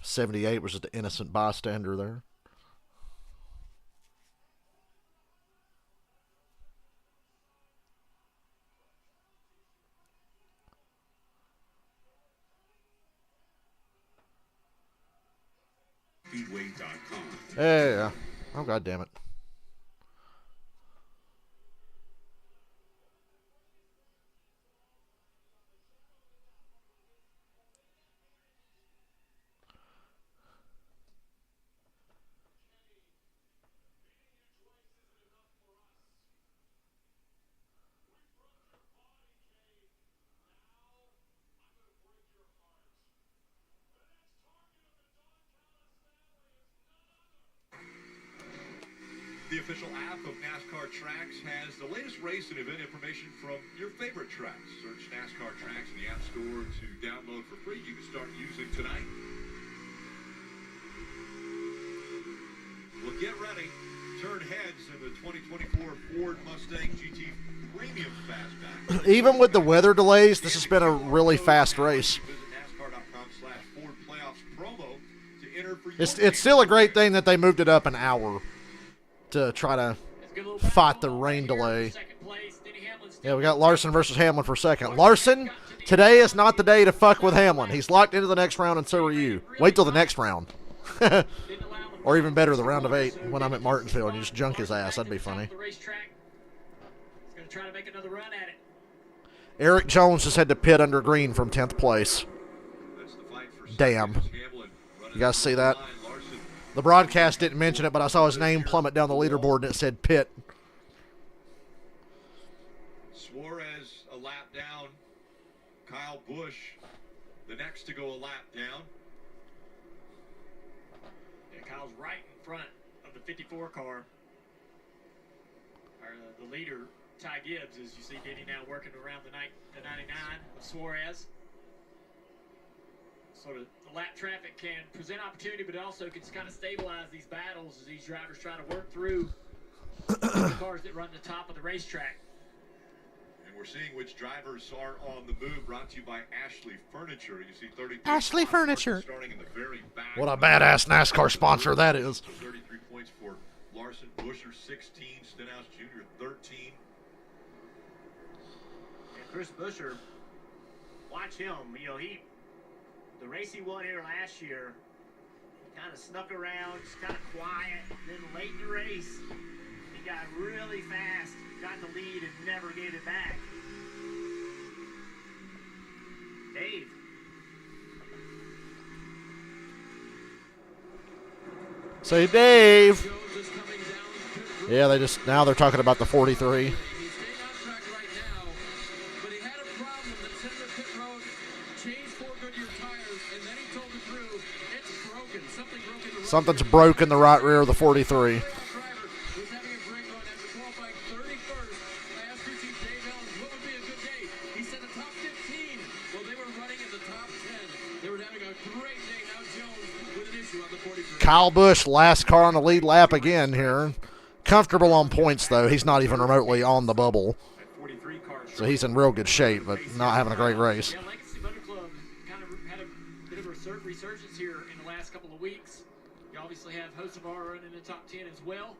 78 was just an innocent bystander there. Yeah. Oh, God damn it. The official app of NASCAR Tracks has the latest race and event information from your favorite tracks. Search NASCAR Tracks in the App Store to download for free. You can start using tonight. Well, get ready. Turn heads in the 2024 Ford Mustang GT Premium Fastback. Even with the weather delays, this has been a really fast race. It's still a great thing that they moved it up an hour to try to fight the rain delay. Yeah, we got Larson versus Hamlin for second. Larson, today is not the day to fuck with Hamlin. He's locked into the next round, and so are you. Wait till the next round. Or even better, the round of 8 when I'm at Martinsville and you just junk his ass. That'd be funny. Eric Jones just had to pit under green from 10th place. Damn. You guys see that? The broadcast didn't mention it, but I saw his name plummet down the leaderboard and it said pit. Suarez a lap down. Kyle Busch the next to go a lap down. Yeah, Kyle's right in front of the 54 car. The leader, Ty Gibbs, as you see Denny now working around the 99 of Suarez. Sort of the lap traffic can present opportunity, but it also can kind of stabilize these battles as these drivers try to work through the cars that run the top of the racetrack. And we're seeing which drivers are on the move, brought to you by Ashley Furniture. You see 33 Ashley Furniture. Starting in the very back. What a badass NASCAR sponsor that is. 33 points for Larson. Buscher 16, Stenhouse Jr. 13. And Chris Buscher, watch him. You know, the race he won here last year, he kind of snuck around, just kind of quiet. Then late in the race, he got really fast, got the lead, and never gave it back. Dave. Say Dave. Yeah, now they're talking about the 43. Something's broken the right rear of the 43. Kyle Busch, last car on the lead lap again here. Comfortable on points, though. He's not even remotely on the bubble. That 43 car So he's in real good shape, but not having a great race. Yeah, Legacy Motor Club kind of had a bit of a resurgence here in the last couple of weeks. You obviously have Hocevar running in the top 10 as well.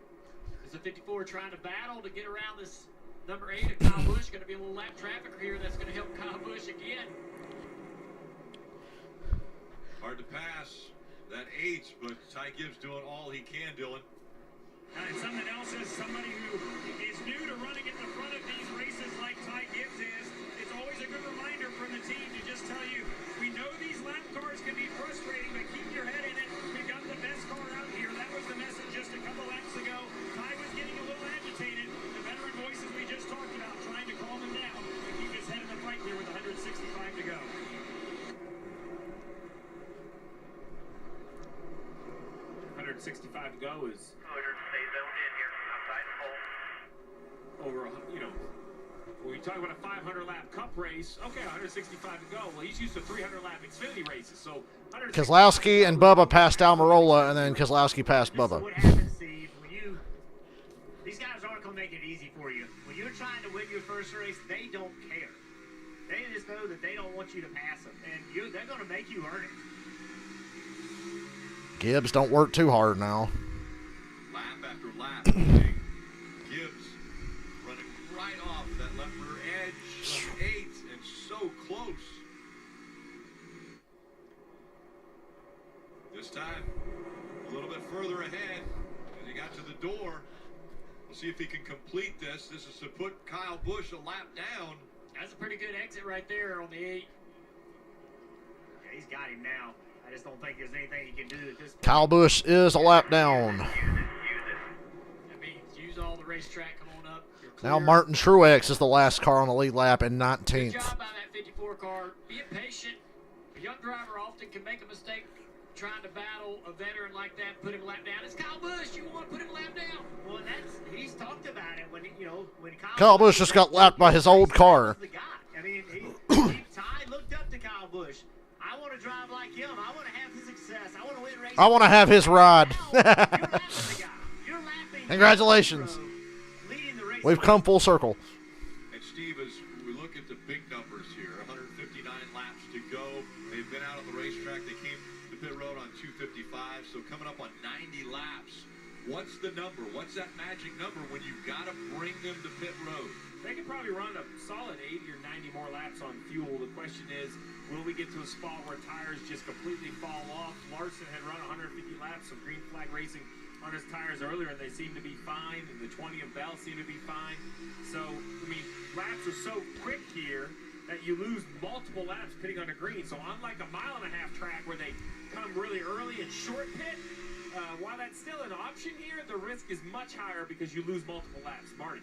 There's a 54 trying to battle to get around this number 8 of Kyle Busch. Going to be a little lap traffic here that's going to help Kyle Busch again. Hard to pass that 8, but Ty Gibbs doing all he can, Dylan. And something else is somebody who is new to running at the front of these races like Ty Gibbs is. It's always a good reminder from the team to just tell you, we know these lap cars can be frustrating, but keep your head in it. We've got the best car out here. That was the message just a couple laps ago. Ty was getting a little agitated. The veteran voices we just talked about, trying to calm him down and keep his head in the fight here with 165 to go. .65 to go is over, when you talk about a 500 lap cup race, okay, 165 to go. Well, he's used to 300 lap Xfinity races, so Keselowski and Bubba passed Almirola, and then Keselowski passed Bubba. What happens, Steve, these guys aren't going to make it easy for you. When you're trying to win your first race, they don't care. They just know that they don't want you to pass them, and they're going to make you earn it. Gibbs don't work too hard now. Lap after lap. Gibbs running right off that left rear edge of 8 and so close. This time, a little bit further ahead as he got to the door. We'll see if he can complete this. This is to put Kyle Busch a lap down. That's a pretty good exit right there on the 8. Yeah, he's got him now. I just don't think there's anything he can do at this point. Kyle Busch is a lap down. That means use all the racetrack. Come on up. You're clear. Now Martin Truex is the last car on the lead lap in Good 19th. job by that 54 car. Being patient. A young driver often can make a mistake trying to battle a veteran like that, put him a lap down. It's Kyle Busch. You want to put him a lap down? Well, he's talked about it when Kyle Busch just got lapped by his old car. The guy. I mean, Ty looked up to Kyle Busch. I want to drive like him. I want to have his success. I want to win races. I want to have his ride. You're lapping the guy. You're lapping. Congratulations. Leading the race. We've come full circle. And Steve, as we look at the big numbers here, 159 laps to go. They've been out on the racetrack. They came to pit road on 255, so coming up on 90 laps. What's the number? What's that magic number when you got to bring them to pit road? they could probably run a solid 80 or 90 more laps on fuel. The question is, will we get to a spot where tires just completely fall off? Larson had run 150 laps of Green Flag Racing on his tires earlier, and they seem to be fine, and the 20 of Bell seem to be fine. So, I mean, laps are so quick here that you lose multiple laps pitting on the green. So unlike a mile-and-a-half track where they come really early and short pit, while that's still an option here, the risk is much higher because you lose multiple laps. Marty.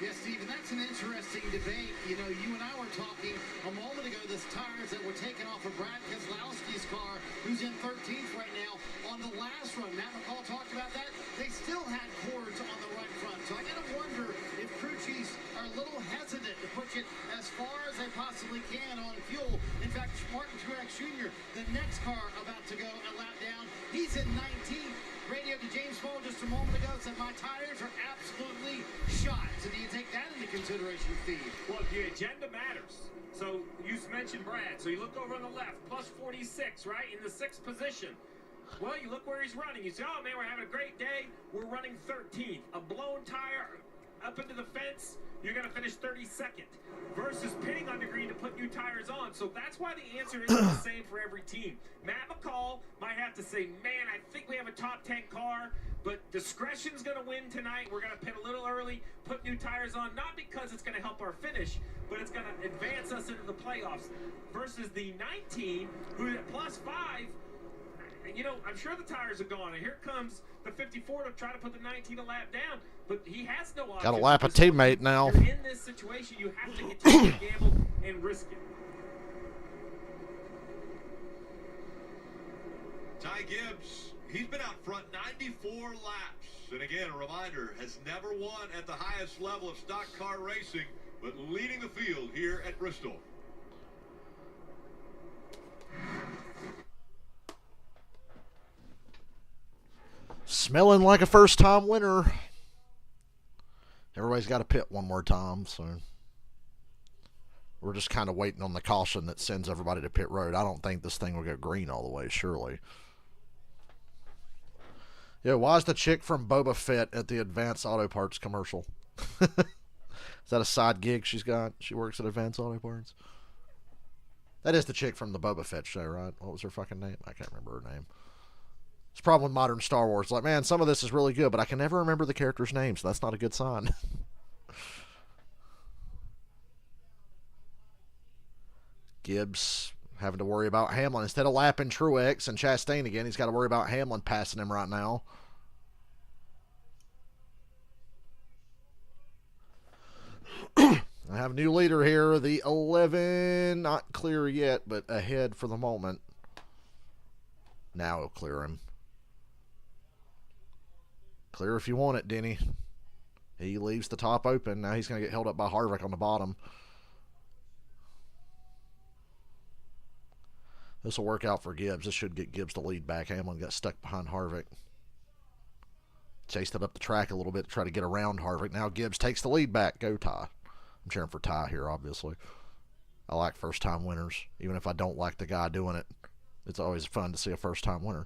Yes, Steve, and that's an interesting debate. You know, you and I were talking a moment ago, this tires that were taken off of Brad Keselowski's car, who's in 13th right now, on the last run. Matt McCall talked about that. They still had cords on the right front. So I got to wonder if crew chiefs are a little hesitant to push it as far as they possibly can on fuel. In fact, Martin Truex Jr., the next car about to go a lap down, he's in 19th. Radio to James Paul just a moment ago said my tires are absolutely shot. So do you take that into consideration, Steve? Well, the agenda matters. So you mentioned Brad. So you look over on the left, plus 46, right, in the 6th position. Well, you look where he's running. You say, oh, man, we're having a great day. We're running 13th. A blown tire up into the fence, you're going to finish 32nd. Versus pitting on the green to put new tires on. So that's why the answer isn't the same for every team. Matt McCall might have to say, man, I think we have a top 10 car, but discretion's going to win tonight. We're going to pit a little early, put new tires on, not because it's going to help our finish, but it's going to advance us into the playoffs. Versus the 19, who's at plus 5, you know, I'm sure the tires are gone. And here comes the 54 to try to put the 19 a lap down, but he has no option. Got to lap a teammate now. You're in this situation, you have to continue to gamble and risk it. Ty Gibbs, he's been out front 94 laps. And again, a reminder, has never won at the highest level of stock car racing, but leading the field here at Bristol. Smelling like a first-time winner. Everybody's got to pit one more time, so we're just kind of waiting on the caution that sends everybody to pit road. I don't think this thing will go green all the way, surely. Yeah, why is the chick from Boba Fett at the Advanced Auto Parts commercial? Is that a side gig she's got? She works at Advanced Auto Parts? That is the chick from the Boba Fett show, right? What was her fucking name? I can't remember her name. It's a problem with modern Star Wars. Like, man, some of this is really good, but I can never remember the character's name, so that's not a good sign. Gibbs having to worry about Hamlin. Instead of lapping Truex and Chastain again, he's got to worry about Hamlin passing him right now. I have a new leader here, the 11. Not clear yet, but ahead for the moment. Now he'll clear him. Clear if you want it, Denny. He leaves the top open. Now he's going to get held up by Harvick on the bottom. This will work out for Gibbs. This should get Gibbs to lead back. Hamlin got stuck behind Harvick. Chased it up the track a little bit to try to get around Harvick. Now Gibbs takes the lead back. Go Ty. I'm cheering for Ty here, obviously. I like first-time winners. Even if I don't like the guy doing it, it's always fun to see a first-time winner.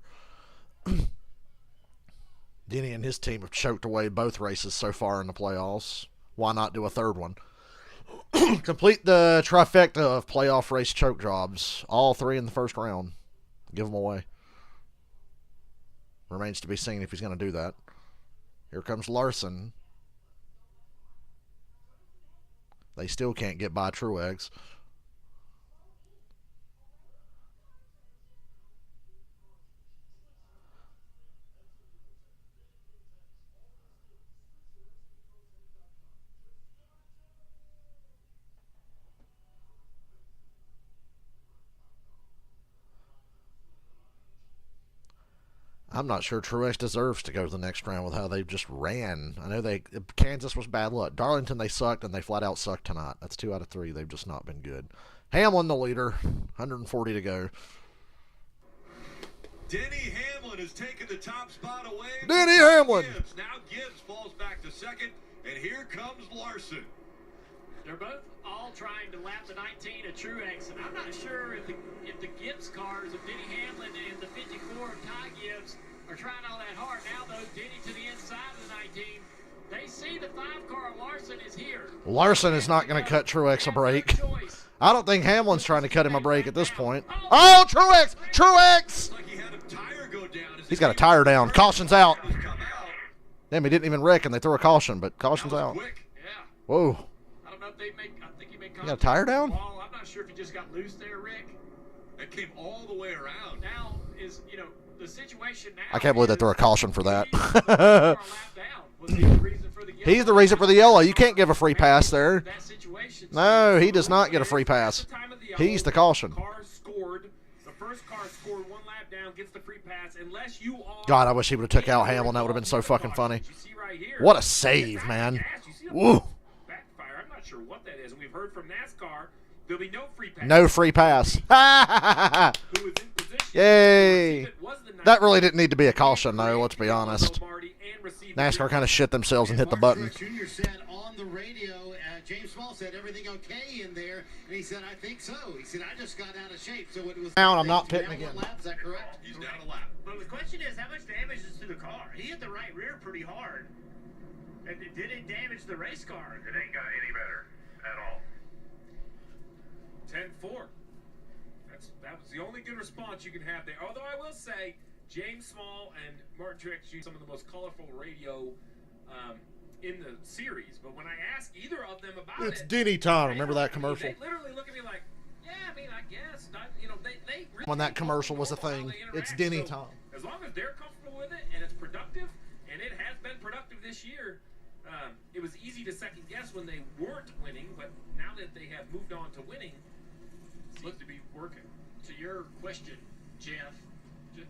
Denny and his team have choked away both races so far in the playoffs. Why not do a third one? Complete the trifecta of playoff race choke jobs. All three in the first round. Give them away. Remains to be seen if he's going to do that. Here comes Larson. They still can't get by Truex. I'm not sure Truex deserves to go to the next round with how they just ran. I know Kansas was bad luck. Darlington, they sucked, and they flat out sucked tonight. That's 2 out of 3. They've just not been good. Hamlin, the leader. 140 to go. Denny Hamlin has taken the top spot away. Denny Hamlin! Gibbs. Now Gibbs falls back to second, and here comes Larson. They're both all trying to lap the 19 of Truex, and I'm not sure if the Gibbs cars of Denny Hamlin and the 54 of Ty Gibbs are trying all that hard. Now, though, Denny to the inside of the 19. They see the 5-car Larson is here. Larson is not going to cut Truex a break. I don't think Hamlin's trying to cut him a break at this point. Oh, Truex! Truex! He's got a tire down. Caution's out. Damn, he didn't even wreck, and they throw a caution, but caution's out. Whoa. I don't know if they make. I think he made You got a tire down? Well, I'm not sure if he just got loose there, Rick. It came all the way around. Now is, the situation now. I can't believe they threw a caution for that. He's the reason for the yellow. You can't give a free pass there. No, he does not get a free pass. He's the caution. The first car scored 1 lap down, gets the free pass, unless you are. God, I wish he would have took out Hamlin. That would have been so fucking funny. What a save, man. Woo. Backfire. I'm not sure what that is. And we've heard from NASCAR there'll be no free pass. No free pass. Yay. That really didn't need to be a caution, though, let's be honest. NASCAR kind of shit themselves and hit the button. Jr. said on the radio, James Small said, everything okay in there? And he said, I think so. He said, I just got out of shape. So it was. I'm not pitting again. Is that correct? He's down a lap. But the question is, how much damage is to the car? He hit the right rear pretty hard. And did it damage the race car? It ain't got any better at all. 10-4. That was the only good response you can have there. Although I will say, James Small and Martin Truex use some of the most colorful radio in the series. But when I ask either of them about It's Denny time. Remember that commercial? They literally look at me like, yeah, I mean, I guess. They really When that commercial was a thing, it's Denny time. As long as they're comfortable with it and it's productive, and it has been productive this year, it was easy to second guess when they weren't winning. But now that they have moved on to winning, it seems to be working. To your question, Jeff,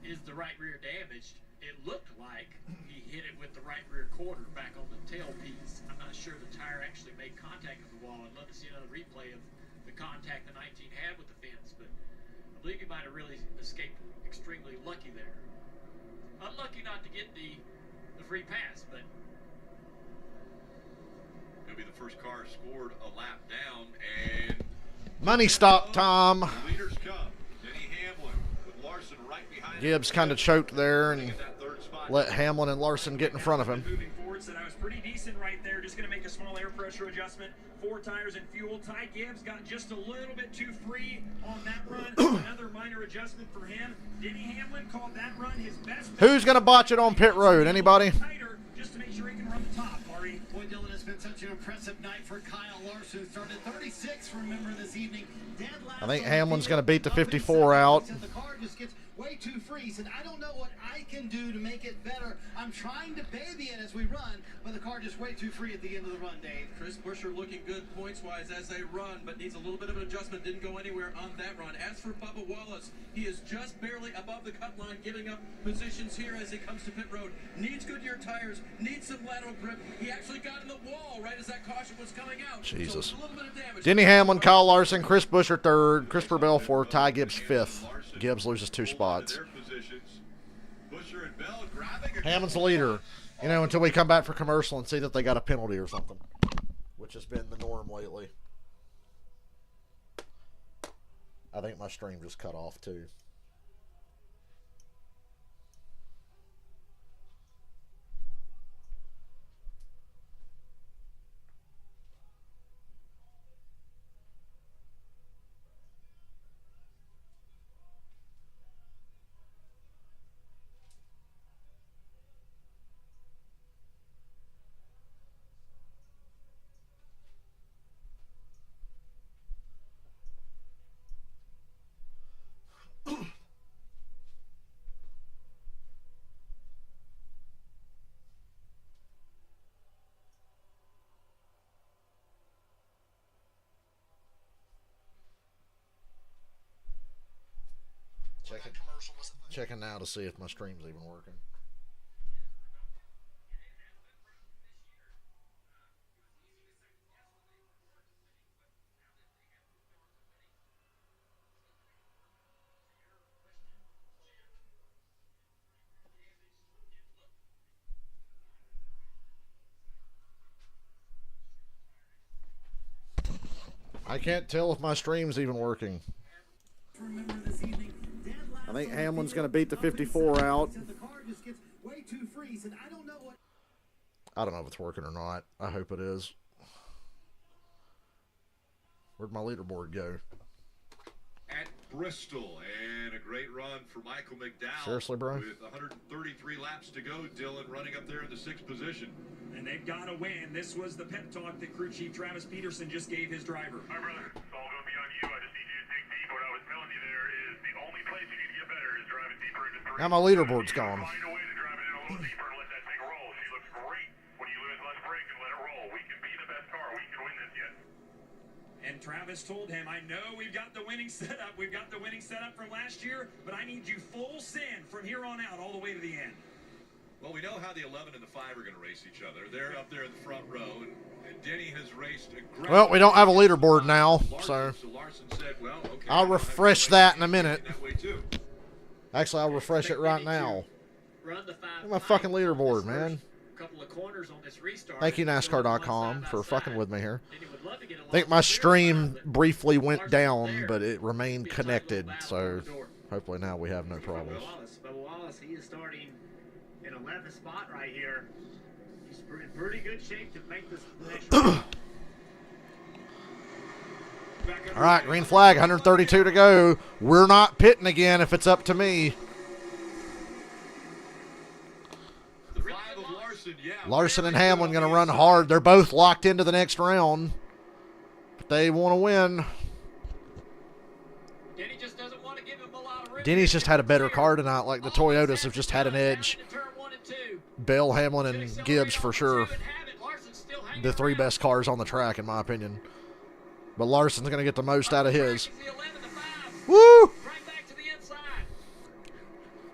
is the right rear damaged? It looked like he hit it with the right rear quarter back on the tailpiece. I'm not sure the tire actually made contact with the wall. I'd love to see another replay of the contact the 19 had with the fence, but I believe he might have really escaped extremely lucky there. Unlucky not to get the free pass, but be the first car scored a lap down, and Money stop time. leaders come. Denny Hamlin with Larson right behind Gibbs him. kind of choked there and At that third spot. let Hamlin and Larson get in front of him. Moving forward, said I was pretty decent right there. Just going to make a small air pressure adjustment. 4 tires and fuel. Ty Gibbs got just a little bit too free on that run. Another minor adjustment for him. Denny Hamlin called that run his best. Who's going to botch it on pit road? Anybody? Tighter, just to make sure he can run the top, Ari. Boy, Dylan, it's been such an impressive night for Kyle Larson. Started 36, remember, this evening. Dead last I think on the Hamlin's field. going to beat the Up in 54 second. out. He said the car just gets way too free. He said, I don't know what I can do to make it better. I'm trying to baby it as we run, but the car just way too free at the end of the run, Dave. Chris Buescher looking good points-wise as they run, but needs a little bit of an adjustment. Didn't go anywhere on that run. As for Bubba Wallace, he is just barely above the cut line, giving up positions here as he comes to pit road. Needs Goodyear tires, needs some lateral grip. He actually got in the wall right as that caution was coming out. Jesus. So a little bit of damage. Denny Hamlin, Kyle Larson, Chris Buescher third, Christopher Bell fourth, Ty Gibbs fifth. Gibbs loses 2 spots. Their positions. Busher and Bell grabbing a Hamlin's the leader, you know, until we come back for commercial and see that they got a penalty or something, which has been the norm lately. I think my stream just cut off too. Checking now to see if my stream's even working. I can't tell if my stream's even working. Remember this evening. Dead last I think on the Hamlin's field. going to beat the Up in 54 second. out. He said the car just gets way too free. He said, I don't know what. I don't know if it's working or not. I hope it is. Where'd my leaderboard go? at Bristol, and a great run for Michael McDowell. Seriously, bro? With 133 laps to go, Dylan running up there in the 6th position. And they've got to win. This was the pep talk that crew chief Travis Peterson just gave his driver. All right, brother. It's all going to be on you. I just need you to dig deep. What I was telling you there is the only place you need to get better is driving deeper into 3. Now my leaderboard's gone. Find a way to drive it in a little deeper and let that thing roll. She looks great when you lose less brake and let it roll. We can be the best car. We can win this yet. And Travis told him, I know we've got the winning setup. We've got the winning setup from last year, but I need you full send from here on out all the way to the end. Well, we know how the 11 and the 5 are going to race each other. They're up there in the front row, and Denny has raced aggressively. Well, we don't have a leaderboard now, so Larson said, well, okay, I'll refresh that in a minute. that way too. Actually, I'll refresh it right now. Run the 5. Look at my fucking leaderboard, man. Couple of corners on this restart. Thank you, NASCAR.com, for fucking with me here. And he would love to get a I think lot my more stream but briefly went Larson's down, there. but it remained Be a tight little connected, battle so for the door. hopefully now we have no problems. Bubba Wallace, he is starting in 11th spot right here. He's in pretty good shape to make this next round. All right, green flag, 132 to go. We're not pitting again if it's up to me. The 5 of Larson, yeah. Larson and Hamlin going to run hard. They're both locked into the next round. But they want to win. Denny just doesn't want to give him a lot of room. Denny's just had a better car tonight. Like the Toyotas have just had an edge. Bell, Hamlin, and Gibbs for sure. The 3 best cars on the track, in my opinion. But Larson's going to get the most out of his. Woo!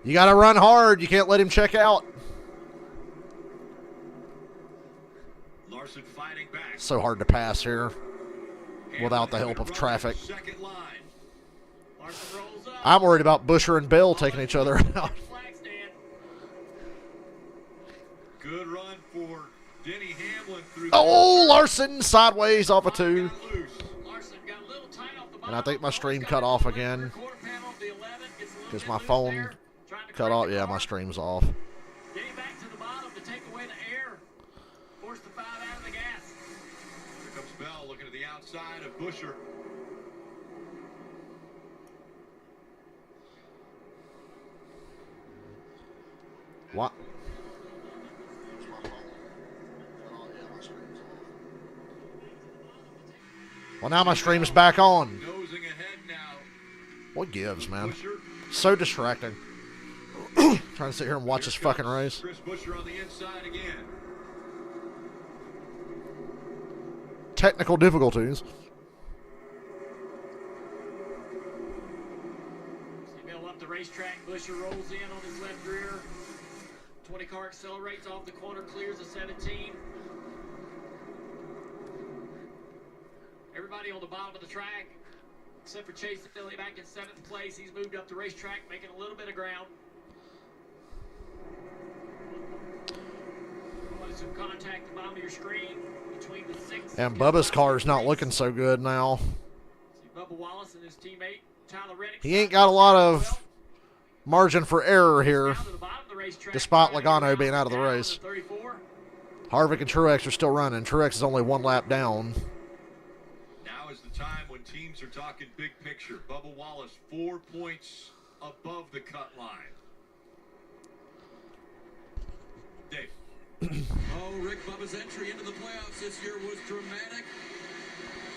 You got to run hard. You can't let him check out. Larson fighting back. So hard to pass here without the help of traffic. Second line. Larson rolls up. I'm worried about Buescher and Bell taking each other out. Good run for Denny Hamlin through Oh, Larson sideways off a 2. Larson got a little tight off the And I bottom. think my stream cut off again. Quarter panel of the 11 gets a little Because bit my loose phone there, trying to cut correct off. the Yeah, car. my stream's off. Getting back to the bottom to take away the air. Force the 5 out of the gas. Here comes Bell looking at the outside of Busher. What? Well, now my stream's back on. Nosing ahead now. What gives, man? Busher. So distracting. Trying to sit here and watch this fucking race. Chris Busher on the inside again. Technical difficulties. Middle up the racetrack. Busher rolls in on his left rear. 20 car accelerates off the corner, clears the 17. Everybody on the bottom of the track, except for Chase Philly back in 7th place. He's moved up the racetrack, making a little bit of ground. Some contact at the bottom of your screen between the 6th. And Bubba's car is not looking so good now. See Bubba Wallace and his teammate Tyler Reddick. He ain't got a lot of margin for error here, despite Logano being out of the race. Harvick and Truex are still running. Truex is only 1 lap down. Now is the time when teams are talking big picture. Bubba Wallace 4 points above the cut line. Dave. Oh, Rick Bubba's entry into the playoffs this year was dramatic.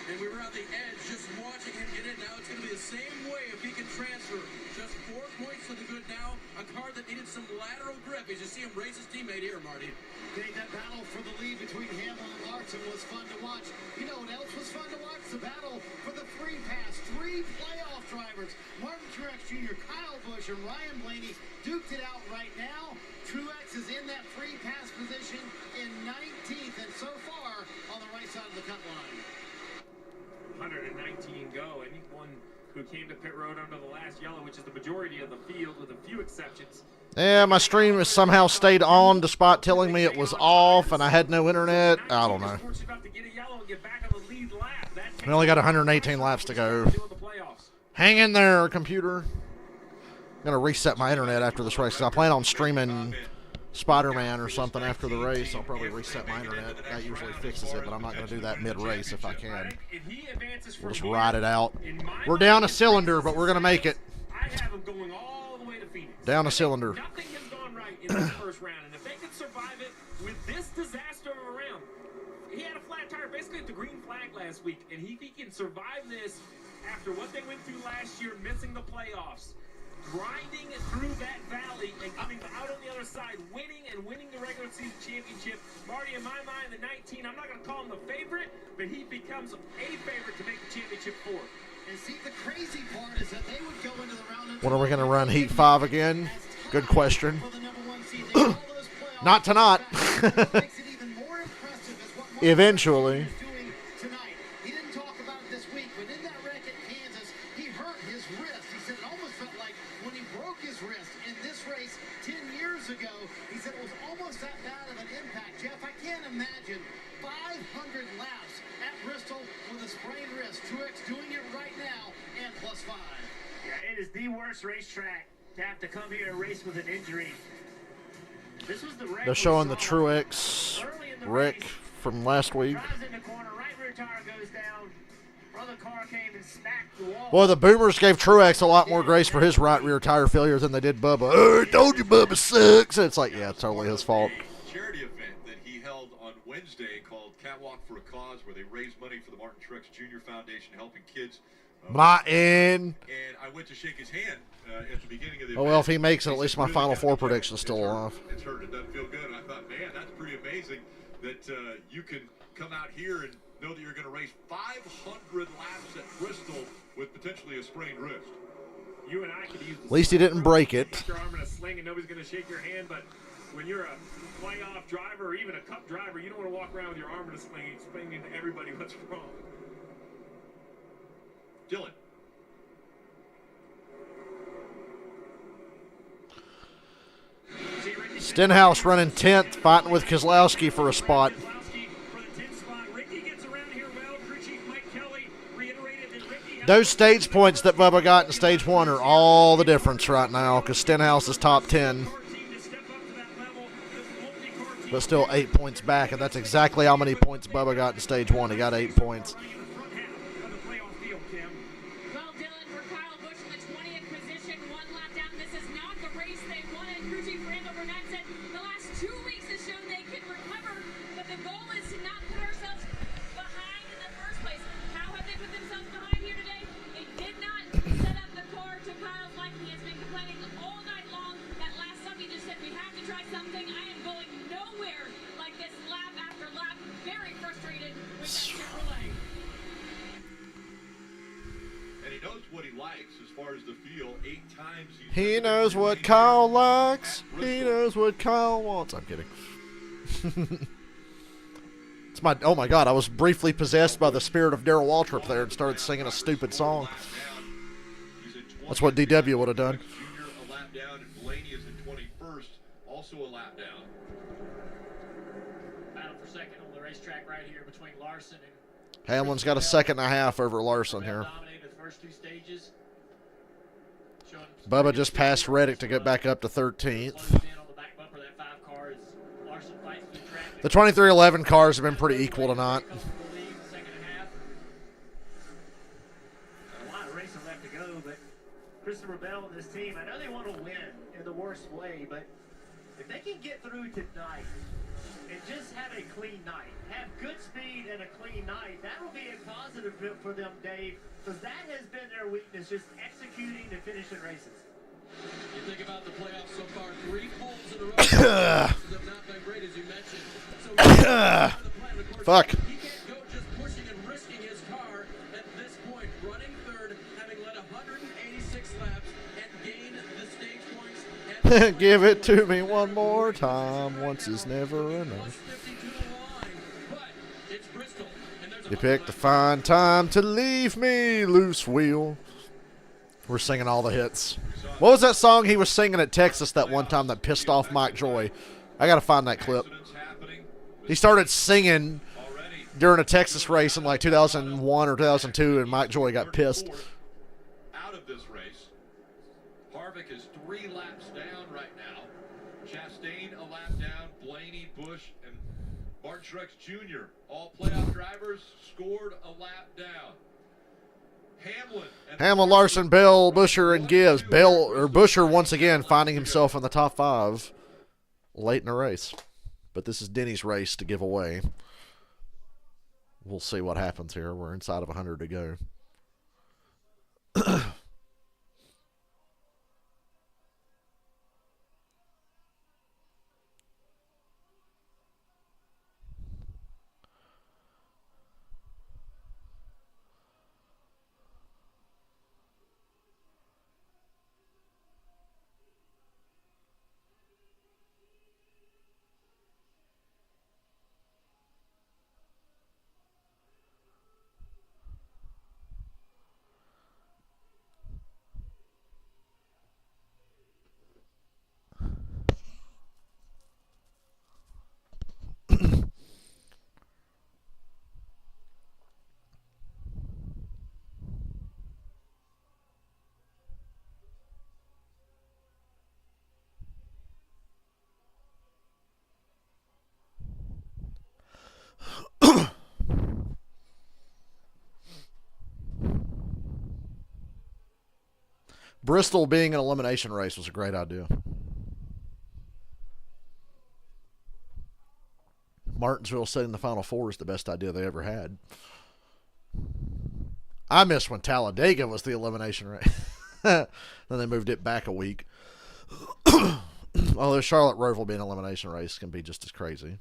And we were on the edge just watching him get in. Now it's going to be the same way if he can transfer. Just 4 points to the good now. A car that needed some lateral grip. As you see him race his teammate here, Marty. Okay, that battle for the lead between Hamlin and Larson was fun to watch. You know what else was fun to watch? The battle for the free pass. 3 playoff drivers. Martin Truex Jr., Kyle Busch, and Ryan Blaney duked it out right now. Truex is in that free pass position in 19th, and so far on the right side of the cut line. 119 go. Anyone who came to pit road under the last yellow, which is the majority of the field with a few exceptions. Yeah, my stream has somehow stayed on despite telling me it was off and I had no internet. I don't know. We only got 118 laps to go. Hang in there, computer. I'm going to reset my internet after this race because I plan on streaming Spider-Man or something after the race. I'll probably reset my internet. That usually fixes it, but I'm not going to do that mid-race if I can. We'll just ride it out. We're down a cylinder, but we're going to make it. I have him going all the way to Phoenix. Down a cylinder. Nothing has gone right in the first round, and if they can survive it with this disaster of a round, he had a flat tire basically at the green flag last week, and if he can survive this after what they went through last year, missing the playoffs, grinding through that valley and coming out on the other side, winning the regular season championship. Marty, in my mind, the 19, I'm not going to call him the favorite, but he becomes a favorite to make the championship 4. And see, the crazy part is that they would go into the round. When are we going to run Heat 5 again? Good question. Not tonight. Eventually. He didn't talk about it this week, but in that wreck at Kansas, he hurt his wrist. He said it almost felt like when he broke his wrist in this race 10 years ago. He said it was almost that bad of an impact. Jeff, I can't imagine 500 laps at Bristol with a sprained wrist. Truex doing it right now and +5. Yeah, it is the worst racetrack to have to come here and race with an injury. This was the wreck. They're showing the Truex wreck from last week. Drives in the corner, right rear tire goes down. Brother car came and smacked the wall. Boy, the Boomers gave Truex a lot more grace for his right rear tire failure than they did Bubba. Oh, I told you Bubba sucks. It's like, yeah, it's totally his fault. Charity event that he held on Wednesday called Catwalk for a Cause, where they raise money for the Martin Truex Jr. Foundation, helping kids. Not in. And I went to shake his hand at the beginning of the Oh, well, if he makes it, at least my Final Four prediction is still alive. It's hurt. It doesn't feel good. And I thought, man, that's pretty amazing that you can come out here and know that you're going to race 500 laps at Bristol with potentially a sprained wrist. You and I could use At least he didn't break it. Put your arm in a sling and nobody's going to shake your hand, but when you're a playoff driver or even a cup driver, you don't want to walk around with your arm in a sling explaining to everybody what's wrong. Dylan. Stenhouse running 10th, fighting with Kozlowski for a spot. Those stage points that Bubba got in stage 1 are all the difference right now because Stenhouse is top 10. But still 8 points back, and that's exactly how many points Bubba got in stage 1. He got 8 points. Well, Dylan, for Kyle Busch in the 20th position, 1 lap down. This is not the race they wanted. Crew chief Randall Burnett said the last 2 weeks has shown they can recover, but the goal is to not put ourselves behind in the first place. How have they put themselves behind here today? They did not set up the car to Kyle's liking. He has been complaining all night long. That last sub, he just said, we have to try something. I am going nowhere like this lap after lap. Very frustrated with that Chevrolet. And he knows what he likes as far as the feel. 8 times He knows what Kyle likes. He knows what Kyle wants. I'm kidding. It's my. Oh my God! I was briefly possessed by the spirit of Darrell Waltrip there and started singing a stupid song. That's what DW would have done. Junior a lap down, and Blaney is in 21st, also a lap down. Battle for second on the racetrack right here between Larson and Hamlin's got a second and a half over Larson here. dominated the first 2 stages. Showing Bubba just passed Reddick to get back up to 13th. closed in on the back bumper of that 5 car as Larson fights through traffic. The 2311 cars have been pretty equal tonight. Comfortable lead, second and a half. A lot of racing left to go, but Christopher Bell and this team, I know they want to win in the worst way, but if they can get through tonight and just have a clean night, have good speed and a clean night, that will be a positive for them, Dave, because that has been their weakness, just executing and finishing races. You think about the playoffs so far, 3 poles in a row. Have not been great, as you mentioned. So the plan, of course, Fuck. he can't go just pushing and risking his car at this point, running third, having led 186 laps and gained the stage points. And Give it to me one more time. Once is never enough. 52 to the line, but it's Bristol, and there's a You picked a fine time to leave me, loose wheel. We're singing all the hits. What was that song he was singing at Texas that one time that pissed off Mike Joy? I got to find that clip. He started singing during a Texas race in like 2001 or 2002, and Mike Joy got pissed. Out of this race, Harvick is 3 laps down right now. Chastain a lap down. Blaney, Busch, and Martin Truex Jr. all playoff drivers scored a lap down. Hamlin, Larson, Bell, Busher, and Gibbs. Busher once again finding himself in the top 5 late in the race. But this is Denny's race to give away. We'll see what happens here. We're inside of 100 to go. Bristol being an elimination race was a great idea. Martinsville setting the Final Four is the best idea they ever had. I miss when Talladega was the elimination race. Then they moved it back a week. Although Charlotte Roval being an elimination race can be just as crazy.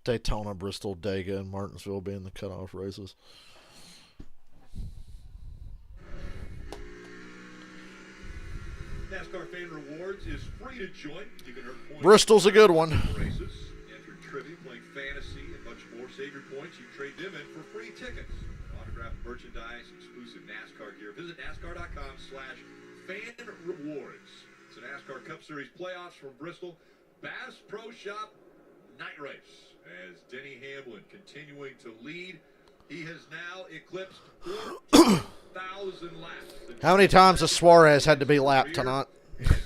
Daytona, Bristol, Dega, and Martinsville being the cutoff races. NASCAR Fan Rewards is free to join. You can earn points. Bristol's a good one. Races, enter trivia, playing fantasy, and much more. Save your points. You trade them in for free tickets, autographed merchandise, exclusive NASCAR gear. Visit NASCAR.com/fan-rewards. It's a NASCAR Cup Series playoffs from Bristol. Bass Pro Shop night race as Denny Hamlin continuing to lead. He has now eclipsed 14,000 laps. How many times has Suarez had to be lapped tonight?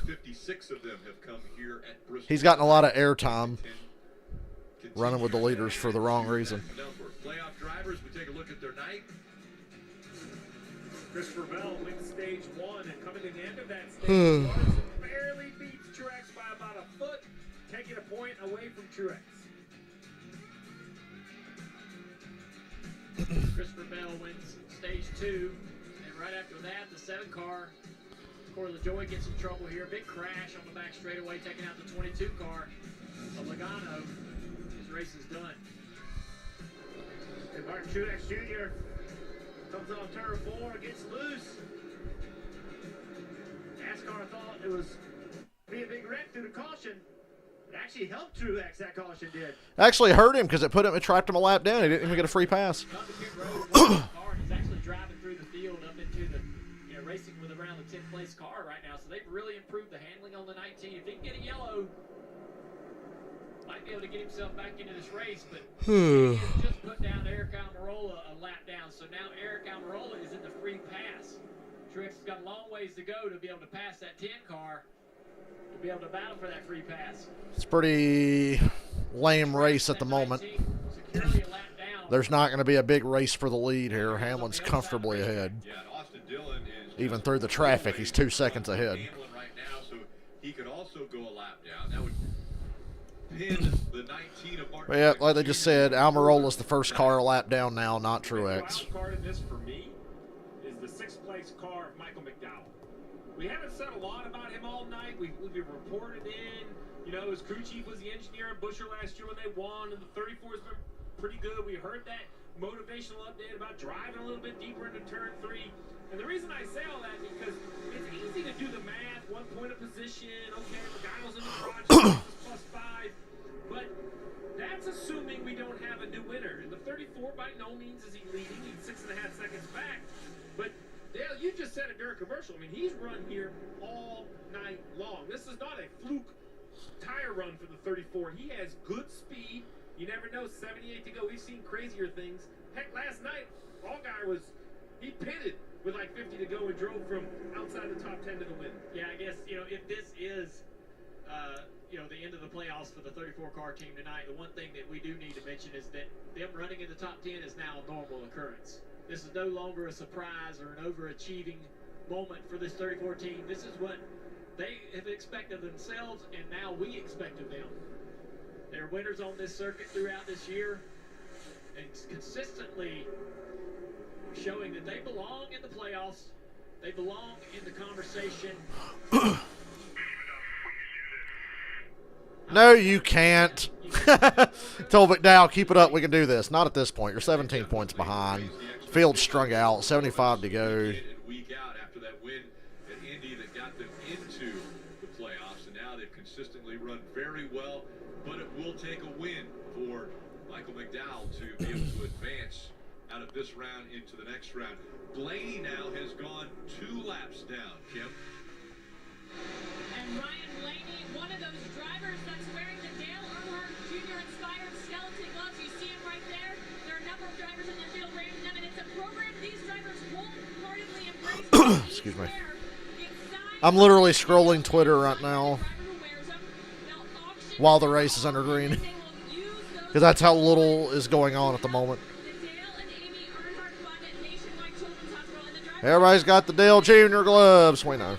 56 of them have come here at Bristol. He's gotten a lot of airtime running with the leaders for the wrong reason. Playoff drivers, we take a look at their night. Christopher Bell wins stage 1, and coming to the end of that stage, Larson barely beats Truex by about a foot, taking a point away from Truex. Christopher Bell wins stage 2, and right after that, the 7 car, Corey LaJoie gets in trouble here. Big crash on the back straightaway, taking out the 22 car of Logano. His race is done. And Martin Truex Jr. comes on turn 4, gets loose. NASCAR thought it was be a big wreck through the caution. It actually helped Truex, that caution did. Actually hurt him because it tracked him a lap down. He didn't even get a free pass. He's actually driving through the field up into the, racing with around the 10th place car right now. So they've really improved the handling on the 19. If he can get a yellow, might be able to get himself back into this race. But he has just put down Eric Almirola a lap down. So now Eric Almirola is in the free pass. Truex has got a long ways to go to be able to pass that 10 car, to be able to battle for that free pass. It's a pretty lame race at the moment. There's not going to be a big race for the lead here. Hamlin's comfortably ahead. Even through the traffic, he's 2 seconds ahead. Right now, so he could also go a lap down. That would pin the 19 of Martin. Yeah, like they just said, Almirola's the first car a lap down now, not Truex. The card in this for me is the 6th place car of Michael McDowell. We haven't said a lot about him all night. We've reported in, his crew chief was the engineer in Busher last year when they won, and the 34's been pretty good. We heard that motivational update about driving a little bit deeper into turn 3. And the reason I say all that is because it's easy to do the math, 1 point of position, okay, Logano's in the garage, +5, but that's assuming we don't have a new winner. And the 34 by no means is he leading, he's 6.5 seconds back. But Dale, you just said it during commercial. I mean, he's run here all night long. This is not a fluke tire run for the 34. He has good speed. You never know, 78 to go. We've seen crazier things. Heck, last night, Allgaier he pitted with like 50 to go and drove from outside the top 10 to the win. Yeah, I guess, if this is, the end of the playoffs for the 34-car team tonight, the one thing that we do need to mention is that them running in the top 10 is now a normal occurrence. This is no longer a surprise or an overachieving moment for this 34 team. This is what they have expected of themselves, and now we expect of them. They're winners on this circuit throughout this year, and consistently showing that they belong in the playoffs. They belong in the conversation. No, you can't. Told McDowell, keep it up. We can do this. Not at this point. You're 17 points behind. Field strung out. 75 to go. Week out after that win at Indy that got them into the playoffs, and now they've consistently run very well. But it will take a win for Michael McDowell to be able to advance out of this round into the next round. Blaney now has gone 2 laps down, Kim. And Ryan Blaney, one of those drivers that's wearing the Dale Earnhardt Jr. inspired skeleton gloves. You see him right there. There are a number of drivers in the field wearing them, and it's a program these drivers wholeheartedly embrace. Excuse me. I'm literally scrolling Twitter right now while the race is under green. Because that's how little is going on at the moment. Everybody's got the Dale Jr. gloves. We know.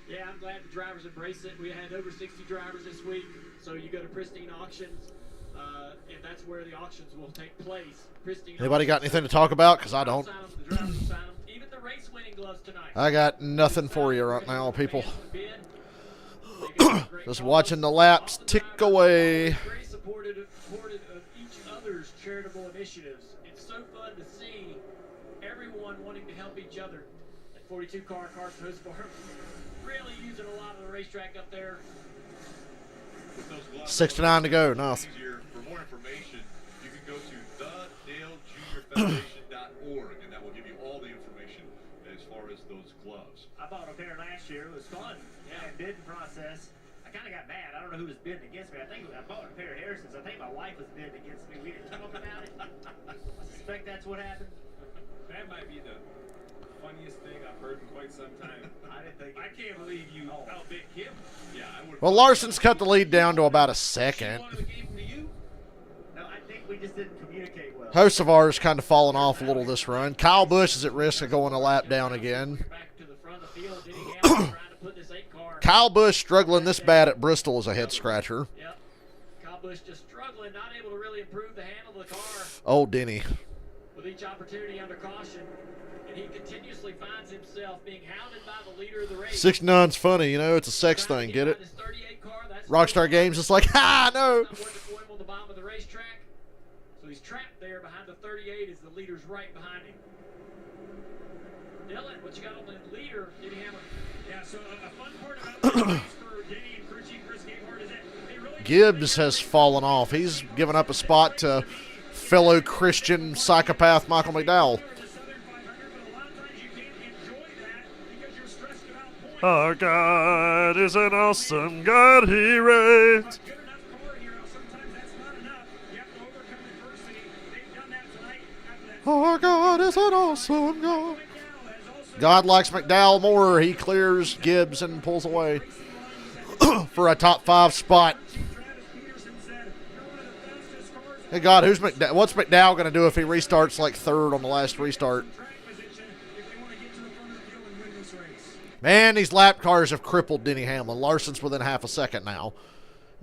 Yeah, I'm glad the drivers embrace it. We had over 60 drivers this week, so you go to Pristine Auctions, and that's where the auctions will take place. Pristine Anybody got auctions. anything to talk about? Because I don't. Sign 'em, the drivers will sign 'em. Even the race-winning gloves tonight. I got nothing for you right now, people. Fans would bid. They got great Just calls. watching the laps Also, tick drivers are away. very supportive of each other's charitable initiatives. It's so fun to see everyone wanting to help each other. That 42 car Post Farm really using a lot of the racetrack up there. With those gloves, 69 to go. Nice. easier. For more information, you can go to thedalejuniorfederation.org, and that will give you all the information as far as those gloves. I bought a pair last year. It was fun. Yeah, bidding process. I kind of got mad. I don't know who was bidding against me. I think I bought a pair of Harrison's. I think my wife was bidding against me. We didn't talk about it. I suspect that's what happened. That might be the funniest thing I've heard in quite some time. I didn't think. I can't believe you outbid him. Yeah, I would. Well, Larson's cut the lead down to about a She second. wanted to give him to you. No, I think we just didn't communicate well. Hocevar's kind of fallen off a little this run. Kyle Busch is at risk of going a lap down again. Back to the front of the field. Denny Hamlin trying to put this 8-car. Kyle Busch struggling this bad at Bristol as a head scratcher. Yep. Kyle Busch just struggling, not able to really improve the handle of the car Oh, Denny. with each opportunity under caution. And he continuously finds himself being hounded by the leader of the race. 69's funny, you know, it's a sex Trying to thing, get it? behind his 38 car, that's Rockstar Games is like, ha, no. Not worth it for him on the bottom of the racetrack. So he's trapped there behind the 38 as the leader's right behind him. Dylan, what you got on the leader, Denny Hamlin? Yeah, so a fun part about this race for Denny and crew chief Chris Gabehart is that they really Gibbs has fallen off. He's given up a spot to fellow Christian psychopath Michael McDowell. the Southern 500, but a lot of times you can't enjoy that because you're stressed about points. Our God is an awesome God, he reigns. Good enough car here, sometimes that's not enough. You have to overcome adversity. They've done that tonight. After that Our God is an awesome God. McDowell has also God likes McDowell more. He clears Gibbs and pulls away for a top 5 spot. Travis Peterson said, "You're one of the fastest cars in Hey God, what's McDowell going to do if he restarts like 3rd on the last restart? track position if they want to get to the front of the field and win this race." Man, these lap cars have crippled Denny Hamlin. Larson's within half a second now.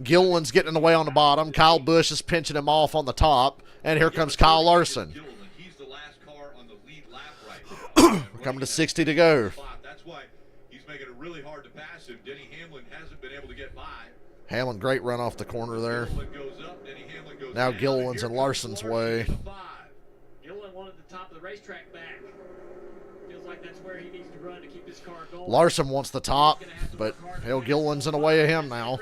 Gilliland's getting in the way on the bottom. Kyle Busch is pinching him off on the top. And here comes Kyle Larson. He's the last car on the lead lap right now. We're coming to 60 to go. That's why he's making it really hard to pass him. Denny Hamlin hasn't been able to get by. Hamlin, great run off the corner there. Gilliland goes up, Denny Hamlin goes Now down, Gilliland's and in here comes Larson's Larson way. in the 5. Gilliland wanted the top of the racetrack back. Feels like that's where he needs to run to keep his car going. Larson wants the top, but hell, Gilliland's in the way of him now.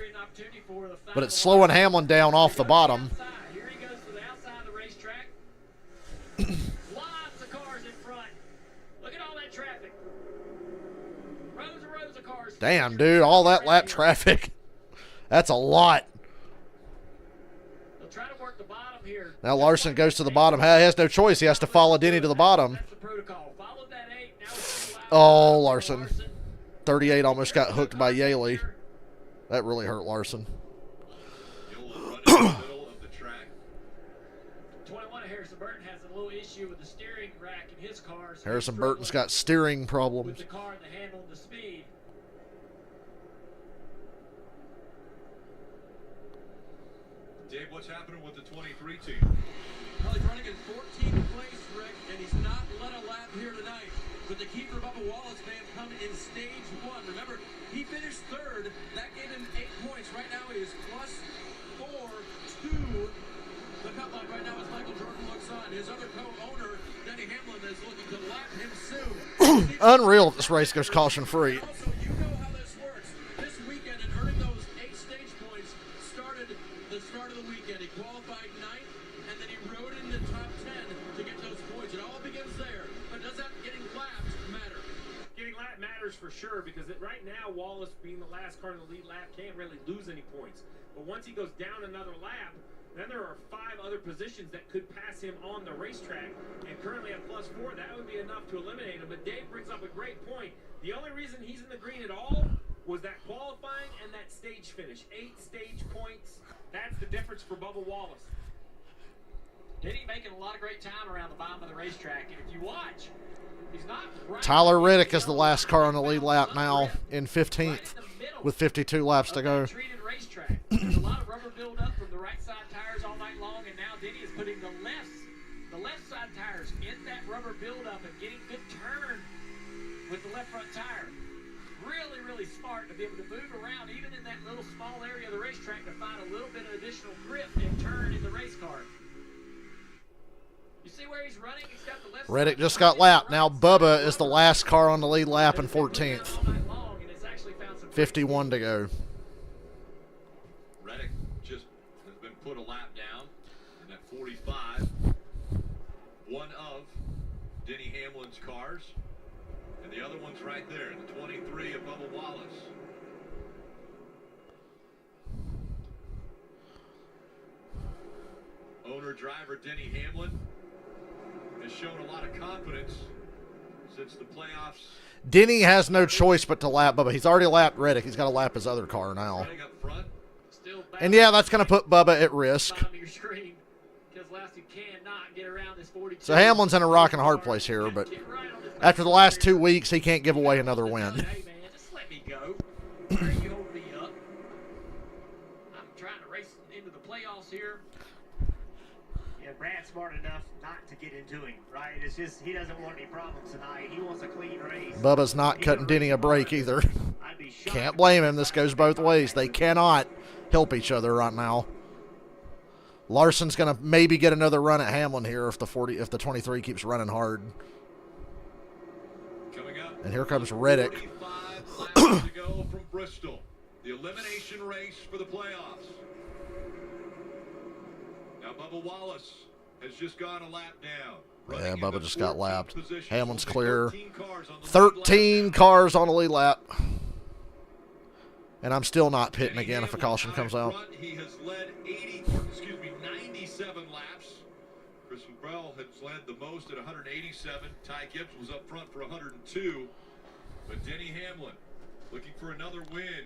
But it's slowing Hamlin down off the bottom. Here he goes to the outside of the racetrack. Lots of cars in front. Look at all that traffic. Rows of cars. Damn, dude, all that lap traffic. That's a lot. They'll try to work the bottom here. Now Larson goes to the bottom. He has no choice. He has to follow Denny to the bottom. That's the protocol. Follow that 8. Now it's too loud. Oh, Larson. 38 almost got hooked by Yaley. That really hurt Larson. Gilliland running in the middle of the track. 21 of Harrison Burton has a little issue with the steering rack in his car. So Harrison he's Burton's struggling got steering with problems. the car and the handle and the speed. Dave, what's happening with the 23 team? Well, he's running in 14th place, Rick, and he's not led a lap here tonight. But the keeper, Bubba Wallace, may have come in stage 1. Remember, he finished 3rd. That gave him 8 points. Right now, he is plus 4 to the cut line. Right now, as Michael Jordan looks on. His other co-owner, Denny Hamlin, is looking to lap him soon. Unreal if this race goes caution-free. Also, you know how this works. This weekend, and earning those 8 stage points started the start of the weekend. He qualified 9th, and then he rode in the top 10 to get those points. It all begins there. But does that getting lapped matter? Getting lap matters for sure because right now Wallace, being the last car in the lead lap, can't really lose any points. But once he goes down another lap, then there are 5 other positions that could pass him on the racetrack. And currently at plus 4, that would be enough to eliminate him. But Dave brings up a great point. The only reason he's in the green at all was that qualifying and that stage finish. 8 stage points. That's the difference for Bubba Wallace. Denny making a lot of great time around the bottom of the racetrack. And if you watch, he's not right. Tyler Reddick is the last car on the lead lap now in 15th with 52 laps to go. Treated racetrack. There's a lot of rubber buildup from the right side tires all night long, and now Denny is putting the left side tires in that rubber buildup and getting good turn with the left front tire. Really, really smart to be able to move around even in that little small area of the racetrack to find a little bit of additional grip and turn in the race car. You see where he's running? He's got the left Reddick side just tire got lapped. in the Now right side Bubba is the rubber. last car on the lead lap in But it's been 14th. all night long, and it's actually found some 51 to go. Reddick just has been put a lap down in that 45. One of Denny Hamlin's cars. And the other one's right there, the 23 of Bubba Wallace. Owner-driver Denny Hamlin has shown a lot of confidence since the playoffs. Denny has no choice but to lap Bubba. He's already lapped Reddick. He's got to lap his other car now. Running up front. still And yeah, that's going to put Bubba at risk. bottom of your screen because Lassie cannot get around this 42. So Hamlin's in a rock and a hard place here, but after the last 2 weeks, he can't give away another win. Hey man, just let me go. Why are you holding me up? I'm trying to race into the playoffs here. Yeah, Brad's smart enough not to get into him, right? It's just he doesn't want any problems tonight. He wants a clean race. Bubba's not cutting Denny a break either. I'd be shocked Can't blame him. This goes both ways. They cannot help each other right now. Larson's going to maybe get another run at Hamlin here if the 23 keeps running hard. Coming up, And here comes Reddick. 45 laps to go from Bristol. The elimination race for the playoffs. Now Bubba Wallace has just gone a lap down. Yeah, Running Bubba in the just got 14th lapped. position. Hamlin's Only clear. 13 cars on the lead 13 lap. cars on the lead lap. And I'm still not pitting Denny again if a Hamlin caution comes in out. front. He has led 97 laps. Chris Bell has led the most at 187. Ty Gibbs was up front for 102. But Denny Hamlin looking for another win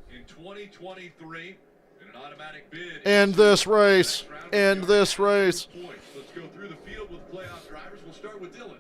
in 2023 in an automatic bid. End this race. End this race. Points. Let's go through the field with playoff drivers. We'll start with Dylan.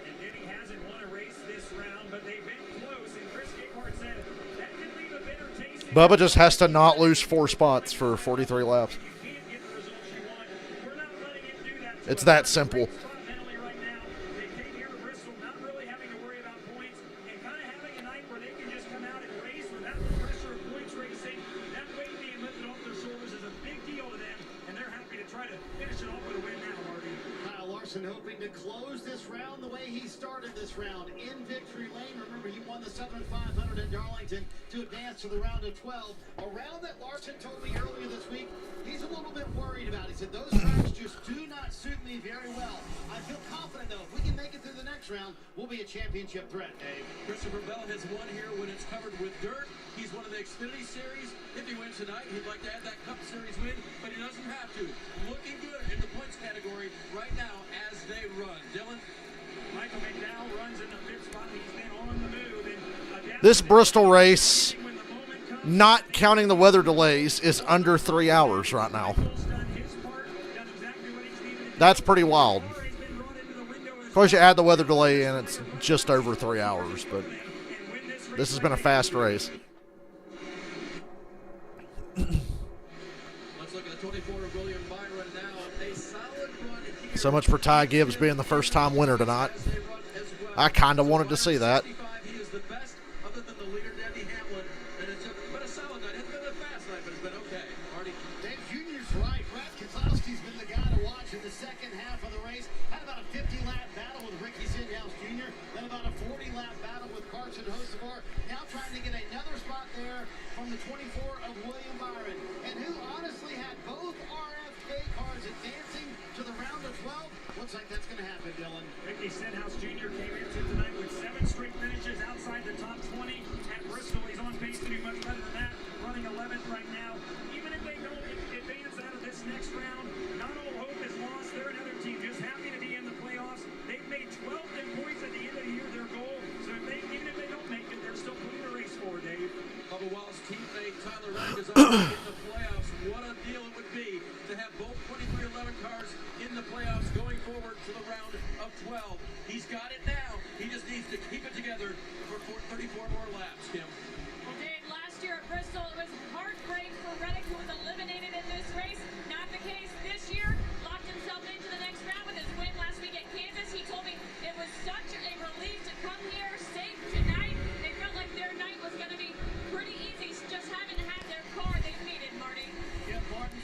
And Denny hasn't won a race this round, but they've been close. And Chris Gayhart said that could leave a bitter taste in Bubba just has to not lose 4 spots for 43 laps. You can't get the results you want. We're not letting him do that to It's us. that simple. Mentally right now, they came here to Bristol not really having to worry about points and kind of having a night where they can just come out and race without the pressure of points racing. That weight being lifted off their shoulders is a big deal to them, and they're happy to try to finish it off with a win now, Marty. Kyle Larson hoping to close this round the way he started this round in victory lane. Remember, he won the Southern 500 at Darlington to advance to the round of 12. A round that Larson told me earlier this week he's a little bit worried about. He said, those tracks just do not suit me very well. I feel confident, though, if we can make it through the next round, we'll be a championship threat, Dave. Christopher Bell has won here when it's covered with dirt. He's won of the Xfinity Series. If he wins tonight, he'd like to add that Cup Series win, but he doesn't have to. Looking good in the points category right now as they run. Dylan? Michael McDowell runs in the fifth spot. He's been on the move. And This Bristol race, not counting the weather delays, is under 3 hours right now. That's pretty wild. Of course, you add the weather delay in, it's just over 3 hours, but this has been a fast race. Let's look at the 24 of William Byron now. A solid run here. So much for Ty Gibbs being the first-time winner tonight. As they run as well. I kind of wanted to see that. 65, he is the best other than the leader, Denny Hamlin. And it's been a solid night. It's been a fast night, but it's been okay. Marty? Dave Jr.'s right. Brad Keselowski's been the guy to watch in the second half of the race. Had about a 50-lap battle with Ricky Stenhouse Jr., then about a 40-lap battle with Carson Hocevar. Now trying to get another spot there from the 24 of William Byron, and who honestly had both RFK cars advancing to the round of 12. Looks like that's going to happen, Dylan. Ricky Stenhouse Jr. came into tonight with 7 straight finishes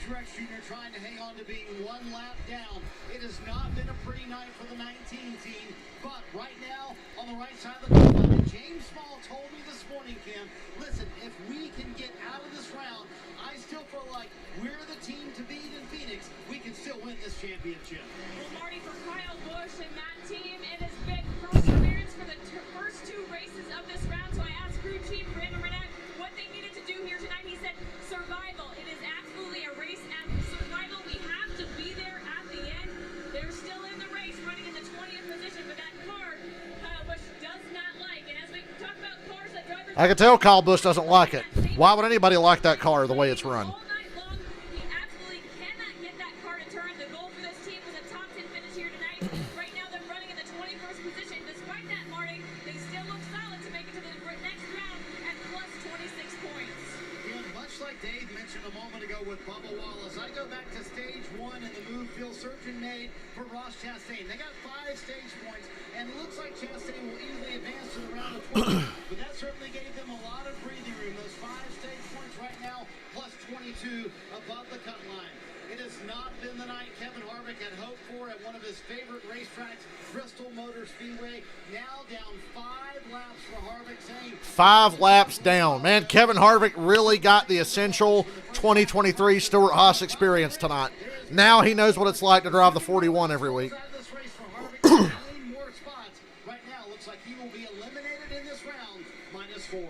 Truex Jr. trying to hang on to being one lap down. It has not been a pretty night for the 19 team, but right now, on the right side of the line, James Small told me this morning, Kim, listen, if we can get out of this round, I still feel like we're the team to beat in Phoenix. We can still win this championship. Well, Marty, for Kyle Busch and that team, it has been perseverance for the first two races of this round. So I asked crew chief Brandon Renette what they needed to do here tonight. He said survival. It is absolutely a race at survival. We have to be there at the end. They're still in the race, running in the 20th position, but that car, Kyle Busch does not like. And as we talk about cars that drivers... I can tell Kyle Busch doesn't like it. Why would anybody like that car the way it's run? All night long, he absolutely cannot get that car to turn. The goal for this team was a top 10 finish here tonight. Right now, they're running in the 21st position. Despite that, Marty, they still look solid to make it to the next round at plus 26 points. Yeah, much like Dave mentioned a moment ago with Bubba Wallace, I go back to stage one and the move Phil Surgeon made for Ross Chastain. They got 5 stage points, and it looks like Chastain will easily advance to the round of 20, but that certainly gave them a lot of breathing room. Those 5 stage points right now, plus 22 above the cut line. It has not been the night Kevin Harvick had hoped for at one of his favorite racetracks, Bristol Motor Speedway. Now down 5 laps for Harvick, saying 5 laps down. Man, Kevin Harvick really got the essential 2023 Stewart Haas experience tonight. Now he knows what it's like to drive the 41 every week. this race for Harvick, nine more spots. Right now, looks like he will be eliminated in this round, -4.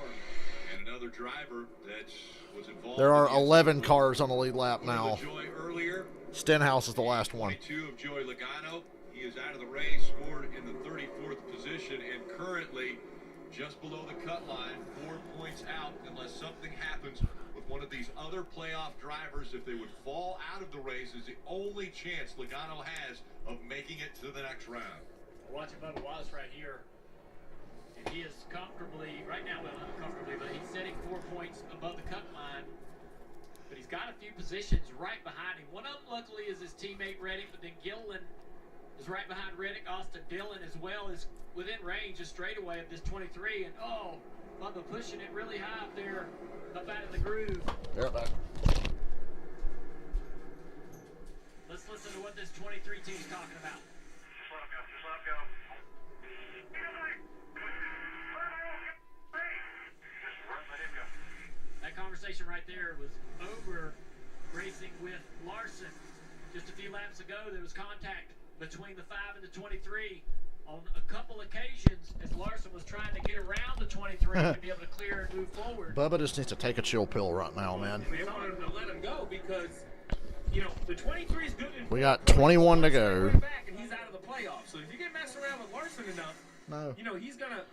And another driver that was involved. There are in the 11 incident cars on the lead lap now. Joy earlier. Stenhouse is the last one. 22 of Joey Logano. He is out of the race, scored in the 34th position, and currently just below the cut line, 4 points out unless something happens with one of these other playoff drivers. If they would fall out of the race, is the only chance Logano has of making it to the next round. Watching Bubba Wallace right here, and he is comfortably, right now, well, not comfortably, but he's sitting 4 points above the cut line. But he's got a few positions right behind him. One of them, luckily, is his teammate Reddick, but then Gilliland is right behind Reddick. Austin Dillon, as well, is within range, a straightaway of this 23. And, oh, Bubba pushing it really high up there, up out of the groove. There, back. Let's listen to what this 23 team's talking about. Just let him go. Just let him go. Just let him go. That conversation right there was over racing with Larson. Just a few laps ago, there was contact between the 5 and the 23 on a couple occasions as Larson was trying to get around the 23 to be able to clear and move forward. Bubba just needs to take a chill pill right now, man. They wanted to let him go because, you know, the 23 is good. We got 21 to go. Back and he's out of the playoffs. So if you get messed around with Larson enough, No. you know, he's going to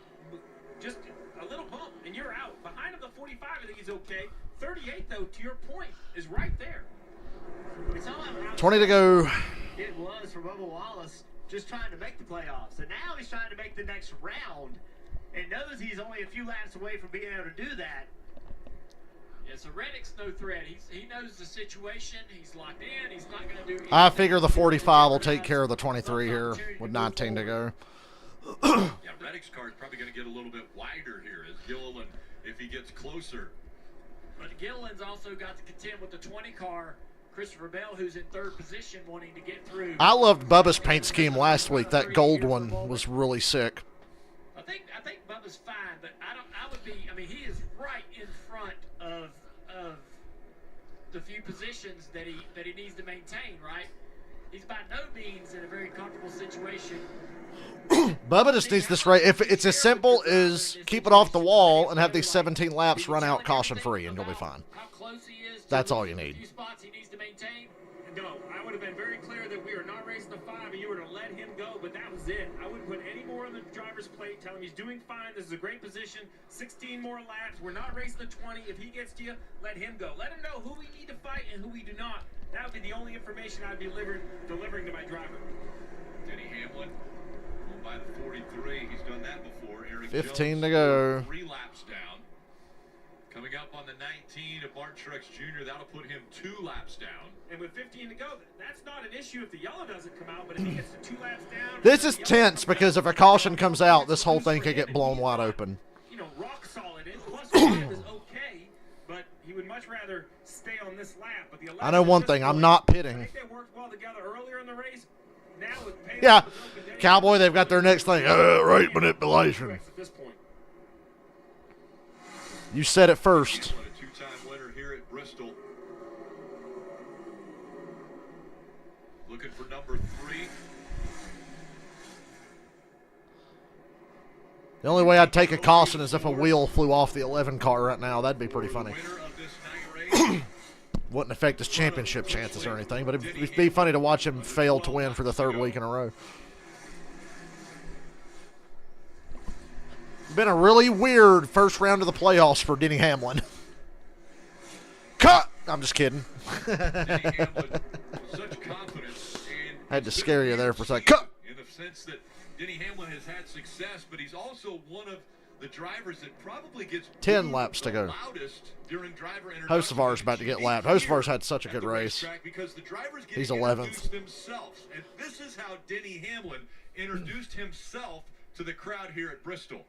just a little bump and you're out. Behind him, the 45, I think he's okay. 38, though, to your point, is right there. We saw how 20 to go. it was for Bubba Wallace just trying to make the playoffs. And now he's trying to make the next round and knows he's only a few laps away from being able to do that. Yeah, so Reddick's no threat. He knows the situation. He's locked in. He's not going to do anything. I figure the 45 will take care of the 23 here with 19 to go. Yeah, Reddick's car is probably going to get a little bit wider here as Gilliland, if he gets closer. But Gilliland's also got to contend with the 20 car, Christopher Bell, who's in 3rd position, wanting to get through. I loved Bubba's paint scheme last week. That gold one was really sick. I think Bubba's fine, but I mean, he is right in front of the few positions that he needs to maintain, right? He's by no means in a very comfortable situation. Bubba just needs this race. If it's as simple as keep it off the wall and have these 17 laps run out caution free, and you'll be fine. How close he is to That's all you need. the few spots he needs to maintain. No, I would have been very clear that we are not racing the 5 and you were to let him go, but that was it. I wouldn't put any more on the driver's plate. Tell him he's doing fine. This is a great position. 16 more laps. We're not racing the 20. If he gets to you, let him go. Let him know who we need to fight and who we do not. That would be the only information I'd be delivering to my driver. Denny Hamlin going by the 43. He's done that before. Eric 15 Jones, to go. 3 laps down. Coming up on the 19 of Mark Truex Jr., that'll put him 2 laps down. And with 15 to go, that's not an issue if the yellow doesn't come out, but if he gets to 2 laps down... This is tense because if a caution comes out, this whole thing could get blown wide open. You know, rock solid in. Plus 5 is okay, but he would much rather stay on this lap. But the I know one thing. I'm not I pitting. think they worked well together earlier in the race. Now with payback Yeah. with open days, Cowboy, they've got their next thing. Rate manipulation. at this point. You said it first. A two-time winner here at Bristol. Looking for number 3. The only way I'd take a caution is if a wheel flew off the 11 car right now. That'd be pretty funny. Winner of this night race. Wouldn't affect his championship chances or anything, but it'd be funny to watch him fail to win for the 3rd week in a row. Been a really weird first round of the playoffs for Denny Hamlin. Cut! I'm just kidding. Denny Hamlin, such confidence. And I had to scare you there for a second. Cut! in the sense that Denny Hamlin has had success, but he's also one of the drivers that probably gets 10 booed laps to the go. loudest during driver Hocevar's about to get lapped. Hocevar's had such a good race. Because the drivers get He's to 11th. introduce themselves, and this is how Denny Hamlin introduced himself to the crowd here at Bristol.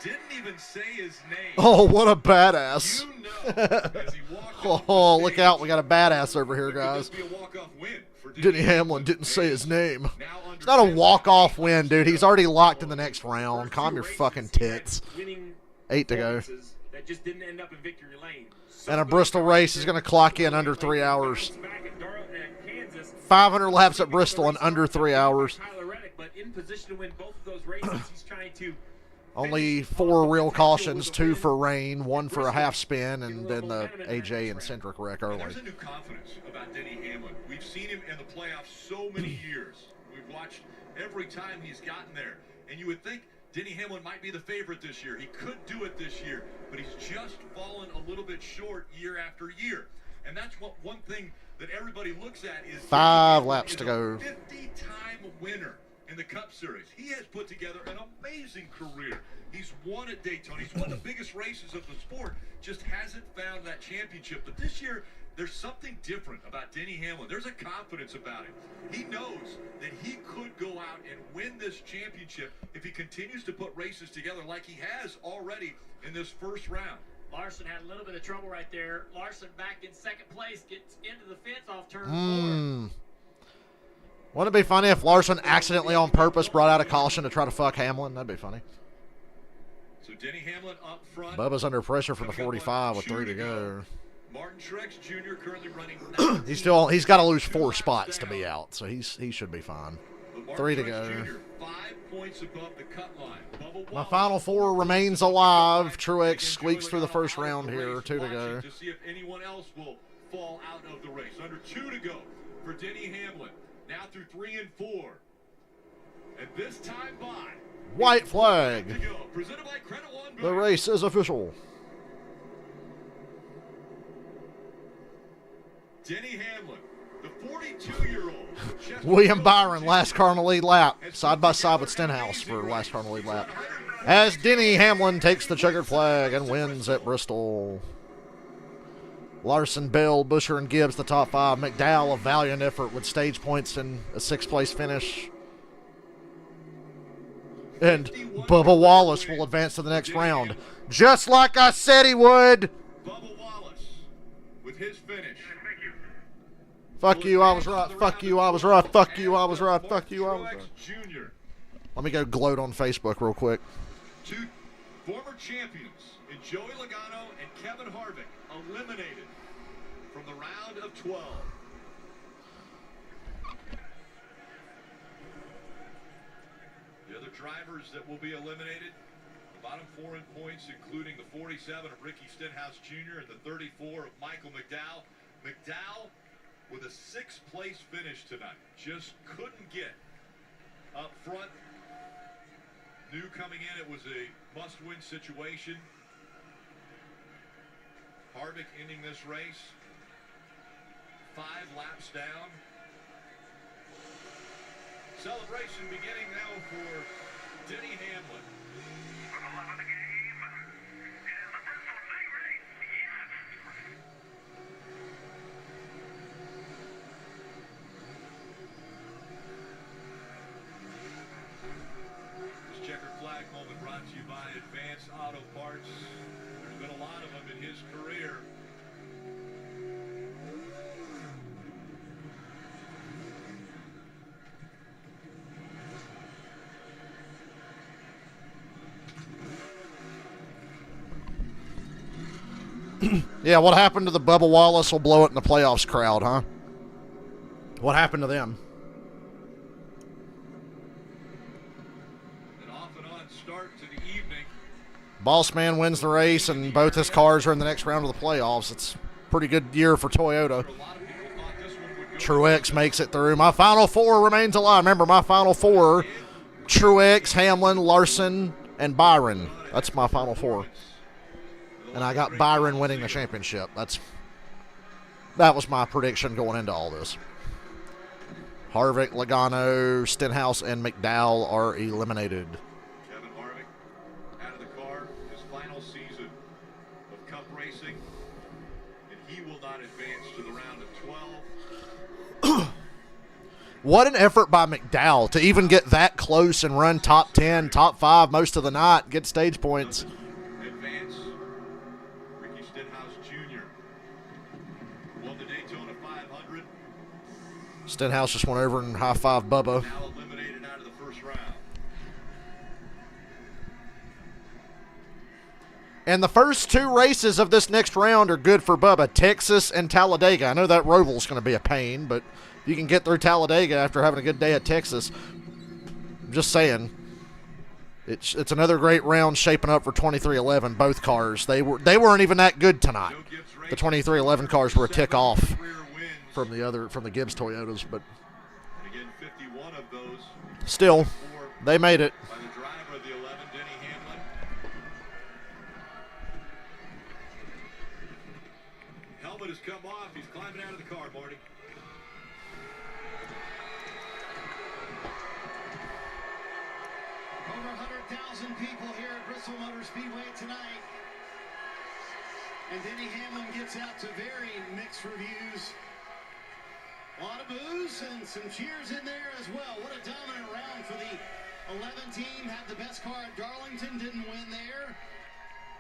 Didn't even say his name. Oh, what a badass. You know, as he walked off the Oh, look stage, out. We got a badass over here, could guys. this be a walk-off win for Denny Hamlin didn't say his name. Now under It's not a 10 walk-off win, dude. He's already locked in the next round. Calm your fucking tits. 8 to go. That just didn't end up in victory lane. And a Bristol race is going to clock in under 3 hours. 500 laps at Bristol in under 3 hours. Tyler Reddick, but in position to win both of those races, he's trying to. Only 4 real cautions, 2 for rain, 1 for a half spin, and then the AJ and Centric wreck early. There's a new confidence about Denny Hamlin. We've seen him in the playoffs so many years. We've watched every time he's gotten there. And you would think Denny Hamlin might be the favorite this year. He could do it this year, but he's just fallen a little bit short year after year. And that's what one thing that everybody looks at is 5 laps to go. 50-time winner in the Cup Series. He has put together an amazing career. He's won at Daytona. He's won the biggest races of the sport. Just hasn't found that championship. But this year, there's something different about Denny Hamlin. There's a confidence about him. He knows that he could go out and win this championship if he continues to put races together like he has already in this first round. Larson had a little bit of trouble right there. Larson back in 2nd place, gets into the fence off turn 4. Wouldn't it be funny if Larson accidentally on purpose brought out a caution to try to fuck Hamlin? That'd be funny. So Denny Hamlin up front. Bubba's under pressure for the 45 with 3 to go. Martin Truex Jr. currently running. He's got to lose 4 spots to be out, so he should be fine. 3 to go. Jr., 5 points above the cut line. My final 4 remains alive. Truex squeaks through the first round here. 2 to go. To see if anyone else will fall out of the race. Under 2 to go for Denny Hamlin. Now through 3 and 4. And this time by. White flag. Presented by Credit One Bank. The race is official. Denny Hamlin, the 42-year-old. William Byron, last car in the lead lap. Side by side with Stenhouse for last car in the lead lap. As Denny Hamlin takes the checkered flag and wins at Bristol. Larson, Bell, Busher, and Gibbs the top 5. McDowell, a valiant effort with stage points and a 6th place finish. And Bubba Wallace will advance to the next round. Just like I said he would. Bubba Wallace with his finish. Fuck you, I was right. Fuck you, I was right. Fuck you, I was right. Fuck you, I was right. Jr. Let me go gloat on Facebook real quick. 2 former champions in Joey Logano and Kevin Harvick eliminated from the round of 12. The other drivers that will be eliminated, the bottom 4 in points, including the 47 of Ricky Stenhouse Jr. and the 34 of Michael McDowell. McDowell with a 6th place finish tonight. Just couldn't get up front. Knew coming in it was a must-win situation. Harvick ending this race 5 laps down. Celebration beginning now for Denny Hamlin. Truex Auto Parts. There's been a lot of them in his career. Yeah, what happened to the Bubba Wallace will blow it in the playoffs crowd, huh? What happened to them? An off and on start to the evening. Boss Man wins the race, and both his cars are in the next round of the playoffs. It's a pretty good year for Toyota. Truex makes it through. My final four remains alive. Remember, my final four, Truex, Hamlin, Larson, and Byron. That's my final four. And I got Byron winning the championship. That was my prediction going into all this. Harvick, Logano, Stenhouse, and McDowell are eliminated. Kevin Harvick out of the car, his final season of Cup racing, and he will not advance to the round of 12. What an effort by McDowell to even get that close and run top 10, top 5 most of the night, get stage points. Advance. Ricky Stenhouse Jr. won the Daytona 500. Stenhouse just went over and high-fived Bubba. Now eliminated out of the first round. And the first two races of this next round are good for Bubba, Texas and Talladega. I know that Roval's going to be a pain, but if you can get through Talladega after having a good day at Texas, I'm just saying, it's another great round shaping up for 2311. Both cars, they weren't even that good tonight. The 2311 cars were a tick off from the Gibbs Toyotas, but And again, 51 of those still, they made it. by the driver of the 11, Denny Hamlin. Helmet has come off. He's climbing out of the car, Marty. Over 100,000 people here at Bristol Motor Speedway tonight. And Denny Hamlin gets out to very mixed reviews. A lot of boos and some cheers in there as well. What a dominant round for the 11 team. Had the best car at Darlington, didn't win there.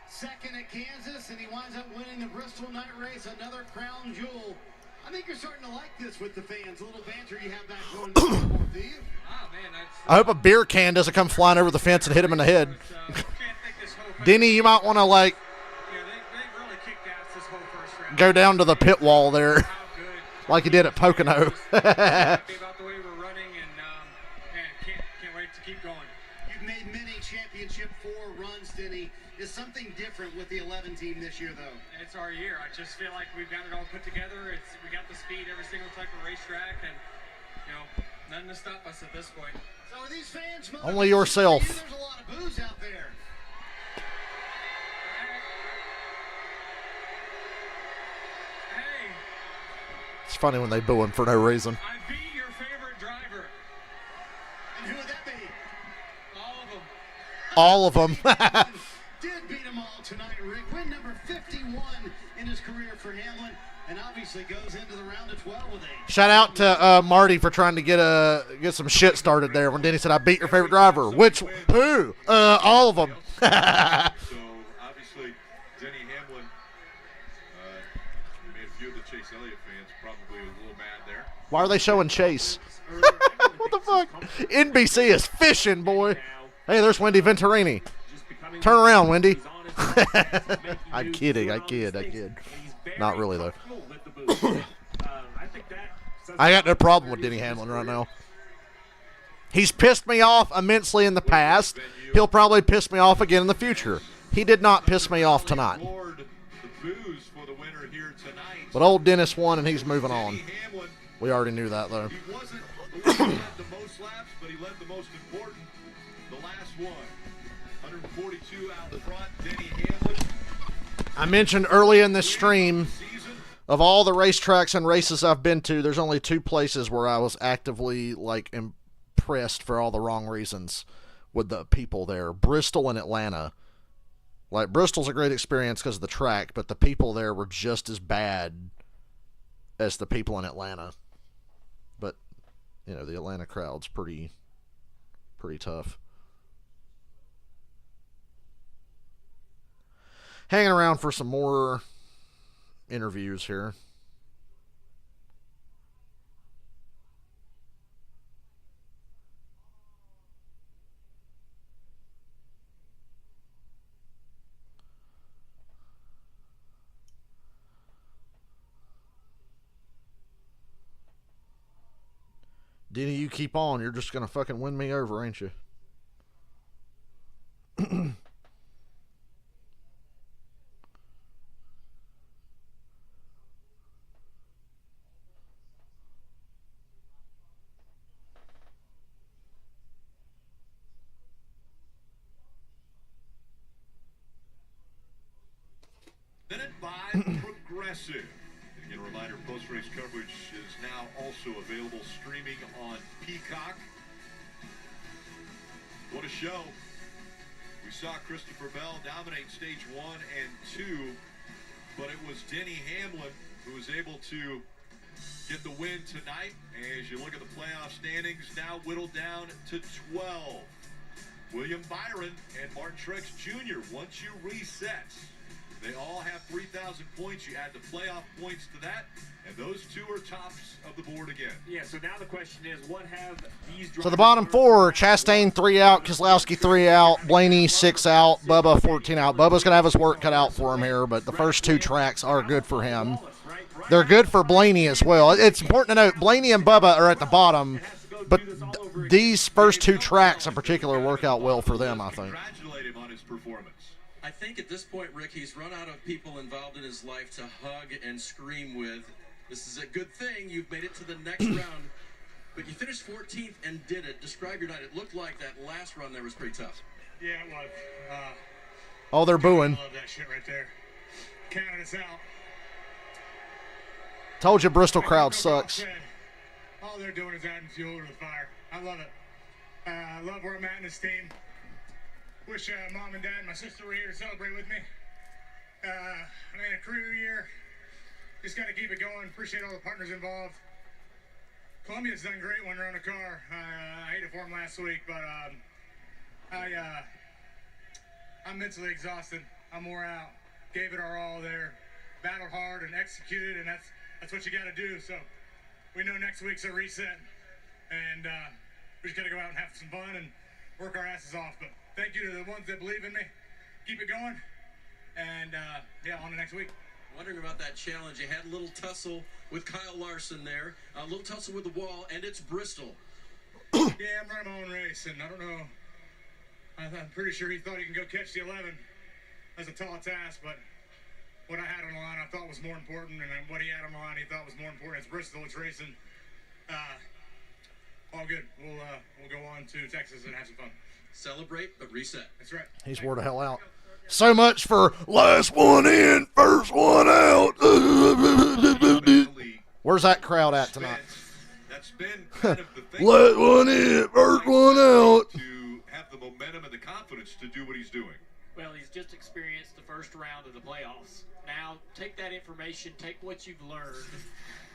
Second at Kansas, and he winds up winning the Bristol night race, another crown jewel. I think you're starting to like this with the fans. A little banter you have back going. Do you? Oh, man, that's, I hope a beer can doesn't come flying over the fence and hit him in the head. can't think this whole thing. Denny, you might want to Yeah, they really kicked ass this whole first round. go down to the pit wall there, How good. like you did at Pocono. Happy about the way we're running, and man, can't wait to keep going. You've made many championship 4 runs, Denny. Is something different with the 11 team this year, though? It's our year. I just feel like we've got it all put together. We got the speed every single type of racetrack, and nothing to stop us at this point. So are these fans Only yourself. There's a lot of boos out there. Hey, It's funny when they boo him for no reason. I beat your favorite driver. And who would that be? All of them. All of them. Did beat them all tonight, Rick. Win number 51 in his career for Hamlin, and obviously goes into the round of 12 with a... Shout out to Marty for trying to get some shit started there when Denny said, I beat your favorite driver. Which, who? All of them. So, obviously, Denny Hamlin, made a few of the Chase Elliott fans probably a little mad there. Why are they showing Chase? What the fuck? NBC is fishing, boy. Hey, there's Wendy Venturini. Turn around, Wendy. I'm kidding. I kid. Not really, though. I got no problem with Denny Hamlin right now. He's pissed me off immensely in the past. He'll probably piss me off again in the future. He did not piss me off tonight. But old Dennis won, and he's moving on. We already knew that, though. He wasn't the one who led the most laps, but he led the most important, the last one. 142 out front, Denny Hamlin. I mentioned early in this stream, of all the racetracks and races I've been to, there's only 2 places where I was actively impressed for all the wrong reasons with the people there. Bristol and Atlanta. Bristol's a great experience because of the track, but the people there were just as bad as the people in Atlanta. But, the Atlanta crowd's pretty tough. hanging around for some more interviews here. Denny, you keep on. You're just going to fucking win me over, ain't you? Presented by Progressive. And again, a reminder, post-race coverage is now also available streaming on Peacock. What a show. We saw Christopher Bell dominate stage 1 and 2, but it was Denny Hamlin who was able to get the win tonight. As you look at the playoff standings, now whittled down to 12. William Byron and Martin Truex Jr., once you reset, they all have 3,000 points. You add the playoff points to that, and those two are tops of the board again. Yeah, so now the question is, what have these drivers... So the bottom four, Chastain 3 out, Keselowski 3 out, Blaney 6 out, Bubba 14 out. Bubba's going to have his work cut out for him here, but the first 2 tracks are good for him. They're good for Blaney as well. It's important to note, Blaney and Bubba are at the bottom, but these first 2 tracks in particular work out well for them, I think. Congratulate him on his performance. I think at this point, Rick, he's run out of people involved in his life to hug and scream with. This is a good thing. You've made it to the next round, but you finished 14th and did it. Describe your night. It looked like that last run there was pretty tough. Yeah, it was. Oh, they're booing. I love that shit right there. Counted us out. Told you Bristol crowd sucks. All they're doing is adding fuel to the fire. I love it. I love where I'm at in this team. Wish Mom and Dad and my sister were here to celebrate with me. I mean, a career year. Just got to keep it going. Appreciate all the partners involved. Columbia's done great when they're on the car. I hated for them last week, but I'm mentally exhausted. I'm wore out. Gave it our all there. Battled hard and executed, and that's what you got to do. So we know next week's a reset, and we just got to go out and have some fun and work our asses off. But thank you to the ones that believe in me. Keep it going, and yeah, on to next week. Wondering about that challenge. You had a little tussle with Kyle Larson there, a little tussle with the wall, and it's Bristol. Yeah, I'm running my own race, and I don't know. I'm pretty sure he thought he can go catch the 11. That's a tall task, but what I had on the line I thought was more important, and what he had on the line he thought was more important. It's Bristol, it's racing. All good. We'll go on to Texas and have some fun. Celebrate, but reset. That's right. He's wore the hell out. So much for last one in, first one out. Where's that crowd at tonight? That's been kind of the thing. Last one in, first one out. To have the momentum and the confidence to do what he's doing. Well, he's just experienced the first round of the playoffs. Now, take that information, take what you've learned,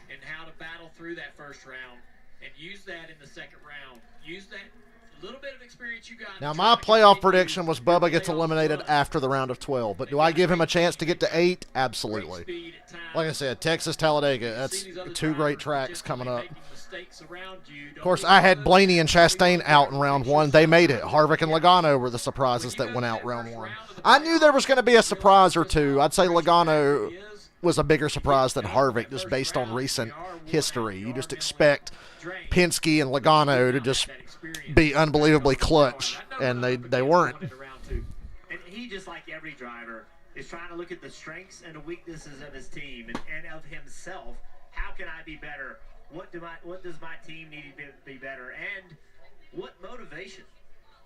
and how to battle through that first round, and use that in the second round. Use that little bit of experience you got. Now, my playoff prediction was Bubba gets eliminated after the round of 12. But do I give him a chance to get to 8? Absolutely. Like I said, Texas, Talladega, that's 2 great tracks coming up. Of course, I had Blaney and Chastain out in round 1. They made it. Harvick and Logano were the surprises that went out round 1. I knew there was going to be a surprise or two. I'd say Logano was a bigger surprise than Harvick just based on recent history. You just expect Penske and Logano to just be unbelievably clutch, and they weren't. And he, just like every driver, is trying to look at the strengths and the weaknesses of his team and of himself. How can I be better? What does my team need to be better? And what motivation?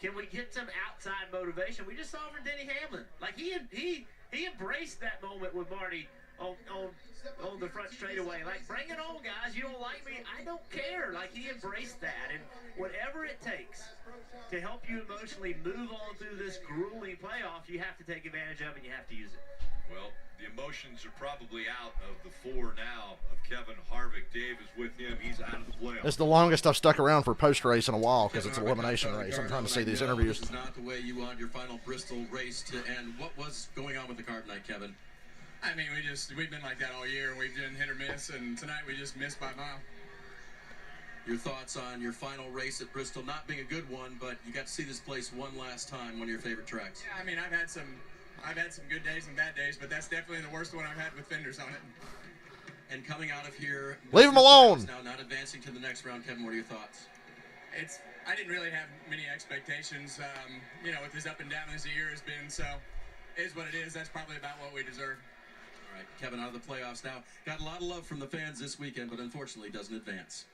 Can we get some outside motivation? We just saw from Denny Hamlin. Like he embraced that moment with Marty on the front straightaway. Like, bring it on, guys. You don't like me? I don't care. Like, he embraced that. And whatever it takes to help you emotionally move on through this grueling playoff, you have to take advantage of it and you have to use it. Well, the emotions are probably out of the four now of Kevin Harvick. Dave is with him. He's out of the playoffs. It's the longest I've stuck around for post-race in a while because it's an elimination race. I'm trying to see these interviews. This is not the way you want your final Bristol race to end. What was going on with the car tonight, Kevin? I mean, we've been like that all year. We've done hit or miss, and tonight we just missed by a mile. Your thoughts on your final race at Bristol not being a good one, but you got to see this place one last time, one of your favorite tracks. Yeah, I mean, I've had some good days and bad days, but that's definitely the worst one I've had with fenders on it. And coming out of here, leave him alone. Now not advancing to the next round, Kevin. What are your thoughts? I didn't really have many expectations, with as up and down as the year has been. So, it is what it is. That's probably about what we deserve. All right, Kevin, out of the playoffs now. Got a lot of love from the fans this weekend, but unfortunately doesn't advance.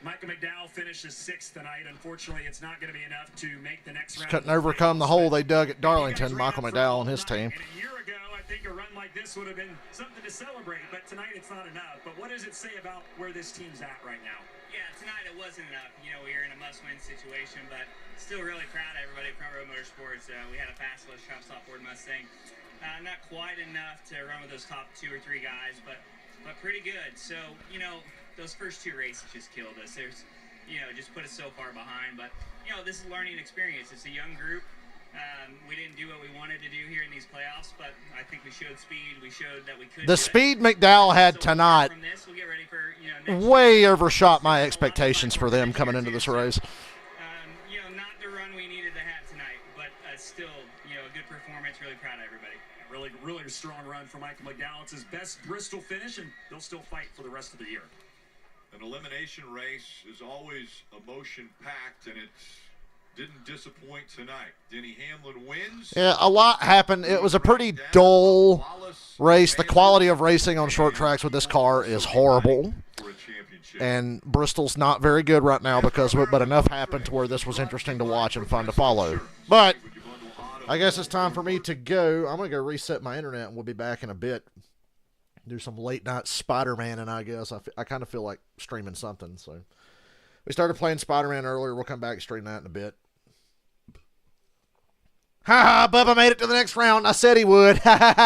Michael McDowell finishes 6th tonight. Unfortunately, it's not going to be enough to make the next round. Couldn't overcome the hole they dug at Darlington, Michael McDowell and his team. And a year ago, I think a run like this would have been something to celebrate, but tonight it's not enough. But what does it say about where this team's at right now? Yeah, tonight it wasn't enough. We were in a must-win situation, but still really proud of everybody at Front Row Motorsports. We had a fast-less shop stop Ford Mustang. Not quite enough to run with those top 2 or 3 guys, but pretty good. So, those first 2 races just killed us. There's, just put us so far behind. But, this is a learning experience. It's a young group. We didn't do what we wanted to do here in these playoffs, but I think we showed speed. We showed that we could. The speed McDowell had tonight way overshot my expectations for them coming into this race. Not the run we needed to have tonight, but still, a good performance. Really proud of everybody. Really a strong run for Michael McDowell. It's his best Bristol finish, and they'll still fight for the rest of the year. An elimination race is always emotion-packed, and it didn't disappoint tonight. Denny Hamlin wins. Yeah, a lot happened. It was a pretty dull race. The quality of racing on short tracks with this car is horrible. And Bristol's not very good right now because of it, but enough happened to where this was interesting to watch and fun to follow. But I guess it's time for me to go. I'm going to go reset my internet, and we'll be back in a bit. Do some late-night Spider-Man, and I guess I kind of feel like streaming something. So we started playing Spider-Man earlier. We'll come back and stream that in a bit. Ha-ha, Bubba made it to the next round. I said he would. Ha-ha-ha.